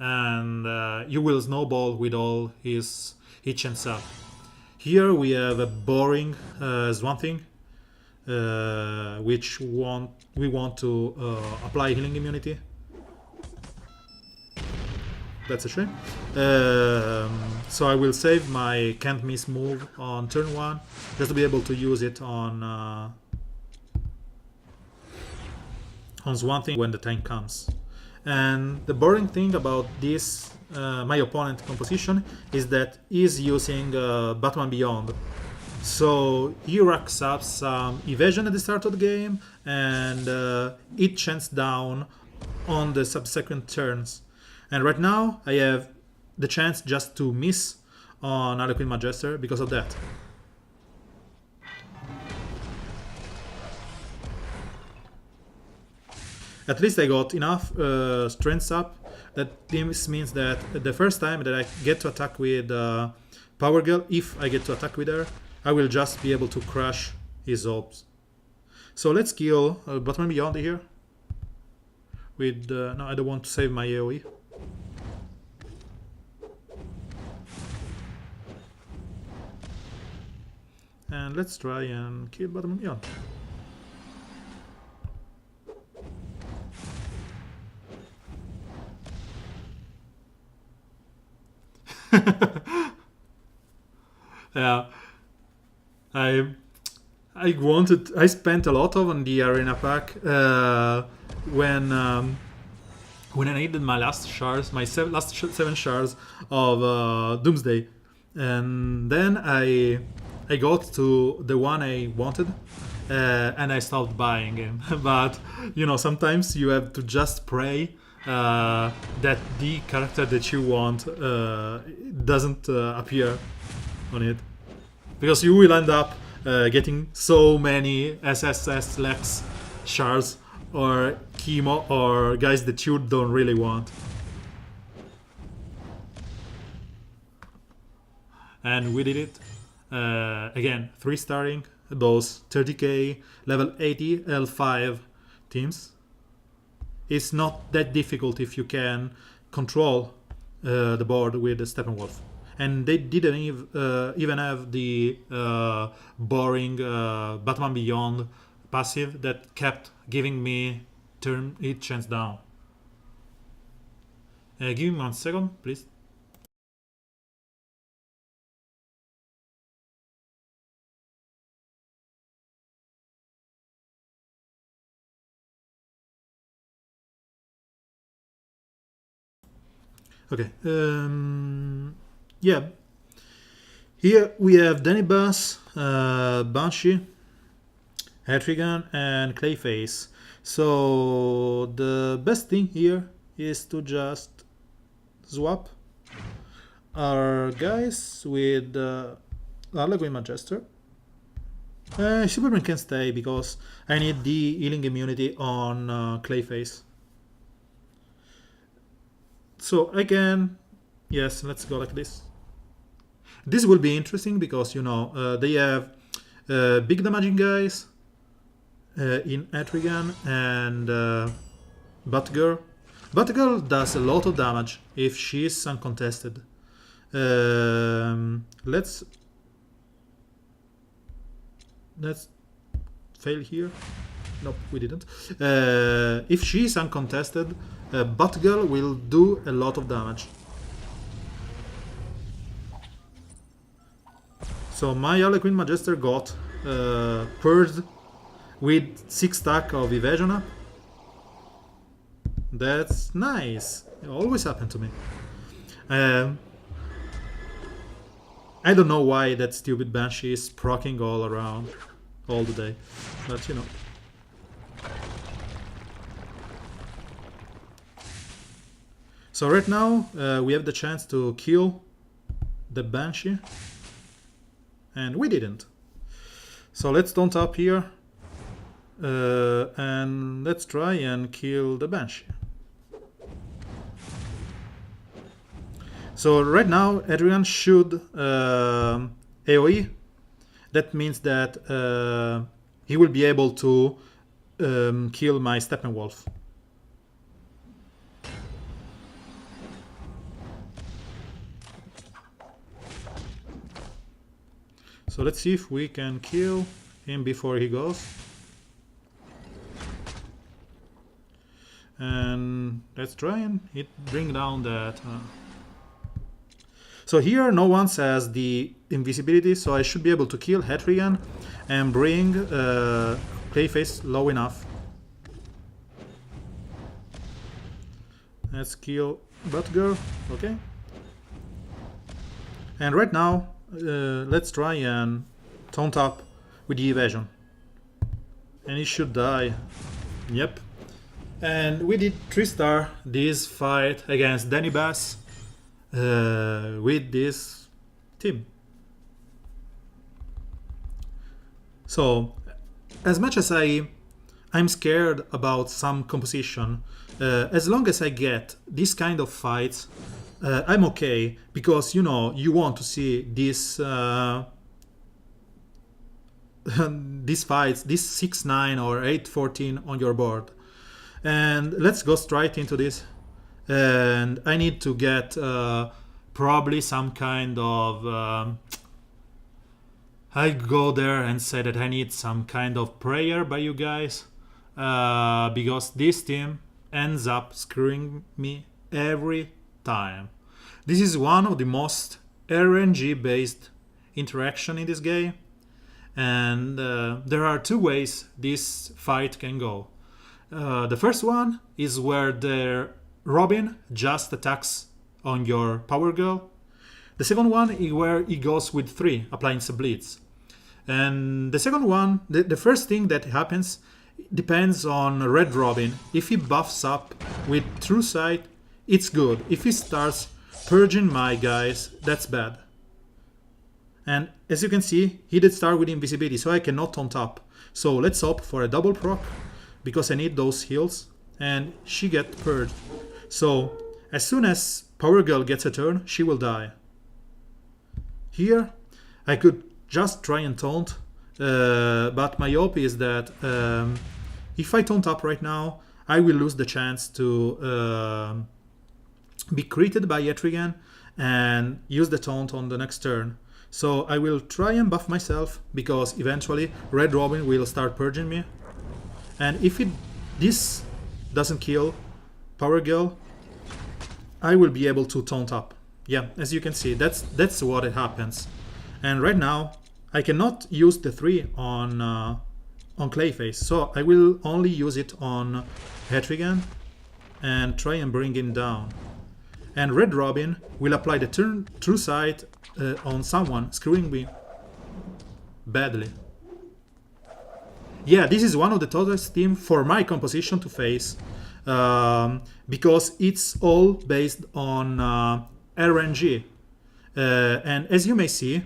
and you will snowball with all his chance up. Here we have a boring Swamp Thing, which we want to apply healing immunity. That's a shame. So I will save my can't miss move on turn 1, just to be able to use it on Swamp Thing when the time comes. And the boring thing about this my opponent composition is that he's using Batman Beyond. So he racks up some evasion at the start of the game, and it chants down on the subsequent turns. And right now I have the chance just to miss on Harlequin Magister because of that. At least I got enough strengths up This means that the first time that I get to attack with Power Girl, if I get to attack with her, I will just be able to crush his orbs. So let's kill Bottom and Beyond here. With no, I don't want to save my AoE. And let's try and kill Bottom and Beyond. Yeah, I spent a lot on the arena pack when I needed my last shards, my last 7 shards of Doomsday, and then I got to the one I wanted, and I stopped buying him. But you know, sometimes you have to just pray that the character that you want doesn't appear on it, because you will end up getting so many SSS Lex shards or chemo or guys that you don't really want. And we did it. Again, 3-starring those 30k level 80 L5 teams. It's not that difficult if you can control the board with the Steppenwolf. And they didn't even have the boring Batman Beyond passive that kept giving me turn hit chance down. Give me 1 second, please. Okay. Yeah. Here we have Danny Bass, Banshee, Etrigan, and Clayface. So the best thing here is to just swap our guys with Harlequin Majester. Superman can stay because I need the healing immunity on Clayface. So again, yes, let's go like this. This will be interesting because, you know, they have big damaging guys in Etrigan and Batgirl. Batgirl does a lot of damage if she is uncontested. Let's fail here. Nope, we didn't. If she is uncontested, Batgirl will do a lot of damage. So my Harlequin Majester got purged with 6 stack of evasion up. That's nice. It always happened to me. I don't know why that stupid Banshee is proccing all around all the day, but you know. So right now we have the chance to kill the Banshee, and we didn't. So let's don't up here and let's try and kill the Banshee. So right now Adrian should AoE. That means that he will be able to kill my Steppenwolf. So let's see if we can kill him before he goes. And let's try and bring down that. So here no one says the invisibility, so I should be able to kill Hetrigan and bring Clayface low enough. Let's kill Batgirl, okay. And right now, let's try and taunt up with the evasion. And he should die. Yep. And we did 3-star this fight against Danny Bass with this team. So, as much as I'm scared about some composition as long as I get this kind of fights, I'm okay, because you know you want to see this these fights, this 6-9 or 8-14 on your board. And let's go straight into this. And I need to get probably some kind of I go there and say that I need some kind of prayer by you guys, because this team ends up screwing me every time. This is one of the most RNG based interaction in this game, and there are two ways this fight can go. The first one is where the Robin just attacks on your power girl. The second one is where he goes with 3, applying some blitz. And the second one, the first thing that happens depends on Red Robin. If he buffs up with True Sight, it's good. If he starts purging my guys, that's bad. And as you can see, he did start with invisibility, so I cannot taunt up. So let's hope for a double proc, because I need those heals, and she gets purged. So as soon as Power Girl gets a turn, she will die. Here, I could just try and taunt, but my hope is that if I taunt up right now, I will lose the chance to be critted by Etrigan and use the taunt on the next turn. So I will try and buff myself, because eventually Red Robin will start purging me. And if this doesn't kill Power Girl, I will be able to taunt up. Yeah, as you can see, that's what it happens. And right now, I cannot use the 3 on Clayface, so I will only use it on Etrigan and try and bring him down. And Red Robin will apply the True Sight on someone, screwing me badly. Yeah, this is one of the toughest teams for my composition to face, because it's all based on RNG. And as you may see,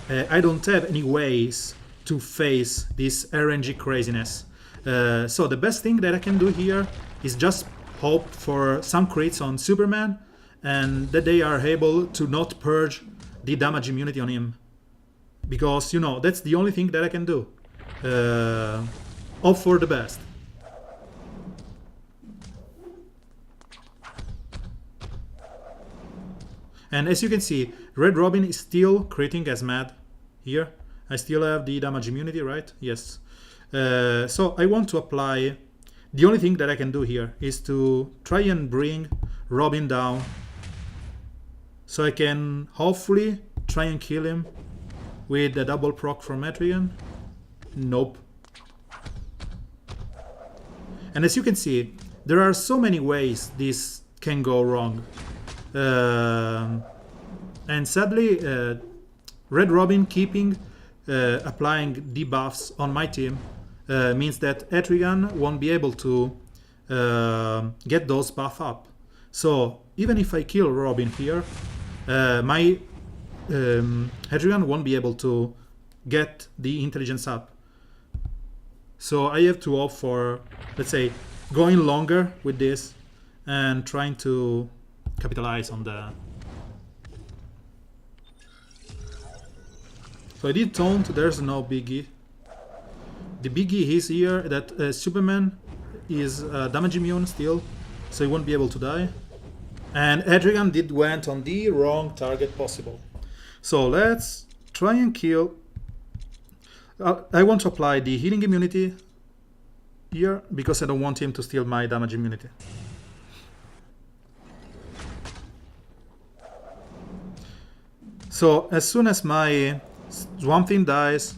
I don't have any ways to face this RNG craziness. So the best thing that I can do here is just hope for some crits on Superman, and that they are able to not purge the damage immunity on him. Because, you know, that's the only thing that I can do. Hope for the best. And as you can see, Red Robin is still critting as mad here. I still have the damage immunity, right? Yes. So I want to apply... The only thing that I can do here is to try and bring Robin down, so I can hopefully try and kill him with a double proc from Etrigan. Nope. And as you can see, there are so many ways this can go wrong. And sadly, Red Robin keeping applying debuffs on my team means that Etrigan won't be able to get those buff up. So even if I kill Robin here, my Etrigan won't be able to get the intelligence up. So I have to opt for, let's say, going longer with this and trying to capitalize on the... So I did taunt, there's no biggie. The biggie is here that Superman is damage immune still, so he won't be able to die. And Etrigan did went on the wrong target possible. So let's try and kill... I want to apply the healing immunity here, because I don't want him to steal my damage immunity. So as soon as my Swamp Thing dies,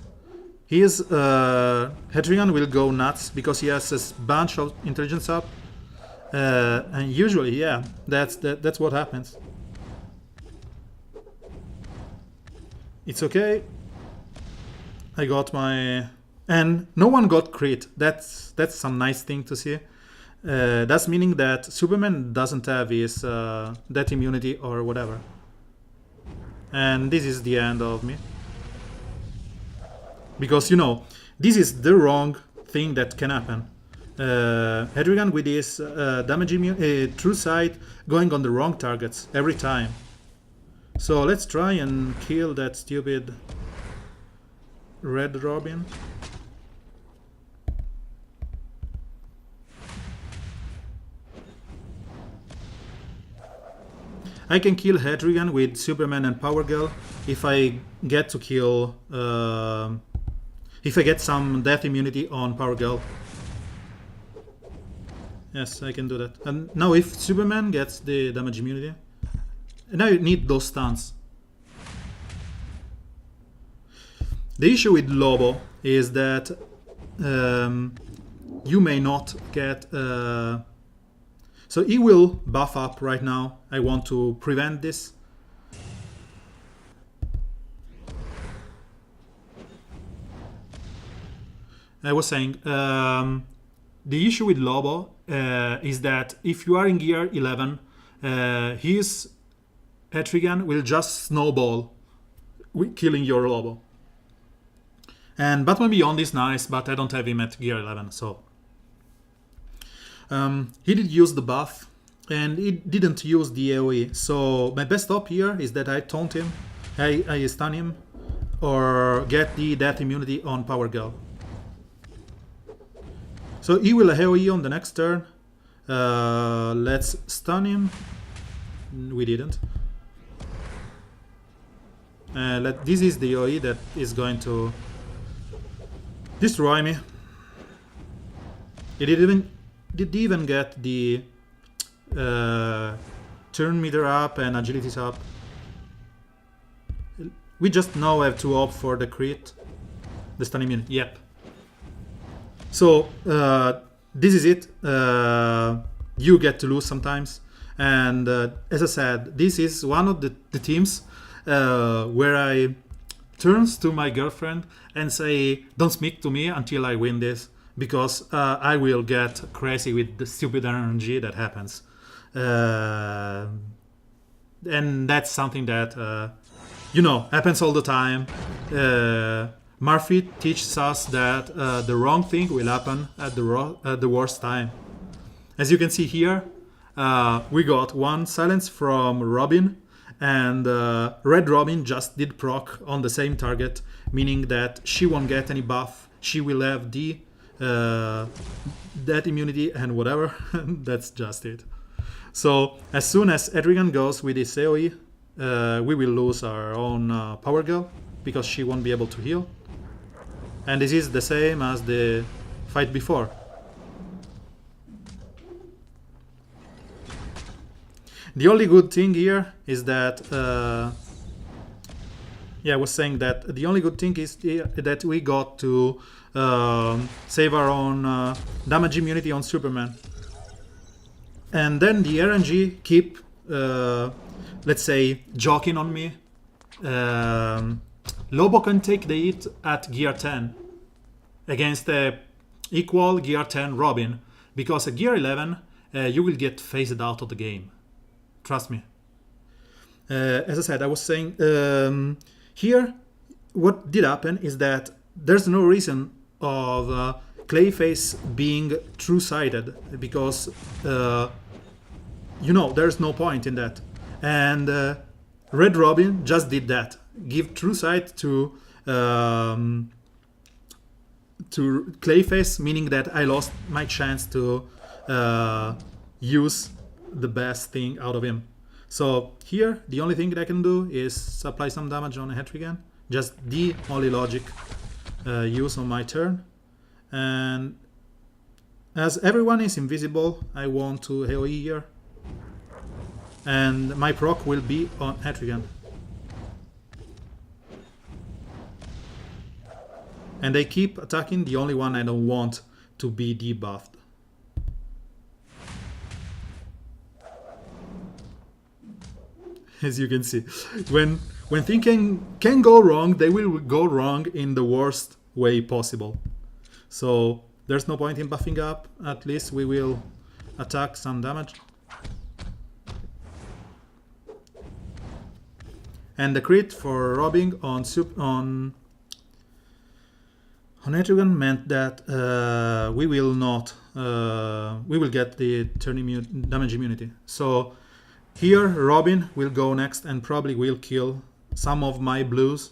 his Etrigan will go nuts, because he has a bunch of intelligence up. And usually, yeah, that's what happens. It's okay. I got my... And no one got crit. That's some nice thing to see. That's meaning that Superman doesn't have his death immunity or whatever. And this is the end of me. Because, you know, this is the wrong thing that can happen. Hedrigan with his damage true sight going on the wrong targets every time. So let's try and kill that stupid Red Robin. I can kill Hedrigan with Superman and Power Girl if I get to kill... if I get some death immunity on Power Girl. Yes, I can do that. And now if Superman gets the damage immunity... Now you need those stuns. The issue with Lobo is that you may not get... so he will buff up right now. I want to prevent this. I was saying, the issue with Lobo is that if you are in gear 11, his Etrigan will just snowball, killing your Lobo. And Batman Beyond is nice, but I don't have him at gear 11, so... he did use the buff, and he didn't use the AoE, so my best op here is that I taunt him, I stun him, or get the death immunity on Power Girl. So he will AoE on the next turn. Let's stun him. We didn't. This is the AoE that is going to destroy me. It did even get the turn meter up and agilities up. We just now have to opt for the crit. The stun immunity. Yep. So this is it. You get to lose sometimes, and as I said, this is one of the teams where I turns to my girlfriend and say, "Don't speak to me until I win this, because I will get crazy with the stupid RNG that happens." And that's something that happens all the time. Murphy teaches us that the wrong thing will happen at the worst time. As you can see here, we got one silence from Robin, and Red Robin just did proc on the same target, meaning that she won't get any buff. She will have the that immunity and whatever. That's just it. So as soon as Etrigan goes with his AoE, we will lose our own Power Girl, because she won't be able to heal. And this is the same as the fight before. The only good thing here is that I was saying that the only good thing is that we got to save our own damage immunity on Superman. And then the RNG keep, let's say, joking on me. Lobo can take the hit at gear 10 against the equal gear 10 Robin, because at gear 11 you will get phased out of the game. Trust me. As I said, I was saying, here what did happen is that there's no reason of Clayface being true-sighted, because there's no point in that. And Red Robin just did that. Give true sight to Clayface, meaning that I lost my chance to use the best thing out of him. So here, the only thing that I can do is apply some damage on Hetrigan. Just the only logic use on my turn. And as everyone is invisible, I want to AoE here. And my proc will be on Hetrigan. And they keep attacking the only one I don't want to be debuffed. As you can see, when things can go wrong, they will go wrong in the worst way possible. So there's no point in buffing up. At least we will attack some damage. And the crit for robbing on Etrigan meant that we will not we will get the turn damage immunity. So here Robin will go next and probably will kill some of my blues,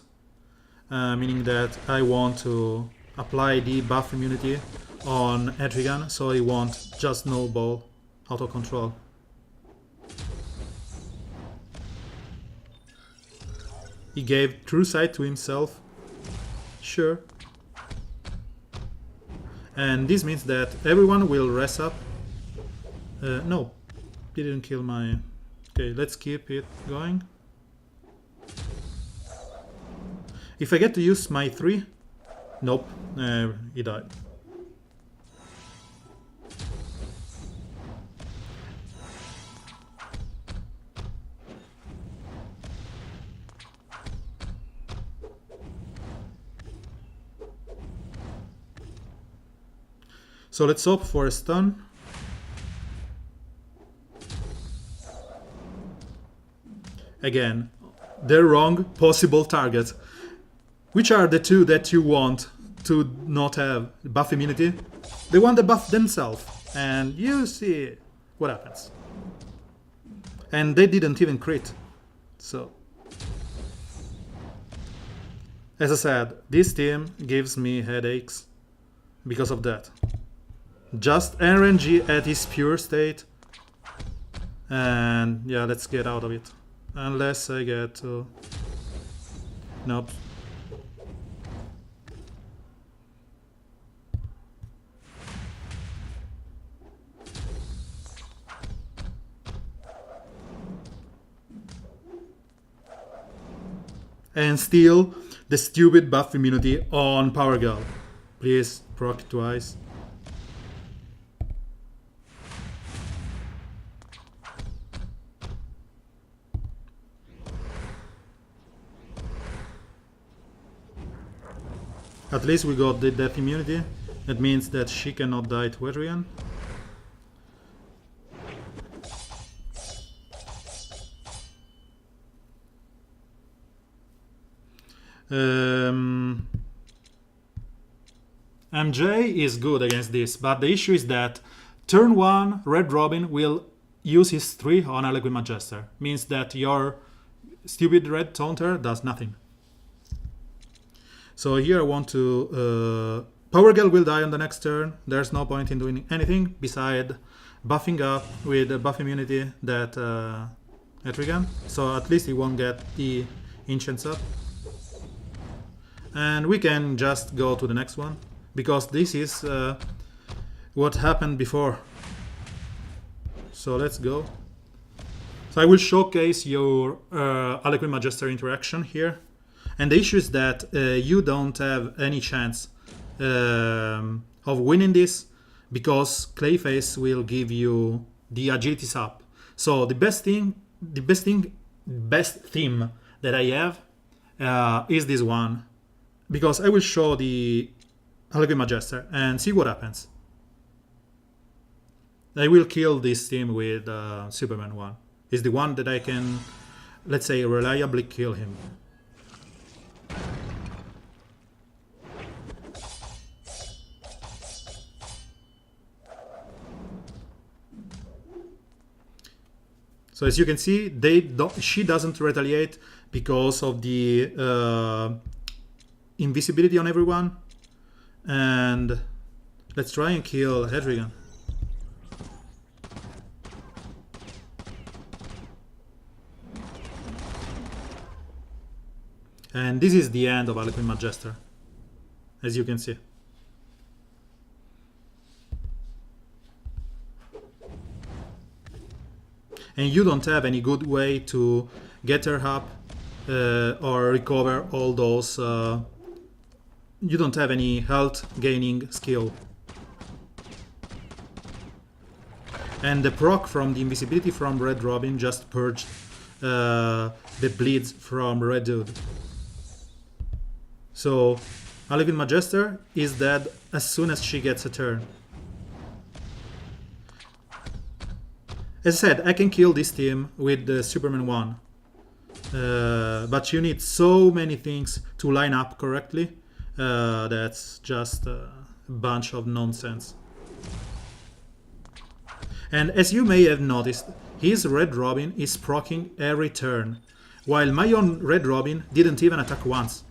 meaning that I want to apply the buff immunity on Etrigan so he won't just snowball auto control. He gave True Sight to himself. Sure. And this means that everyone will rest up. No, didn't kill my... Okay, let's keep it going. If I get to use my 3... Nope, he died. So let's hope for a stun. Again, the wrong possible target. Which are the two that you want to not have buff immunity? They want the buff themselves, and you see what happens. And they didn't even crit. So, as I said, this team gives me headaches because of that. Just RNG at its pure state, and yeah, let's get out of it. Unless I get to... Nope. And still the stupid buff immunity on Power Girl. Please proc it twice. At least we got the death immunity. That means that she cannot die to Etrigan. MJ is good against this, but the issue is that turn 1 Red Robin will use his 3 on Harlequin Magister. Means that your stupid red taunter does nothing. So here I want to... Power Girl will die on the next turn. There's no point in doing anything beside buffing up with buff immunity that Etrigan. So at least he won't get the Ancients up. And we can just go to the next one, because this is what happened before. So let's go. So I will showcase your Harlequin Magister interaction here. And the issue is that you don't have any chance of winning this, because Clayface will give you the agilities up. So the best theme that I have is this one, because I will show the Harlequin Magister and see what happens. I will kill this team with Superman 1. It's the one that I can, let's say, reliably kill him. So as you can see, she doesn't retaliate because of the invisibility on everyone. And let's try and kill Etrigan. And this is the end of Harlequin Magister, as you can see. And you don't have any good way to get her up or recover all those. You don't have any health gaining skill. And the proc from the invisibility from Red Robin just purged the bleeds from Red Dude. So Harlequin Magister is dead as soon as she gets a turn. As I said, I can kill this team with the Superman 1. But you need so many things to line up correctly. That's just a bunch of nonsense. And as you may have noticed, his Red Robin is proccing every turn, while my own Red Robin didn't even attack once.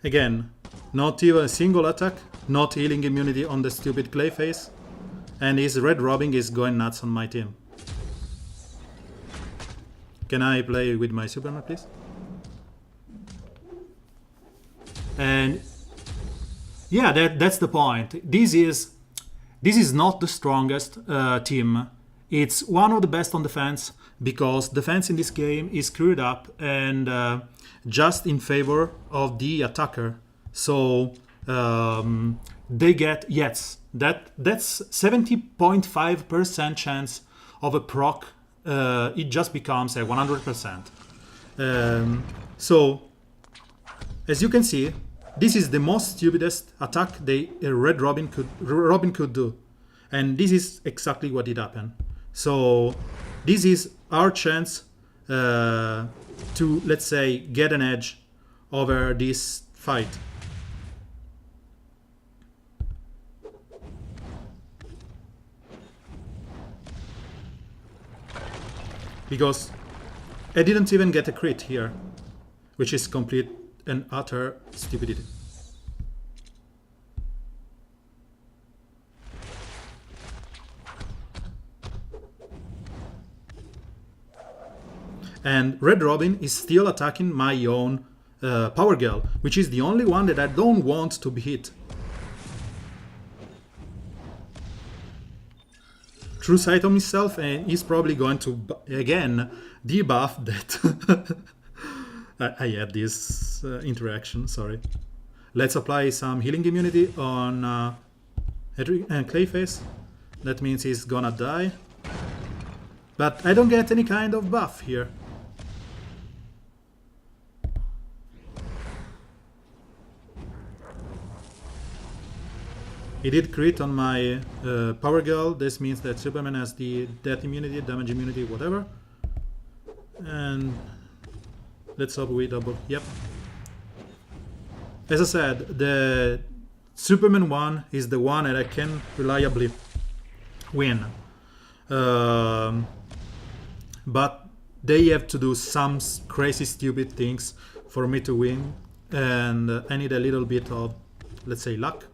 Again, not even a single attack, not healing immunity on the stupid Clayface, and his Red Robin is going nuts on my team. Can I play with my Superman, please? And yeah, that's the point. This is not the strongest team. It's one of the best on defense, because defense in this game is screwed up and just in favor of the attacker. So they get, yes, that's 70.5% chance of a proc. It just becomes a 100%. So as you can see, this is the most stupidest attack Red Robin could do, and this is exactly what did happen. So this is our chance to, let's say, get an edge over this fight. Because I didn't even get a crit here, which is complete and utter stupidity. And Red Robin is still attacking my own Power Girl, which is the only one that I don't want to be hit. True sight on himself, and he's probably going to, again, debuff that. I had this interaction, sorry. Let's apply some healing immunity on Clayface. That means he's gonna die. But I don't get any kind of buff here. He did crit on my Power Girl. This means that Superman has the death immunity, damage immunity, whatever. And let's hope we double. Yep. As I said, the Superman one is the one that I can reliably win. But they have to do some crazy stupid things for me to win. And I need a little bit of, let's say, luck.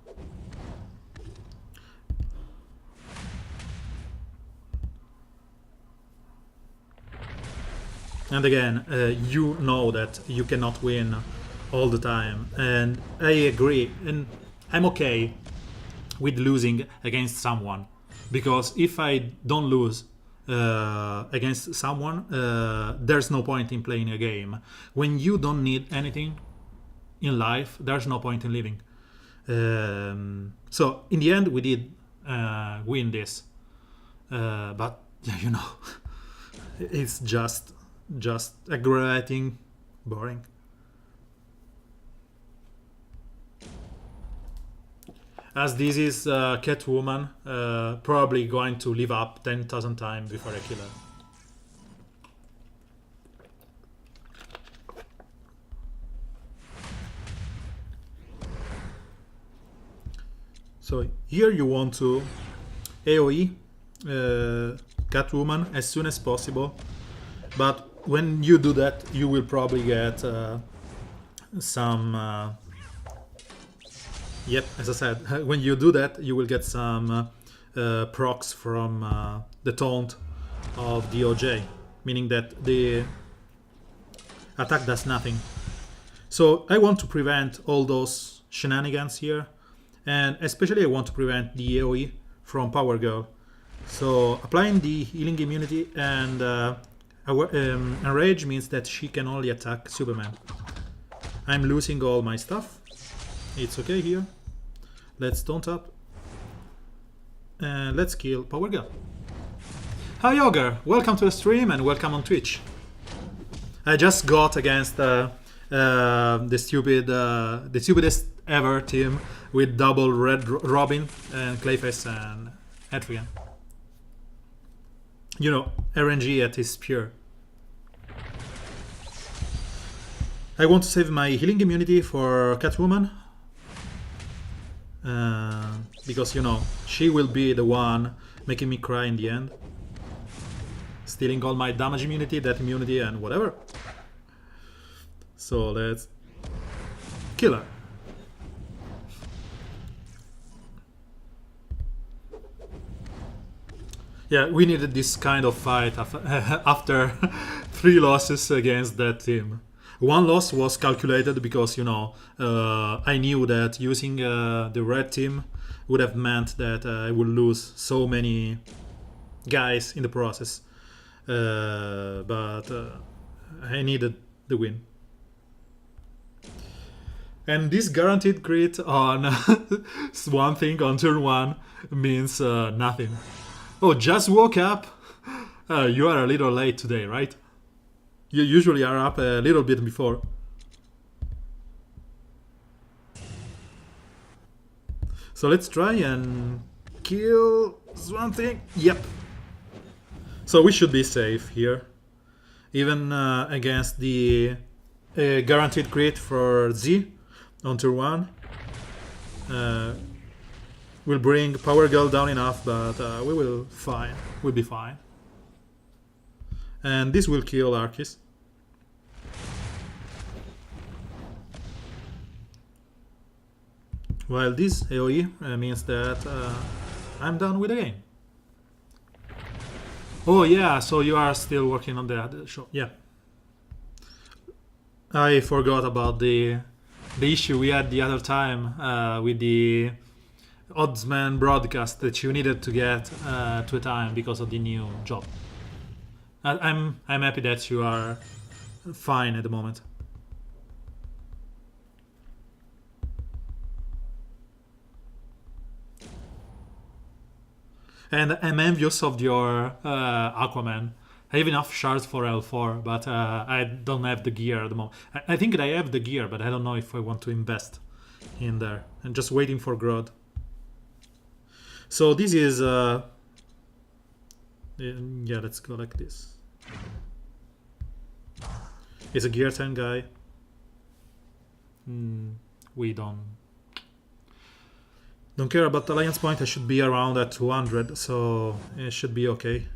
And again, you know that you cannot win all the time, and I agree, and I'm okay with losing against someone, because if I don't lose against someone, there's no point in playing a game. When you don't need anything in life, there's no point in living. So in the end, we did win this, but yeah, you know, it's just aggravating, boring. As this is Catwoman, probably going to live up 10,000 times before I kill her. So here you want to AoE Catwoman as soon as possible, but when you do that, you will probably get some... Yep, as I said, when you do that, you will get some procs from the taunt of DOJ, meaning that the attack does nothing. So I want to prevent all those shenanigans here, and especially I want to prevent the AoE from Power Girl. So applying the healing immunity and Enrage means that she can only attack Superman. I'm losing all my stuff. It's okay here. Let's don't up. And let's kill Power Girl. Hi Ogre, welcome to the stream and welcome on Twitch. I just got against the stupidest ever team with double Red Robin and Clayface and Adrian. You know, RNG at its pure. I want to save my healing immunity for Catwoman. Because, you know, she will be the one making me cry in the end. Stealing all my damage immunity, that immunity, and whatever. So let's kill her. Yeah, we needed this kind of fight after 3 losses against that team. 1 loss was calculated because, you know, I knew that using the red team would have meant that I would lose so many guys in the process. But I needed the win. And this guaranteed crit on Swamp Thing on turn 1 means nothing. Oh, just woke up? You are a little late today, right? You usually are up a little bit before. So let's try and kill Swamp Thing. Yep. So we should be safe here. Even against the guaranteed crit for Z on turn 1. We'll bring Power Girl down enough, but we'll be fine. And this will kill Arceus. While this AoE means that I'm done with the game. Oh yeah, so you are still working on the show. Yeah. I forgot about the issue we had the other time with the Oddsman broadcast that you needed to get to a time because of the new job. I'm happy that you are fine at the moment. And I'm envious of your Aquaman. I have enough shards for L4, but I don't have the gear at the moment. I think I have the gear, but I don't know if I want to invest in there. I'm just waiting for Grodd. So this is... yeah, let's go like this. It's a gear 10 guy. We don't care about Alliance Point. I should be around at 200, so it should be okay.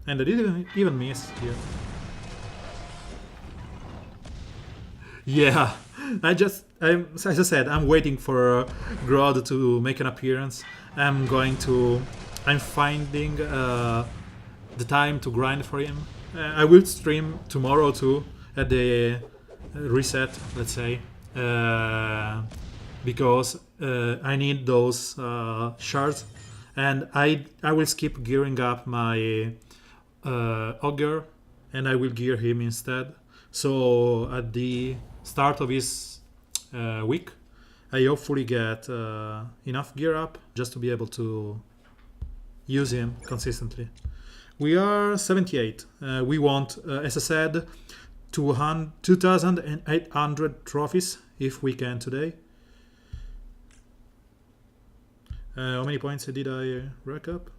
And I didn't even miss here. Yeah, as I said, I'm waiting for Grodd to make an appearance. I'm finding the time to grind for him. I will stream tomorrow too at the reset, let's say, because I need those shards, and I will skip gearing up my Ogre, and I will gear him instead. So at the start of his week, I hopefully get enough gear up just to be able to use him consistently. We are 78. We want, as I said, 2,800 trophies if we can today. How many points did I rack up?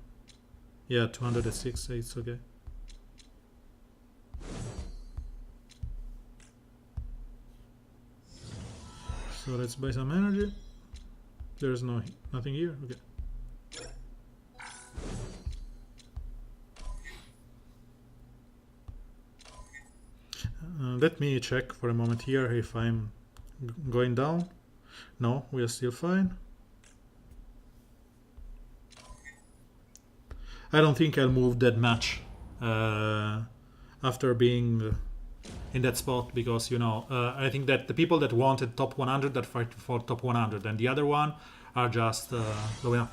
Yeah, 206. It's okay. So let's buy some energy. There's nothing here. Okay. Let me check for a moment here if I'm going down. No, we are still fine. I don't think I'll move that much after being in that spot, because, you know, I think that the people that wanted top 100 are fighting for top 100, and the other one are just going up.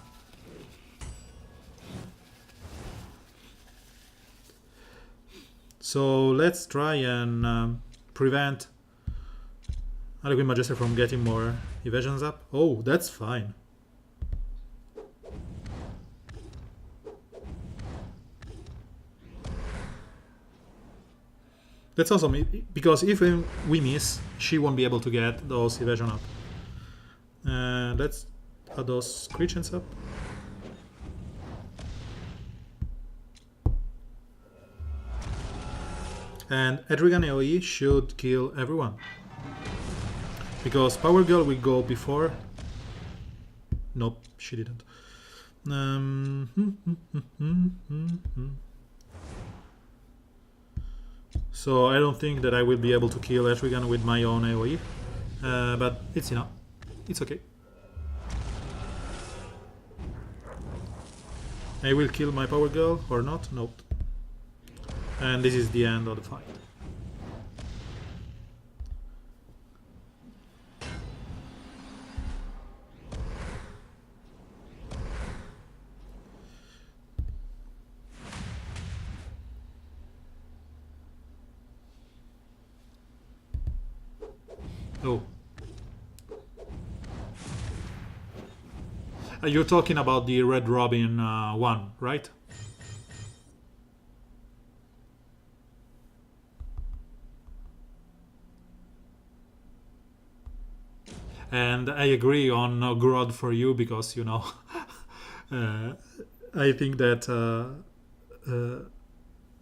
So let's try and prevent Harlequin Magister from getting more evasions up. Oh, that's fine. That's awesome, because if we miss, she won't be able to get those evasion up. Let's add those creatures up. And Etrigan AoE should kill everyone. Because Power Girl will go before. Nope, she didn't. So I don't think that I will be able to kill Etrigan with my own AoE. But it's enough. It's okay. I will kill my Power Girl or not? Nope. And this is the end of the fight. Oh. You're talking about the Red Robin one, right? And I agree on Grod for you because, you know, I think that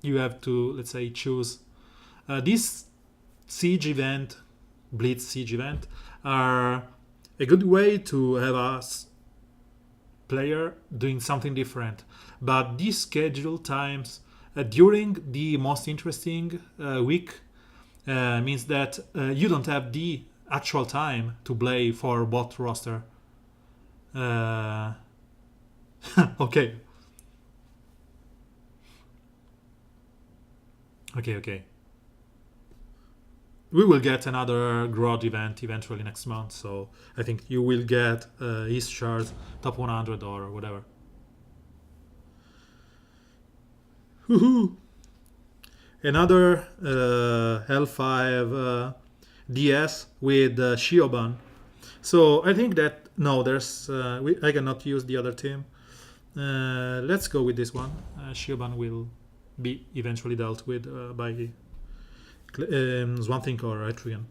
you have to, let's say, choose. This siege event, Blitz siege event, are a good way to have us player doing something different. But these scheduled times during the most interesting week means that you don't have the actual time to play for bot roster. Okay. Okay. We will get another Grod event eventually next month, so I think you will get his shards top 100 or whatever. Woohoo! Another L5 DS with Shioban. So I think that no, there's I cannot use the other team. Let's go with this one. Shioban will be eventually dealt with by Swamp Thing or Etrigan.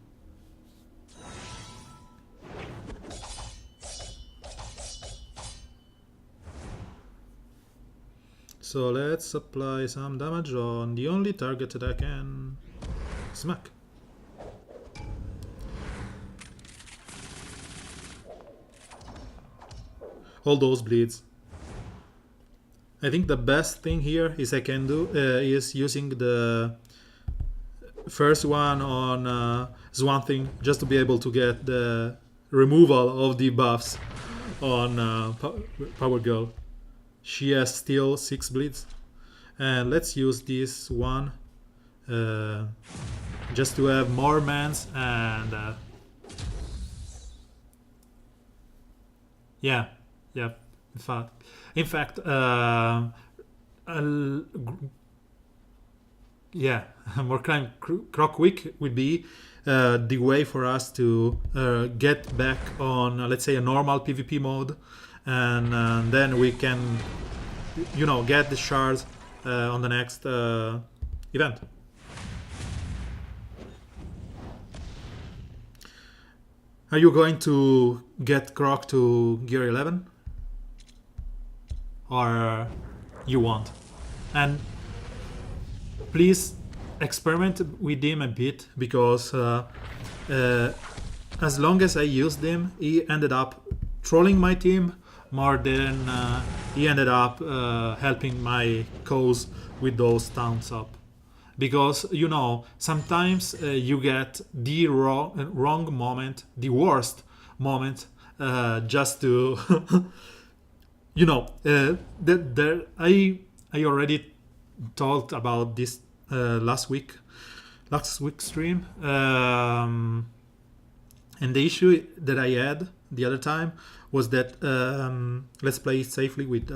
So let's apply some damage on the only target that I can smack. All those bleeds. I think the best thing here is I can do is using the first one on Swamp Thing just to be able to get the removal of the buffs on Power Girl. She has still 6 bleeds. And let's use this one just to have more mans and yeah, in fact yeah, more crime Croc Week would be the way for us to get back on let's say a normal PvP mode, and then we can, you know, get the shards on the next event. Are you going to get Croc to Gear 11? Or you won't? And please experiment with him a bit, because as long as I used him, he ended up trolling my team more than he ended up helping my cause with those towns up. Because, you know, sometimes you get the wrong moment, the worst moment, just to, you know, I already talked about this last week's stream, and the issue that I had the other time was that let's play it safely with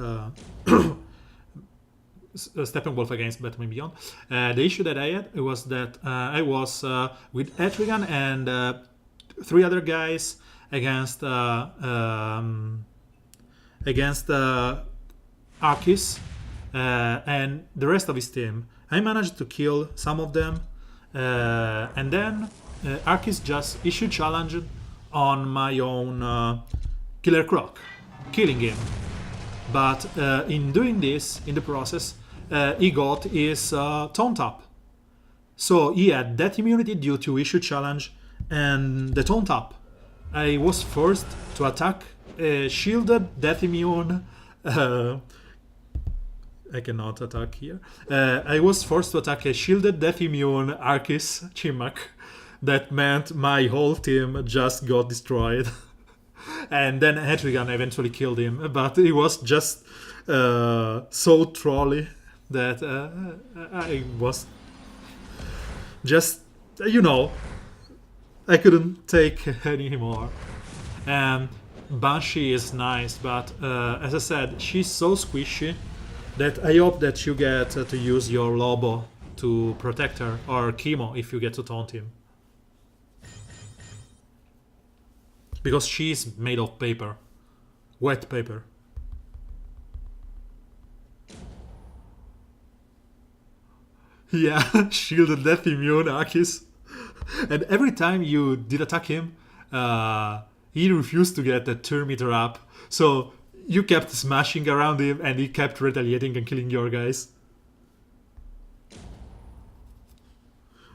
Steppenwolf against Batman Beyond. The issue that I had was that I was with Etrigan and 3 other guys against Arceus and the rest of his team. I managed to kill some of them, and then Arceus just issued challenge on my own Killer Croc, killing him. But in doing this, in the process, he got his Taunt Up. So he had that immunity due to issue challenge and the Taunt Up. I was forced to attack a shielded Death Immune. I cannot attack here. I was forced to attack a shielded Death Immune Arceus Chimak. That meant my whole team just got destroyed. And then Etrigan eventually killed him, but it was just so trolly that I was just, I couldn't take any more. And Banshee is nice, but as I said, she's so squishy that I hope that you get to use your Lobo to protect her, or Chemo if you get to taunt him. Because she's made of paper. Wet paper. Yeah, shielded Death Immune Arceus. And every time you did attack him, he refused to get the turn meter up. So you kept smashing around him and he kept retaliating and killing your guys.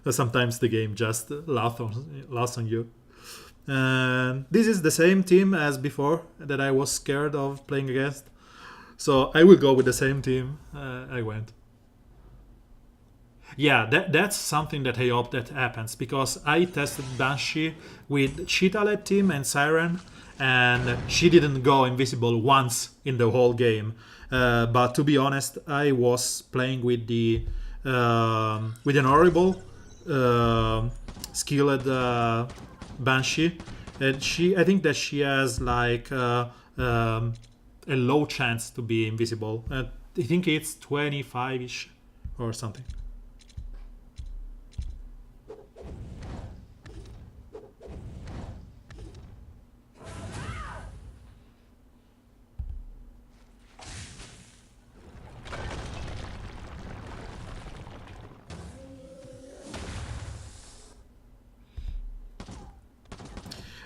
Sometimes the game just laughs on you. And this is the same team as before that I was scared of playing against. So I will go with the same team I went. Yeah, that's something that I hope that happens, because I tested Banshee with Cheetah-led team and Siren, and she didn't go invisible once in the whole game. But to be honest, I was playing with the with an horrible skilled Banshee, and I think that she has like a low chance to be invisible. I think it's 25-ish or something.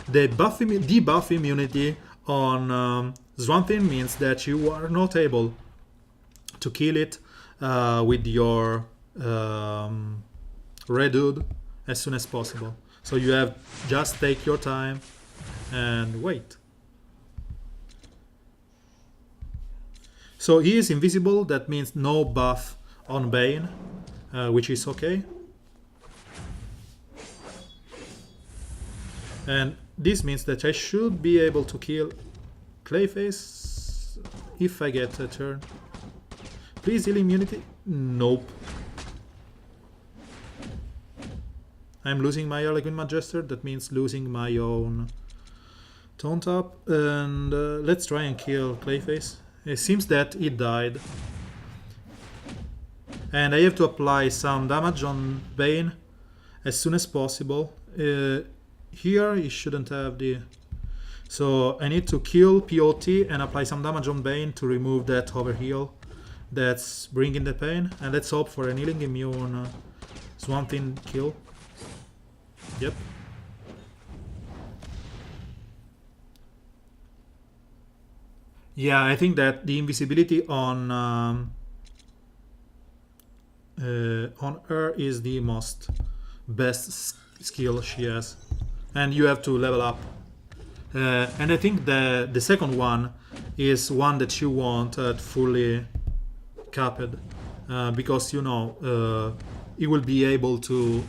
The debuff immunity on Swamp Thing means that you are not able to kill it with your Redude as soon as possible. So you have just take your time and wait. So he is invisible, that means no buff on Bane, which is okay. And this means that I should be able to kill Clayface if I get a turn. Please heal immunity. Nope. I'm losing my Harlequin Magister. That means losing my own Taunt Up. And let's try and kill Clayface. It seems that it died. And I have to apply some damage on Bane as soon as possible. Here he shouldn't have the... So I need to kill POT and apply some damage on Bane to remove that overheal that's bringing the pain. And let's hope for an healing immune Swamp Thing kill. Yep. Yeah, I think that the invisibility on her is the most best skill she has. And you have to level up. And I think the second one is one that you want fully capped, because you will be able to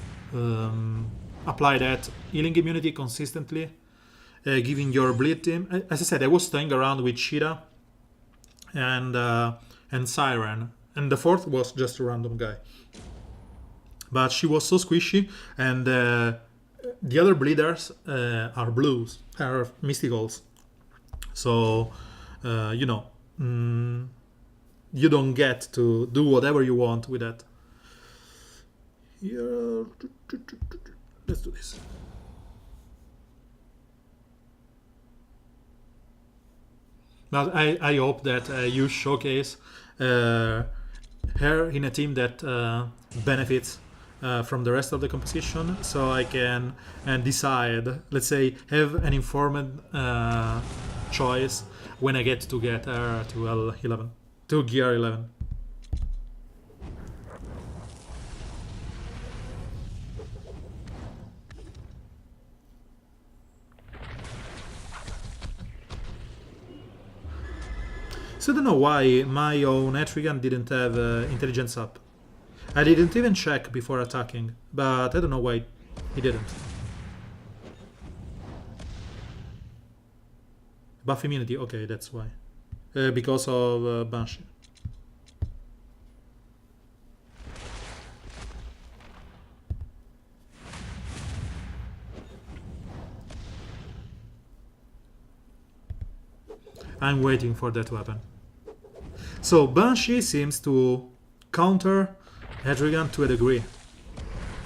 apply that healing immunity consistently, giving your bleed team. As I said, I was staying around with Cheetah and Siren, and the fourth was just a random guy. But she was so squishy, and the other bleeders are blues, are mysticals. So, you don't get to do whatever you want with that. Here, let's do this. But I hope that you showcase her in a team that benefits from the rest of the composition, so I can decide, let's say, have an informed choice when I get her to L11, to gear 11. So I don't know why my own Etrigan didn't have intelligence up. I didn't even check before attacking, but I don't know why he didn't. Buff immunity, okay, that's why. Because of Banshee. I'm waiting for that to happen. So Banshee seems to counter Etrigan to a degree,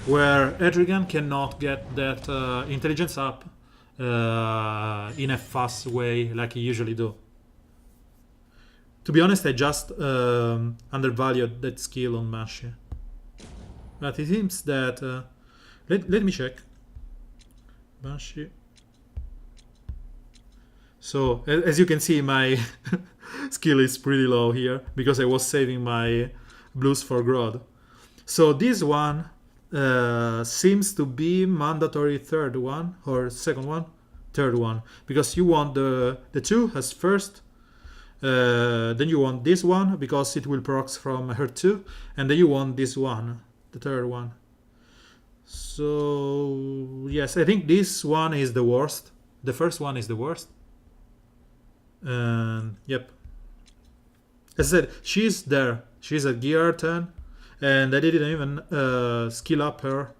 where Etrigan cannot get that intelligence up in a fast way like he usually do. To be honest, I just undervalued that skill on Banshee. But it seems that... let me check. Banshee. So, as you can see, my skill is pretty low here, because I was saving my blues for Grodd. So this one seems to be mandatory third one, or second one? Third one. Because you want the two as first, then you want this one, because it will procs from her 2, and then you want this one, the third one. So, yes, I think this one is the worst. The first one is the worst. And yep, as I said, she's there. She's at gear 10, and I didn't even skill up her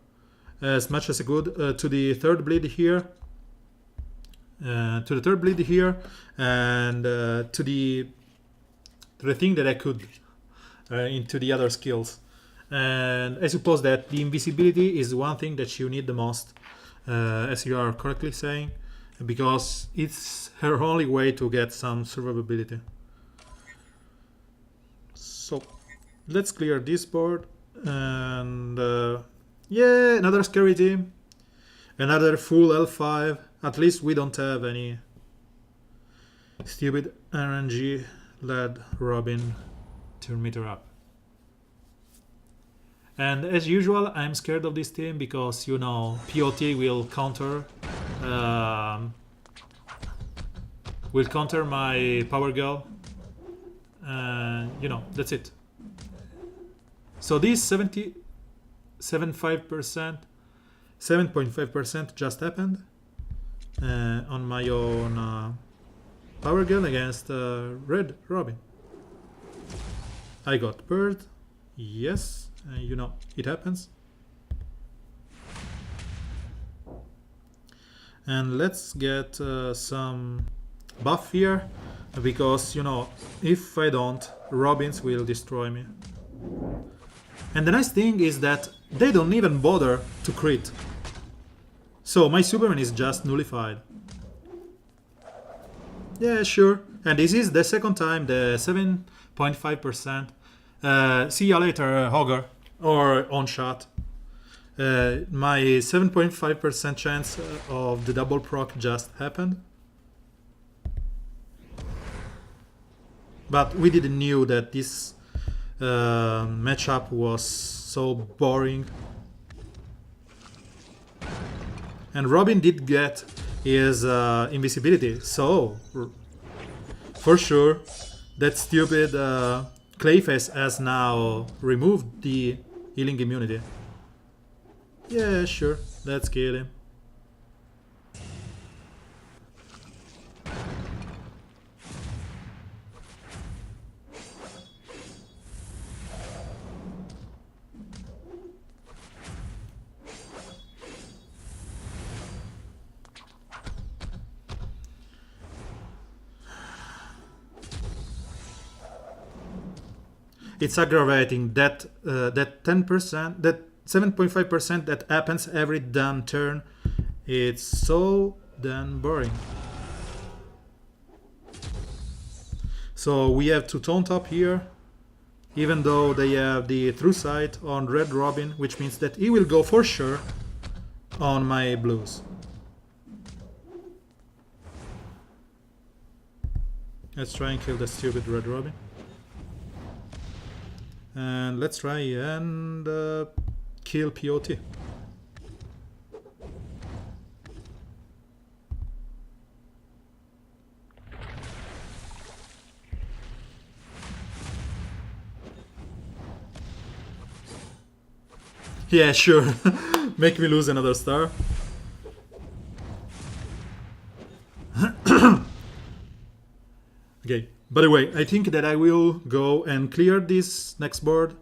as much as I could to the third bleed here, and to the thing that I could into the other skills. And I suppose that the invisibility is one thing that you need the most, as you are correctly saying, because it's her only way to get some survivability. So let's clear this board, and yeah, another scary team, another full L5. At least we don't have any stupid RNG led Robin turn meter up. And as usual, I'm scared of this team because, you know, POT will counter my Power Girl, and you know, that's it. So this 7.5% just happened on my own Power Girl against Red Robin. I got Bird, yes, you know, it happens. And let's get some buff here, because, you know, if I don't, Robins will destroy me. And the nice thing is that they don't even bother to crit. So my Superman is just nullified. Yeah, sure. And this is the second time, the 7.5%. See you later, Hogger, or on shot. My 7.5% chance of the double proc just happened. But we didn't knew that this matchup was so boring. And Robin did get his invisibility, so for sure that stupid Clayface has now removed the healing immunity. Yeah, sure, let's kill him. it's aggravating that that 10%, that 7.5% that happens every damn turn. It's so damn boring. So we have to taunt up here, even though they have the through sight on Red Robin, which means that he will go for sure on my blues. Let's try and kill the stupid Red Robin. And let's try and kill POT. Yeah, sure. Make me lose another star. Okay, by the way, I think that I will go and clear this next board,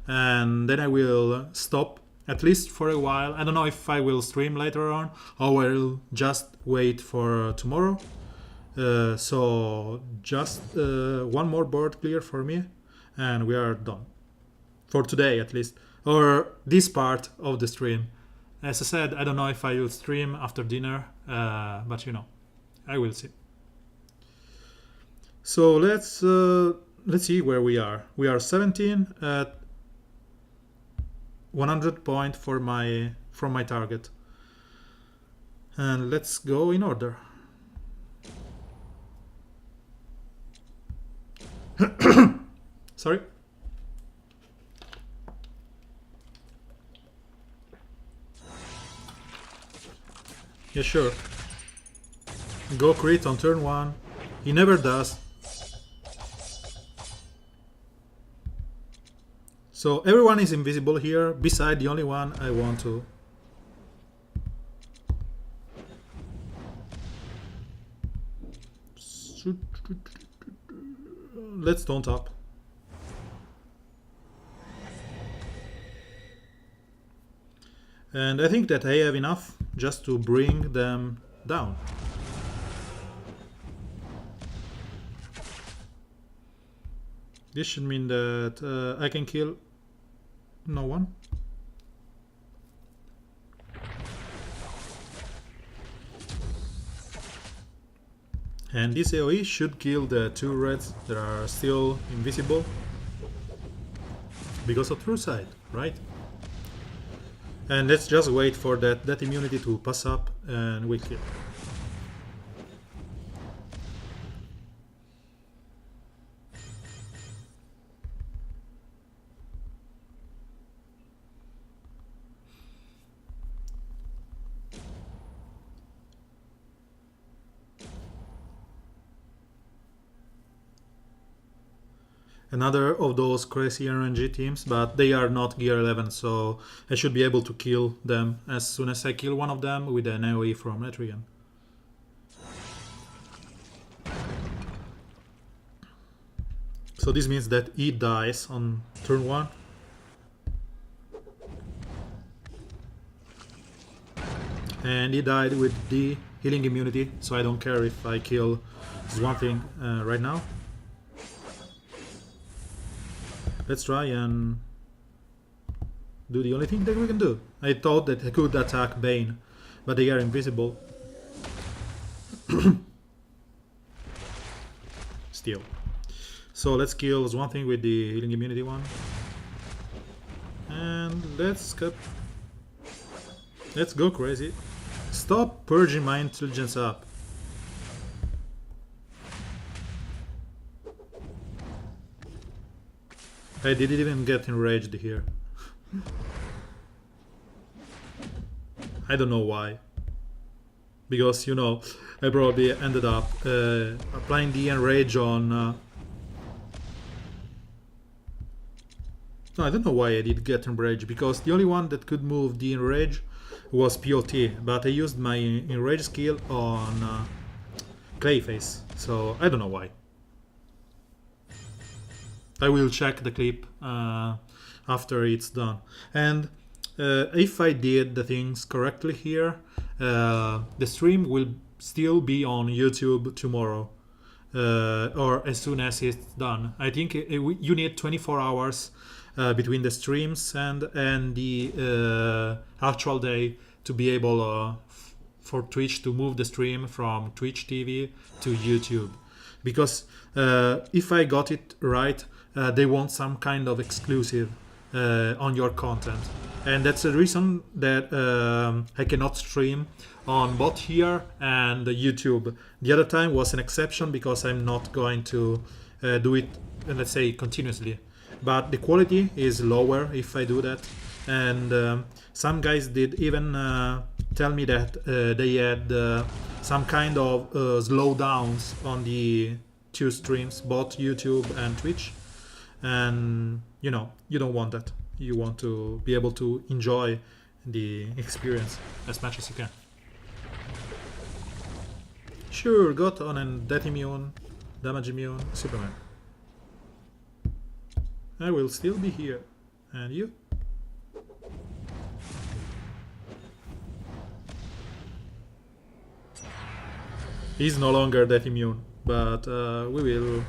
and then I will stop, at least for a while. I don't know if I will stream later on, or I'll just wait for tomorrow. So just one more board clear for me, and we are done. For today, at least. Or this part of the stream. As I said, I don't know if I will stream after dinner, but you know, I will see. So let's see where we are. We are 17 at 100 point from my target, and let's go in order. Sorry. Yeah, sure. Go crit on turn 1. He never does. So everyone is invisible here, beside the only one I want to. Let's taunt up. And I think that I have enough just to bring them down. This should mean that I can kill no one. And this AoE should kill the 2 reds that are still invisible because of true sight, right? And let's just wait for that immunity to pass up and we'll kill. Another of those crazy RNG teams, but they are not gear 11, so I should be able to kill them as soon as I kill one of them with an AoE from Etrigan. So this means that he dies on turn 1. And he died with the healing immunity, so I don't care if I kill Swamp Thing right now. Let's try and do the only thing that we can do. I thought that I could attack Bane, but they are invisible. Still. So let's kill Swamp Thing with the healing immunity one. And let's go crazy. Stop purging my intelligence up. I didn't even get enraged here. I don't know why. Because, you know, I probably ended up applying the enrage on... No, I don't know why I did get enraged, because the only one that could move the enrage was POT, but I used my enrage skill on Clayface, so I don't know why. I will check the clip after it's done. And if I did the things correctly here, the stream will still be on YouTube tomorrow. or as soon as it's done. I think you need 24 hours between the streams and the actual day to be able for Twitch to move the stream from Twitch TV to YouTube. Because if I got it right, they want some kind of exclusive on your content. And that's the reason that I cannot stream on both here and YouTube. The other time was an exception because I'm not going to do it, let's say, continuously. But the quality is lower if I do that. And some guys did even tell me that they had some kind of slowdowns on the two streams, both YouTube and Twitch. And you know, you don't want that. You want to be able to enjoy the experience as much as you can. Sure, got on and death immune, damage immune, Superman. I will still be here. And you? He's no longer death immune, but we will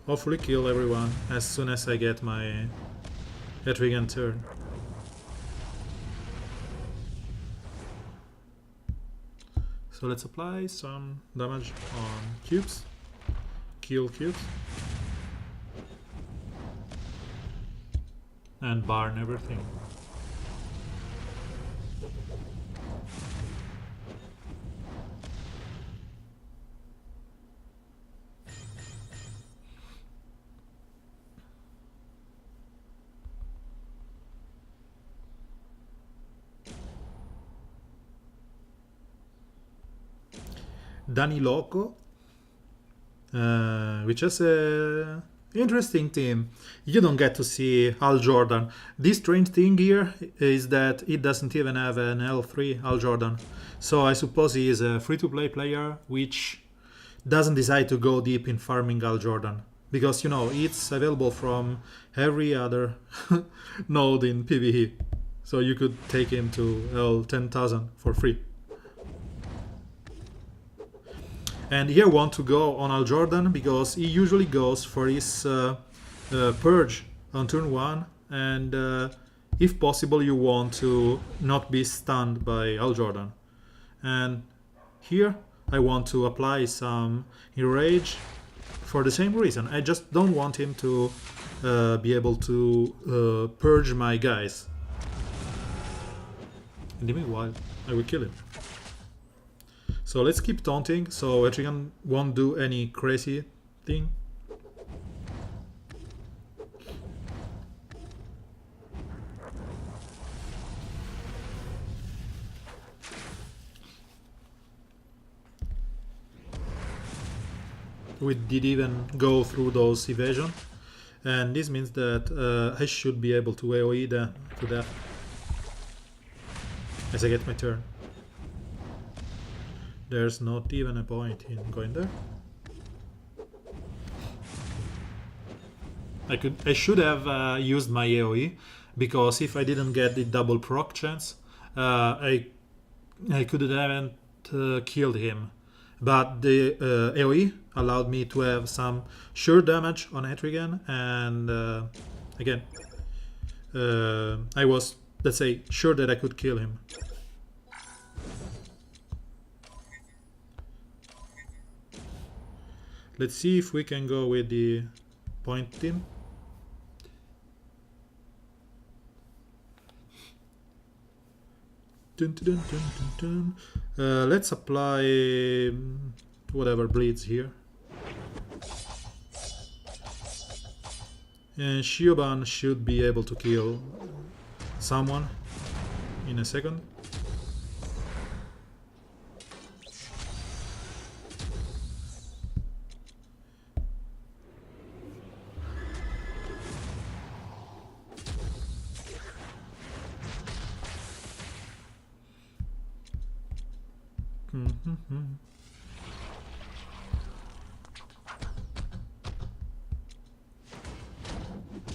hopefully kill everyone as soon as I get my Etrigan turn. So let's apply some damage on cubes. Kill cubes. And burn everything. Danny Loco, which is a interesting team. You don't get to see Al Jordan. This strange thing here is that it doesn't even have an L3 Al Jordan. So I suppose he is a free-to-play player which doesn't decide to go deep in farming Al Jordan. Because, you know, it's available from every other node in PvE. So you could take him to L10,000 for free. And here I want to go on Al Jordan because he usually goes for his purge on turn 1, and if possible you want to not be stunned by Al Jordan. And here I want to apply some enrage for the same reason. I just don't want him to be able to purge my guys. In the meanwhile, I will kill him. So let's keep taunting, so Etrigan won't do any crazy thing. We did even go through those evasion, and this means that I should be able to AoE to that as I get my turn. There's not even a point in going there. I should have used my AoE, because if I didn't get the double proc chance, I could haven't killed him. But the AoE allowed me to have some sure damage on Etrigan, and again, I was, let's say, sure that I could kill him. Let's see if we can go with the point team. Dun, dun, dun, dun, dun. Let's apply whatever bleeds here. And Shioban should be able to kill someone in a second.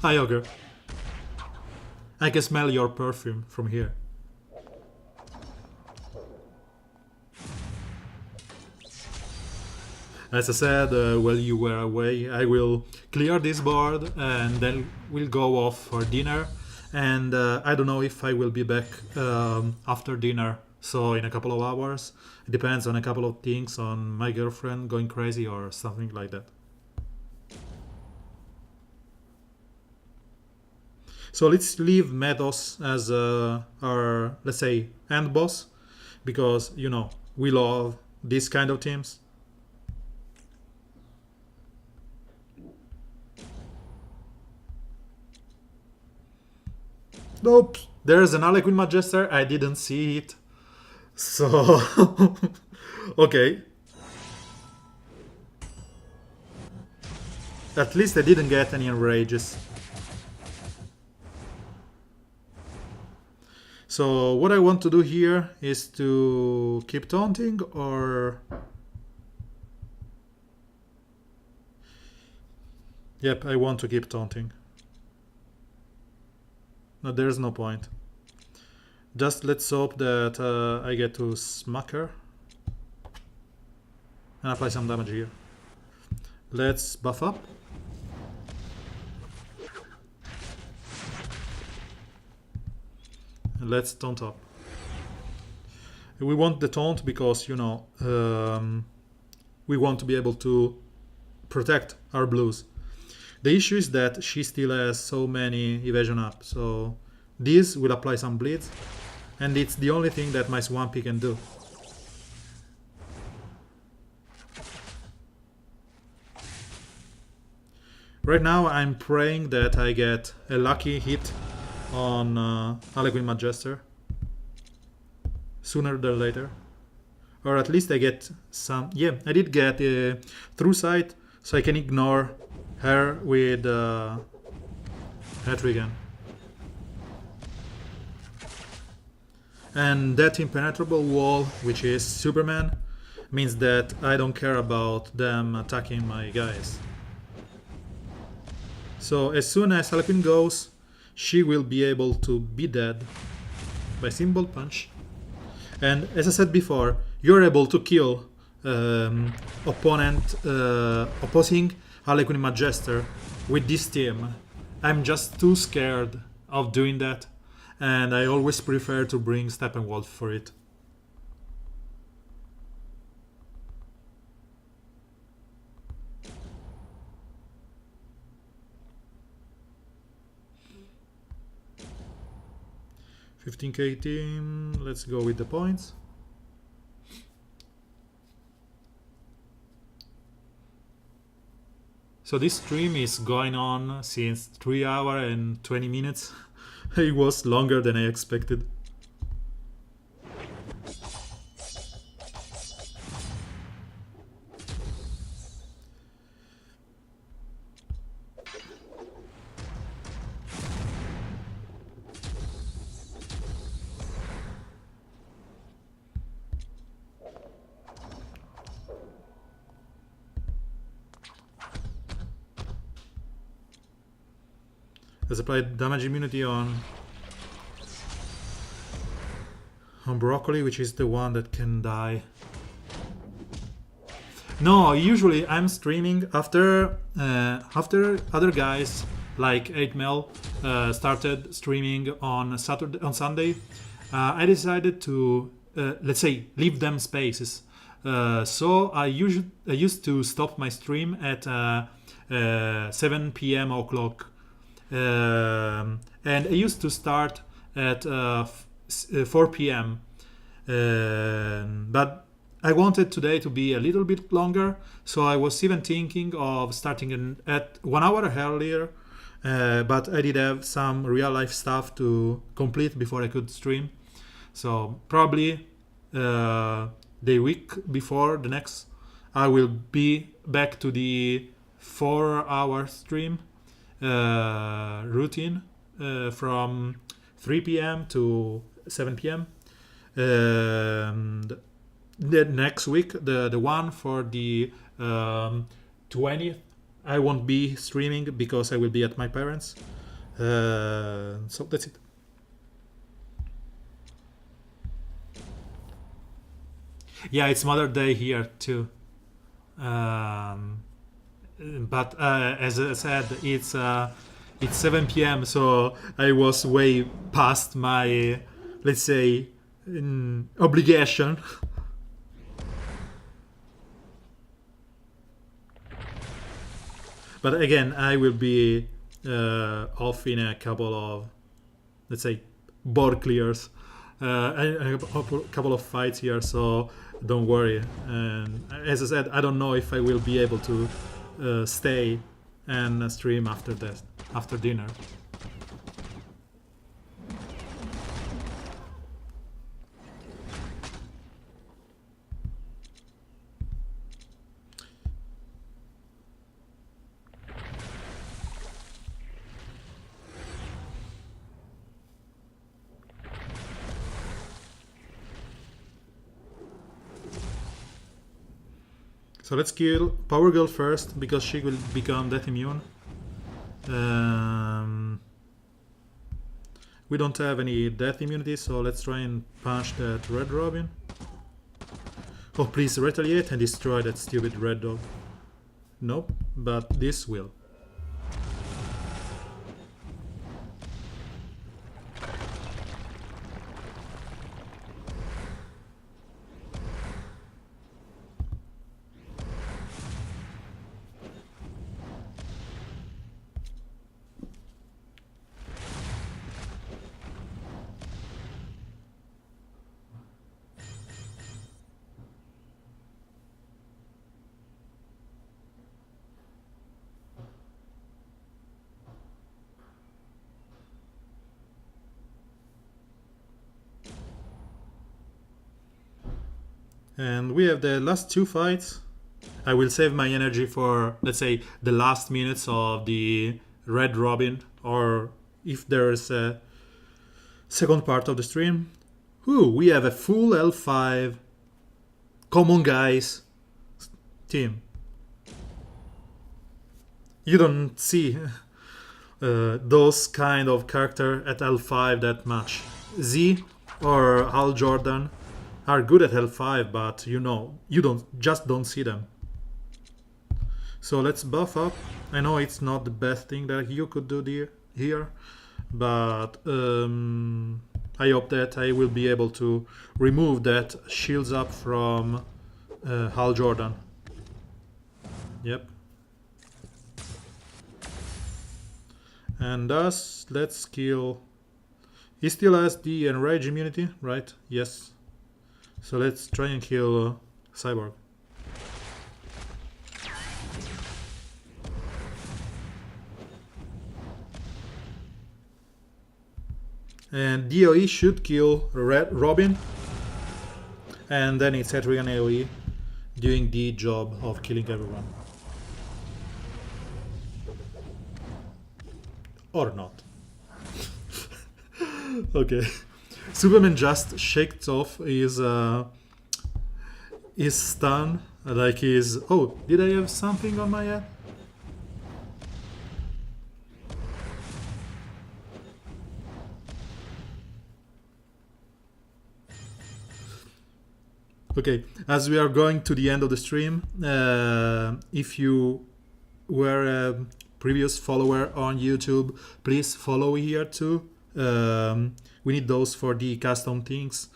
Hi, Ogre. I can smell your perfume from here. As I said, while you were away, I will clear this board and then we'll go off for dinner. And I don't know if I will be back after dinner, so in a couple of hours. It depends on a couple of things, on my girlfriend going crazy or something like that. So let's leave Meadows as our, let's say, end boss, because, you know, we love these kind of teams. Nope, there's an Harlequin Magister, I didn't see it. So, okay. At least I didn't get any enrages. So what I want to do here is to keep taunting, or... Yep, I want to keep taunting. No, there's no point. Just let's hope that I get to smack her and apply some damage here. Let's buff up. And let's taunt up. We want the taunt because, you know, we want to be able to protect our blues. The issue is that she still has so many evasion up, so this will apply some bleeds, and it's the only thing that my Swampy can do. Right now I'm praying that I get a lucky hit on Harlequin Magister sooner than later. Or at least I get some... Yeah, I did get a True Sight, so I can ignore her with Hetrigan. And that impenetrable wall, which is Superman, means that I don't care about them attacking my guys. So as soon as Harlequin goes, she will be able to be dead by Symbol Punch. And as I said before, you're able to kill opposing Harlequin Magister with this team. I'm just too scared of doing that, and I always prefer to bring Steppenwolf for it. $15K team, let's go with the points. So this stream is going on since 3 hours and 20 minutes. It was longer than I expected. Let's apply damage immunity on Broccoli, which is the one that can die. No, usually I'm streaming after other guys like 8mel started streaming on Sunday. I decided to let's say leave them spaces. So I used to stop my stream at 7 p.m. o'clock. And I used to start at 4 p.m. But I wanted today to be a little bit longer, so I was even thinking of starting at 1 hour earlier, but I did have some real life stuff to complete before I could stream. So probably the week before the next, I will be back to the 4-hour stream routine from 3 p.m. to 7 p.m. And the next week, the one for the 20th, I won't be streaming because I will be at my parents'. So that's it. Yeah, it's Mother Day here too. But as I said, it's 7 p.m. So I was way past my, let's say, obligation. But again, I will be off in a couple of, let's say, board clears, a couple of fights here. So don't worry. And as I said, I don't know if I will be able to stay and stream after that, after dinner. So let's kill Power Girl first because she will become death immune. We don't have any death immunity, so let's try and punch that Red Robin. Oh, please retaliate and destroy that stupid red dog. Nope, but this will. And we have the last two fights. I will save my energy for, let's say, the last minutes of the Red Robin, or if there's a second part of the stream. Ooh, we have a full L5 common guys team. You don't see those kind of character at L5 that much. Z or Hal Jordan are good at L5, but you don't see them. So let's buff up. I know it's not the best thing that you could do here, but I hope that I will be able to remove that shields up from Hal Jordan. Yep. And thus, let's kill. He still has the enrage immunity, right? Yes. So let's try and kill Cyborg. And DOE should kill Robin. And then it's Etrigan AOE doing the job of killing everyone. Or not. Okay. Superman just shakes off his stun, like his... Oh, did I have something on my head? Okay, as we are going to the end of the stream, if you were a previous follower on YouTube, please follow here too. We need those for the custom things.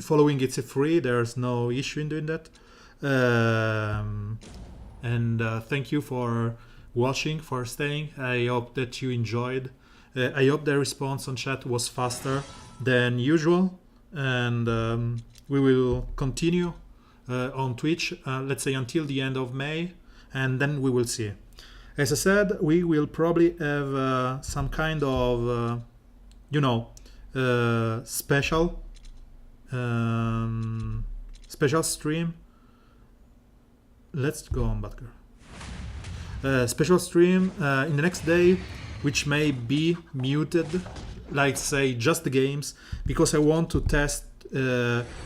Following it's free, there's no issue in doing that. And thank you for watching, for staying. I hope that you enjoyed. I hope the response on chat was faster than usual, and we will continue on Twitch, let's say until the end of May, and then we will see. As I said, we will probably have some kind of, special stream. Let's go on, Butker. Special stream in the next day, which may be muted, like say just the games, because I want to test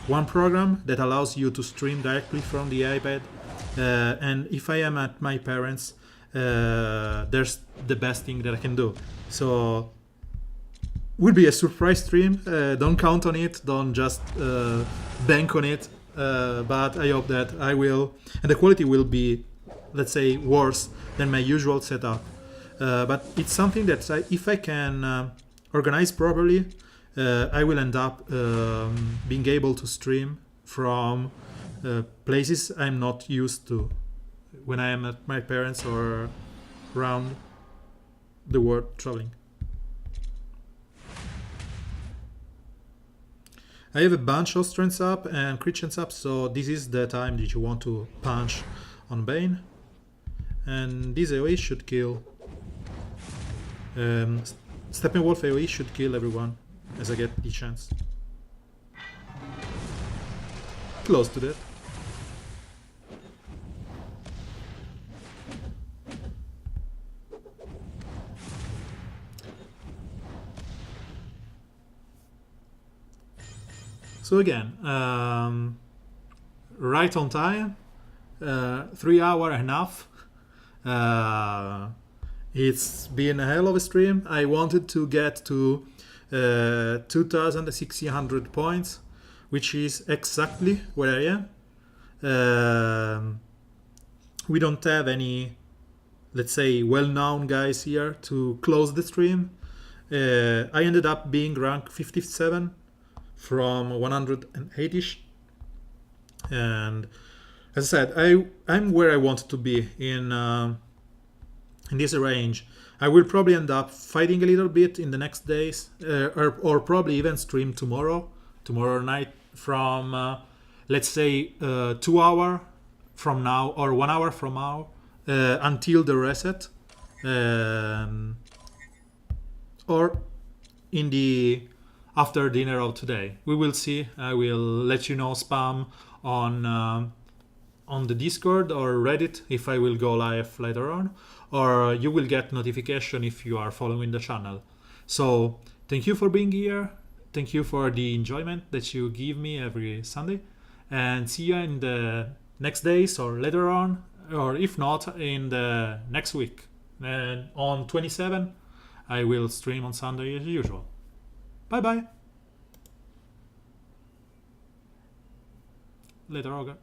one program that allows you to stream directly from the iPad. And if I am at my parents', there's the best thing that I can do. So will be a surprise stream. Don't count on it. Don't just bank on it. but I hope that I will, and the quality will be, let's say, worse than my usual setup. But it's something that if I can organize properly, I will end up being able to stream from places I'm not used to when I am at my parents or around the world traveling. I have a bunch of strengths up and Christians up, so this is the time that you want to punch on Bane. And this AoE should kill. Steppenwolf AoE should kill everyone as I get the chance. Close to that. So again, right on time, 3 hour and a half. It's been a hell of a stream. I wanted to get to 2,600 points, which is exactly where I am. We don't have any, let's say, well-known guys here to close the stream. I ended up being rank 57 from 180ish, and as I said, I'm where I want to be in this range. I will probably end up fighting a little bit in the next days, or probably even stream tomorrow night from let's say 2 hour from now or 1 hour from now until the reset, or in the after dinner of today. We will see. I will let you know spam on the Discord or Reddit if I will go live later on, or you will get notification if you are following the channel. So thank you for being here. Thank you for the enjoyment that you give me every Sunday, and see you in the next days or later on, or if not in the next week. And on 27 I will stream on Sunday as usual. Bye bye. Later, Olga.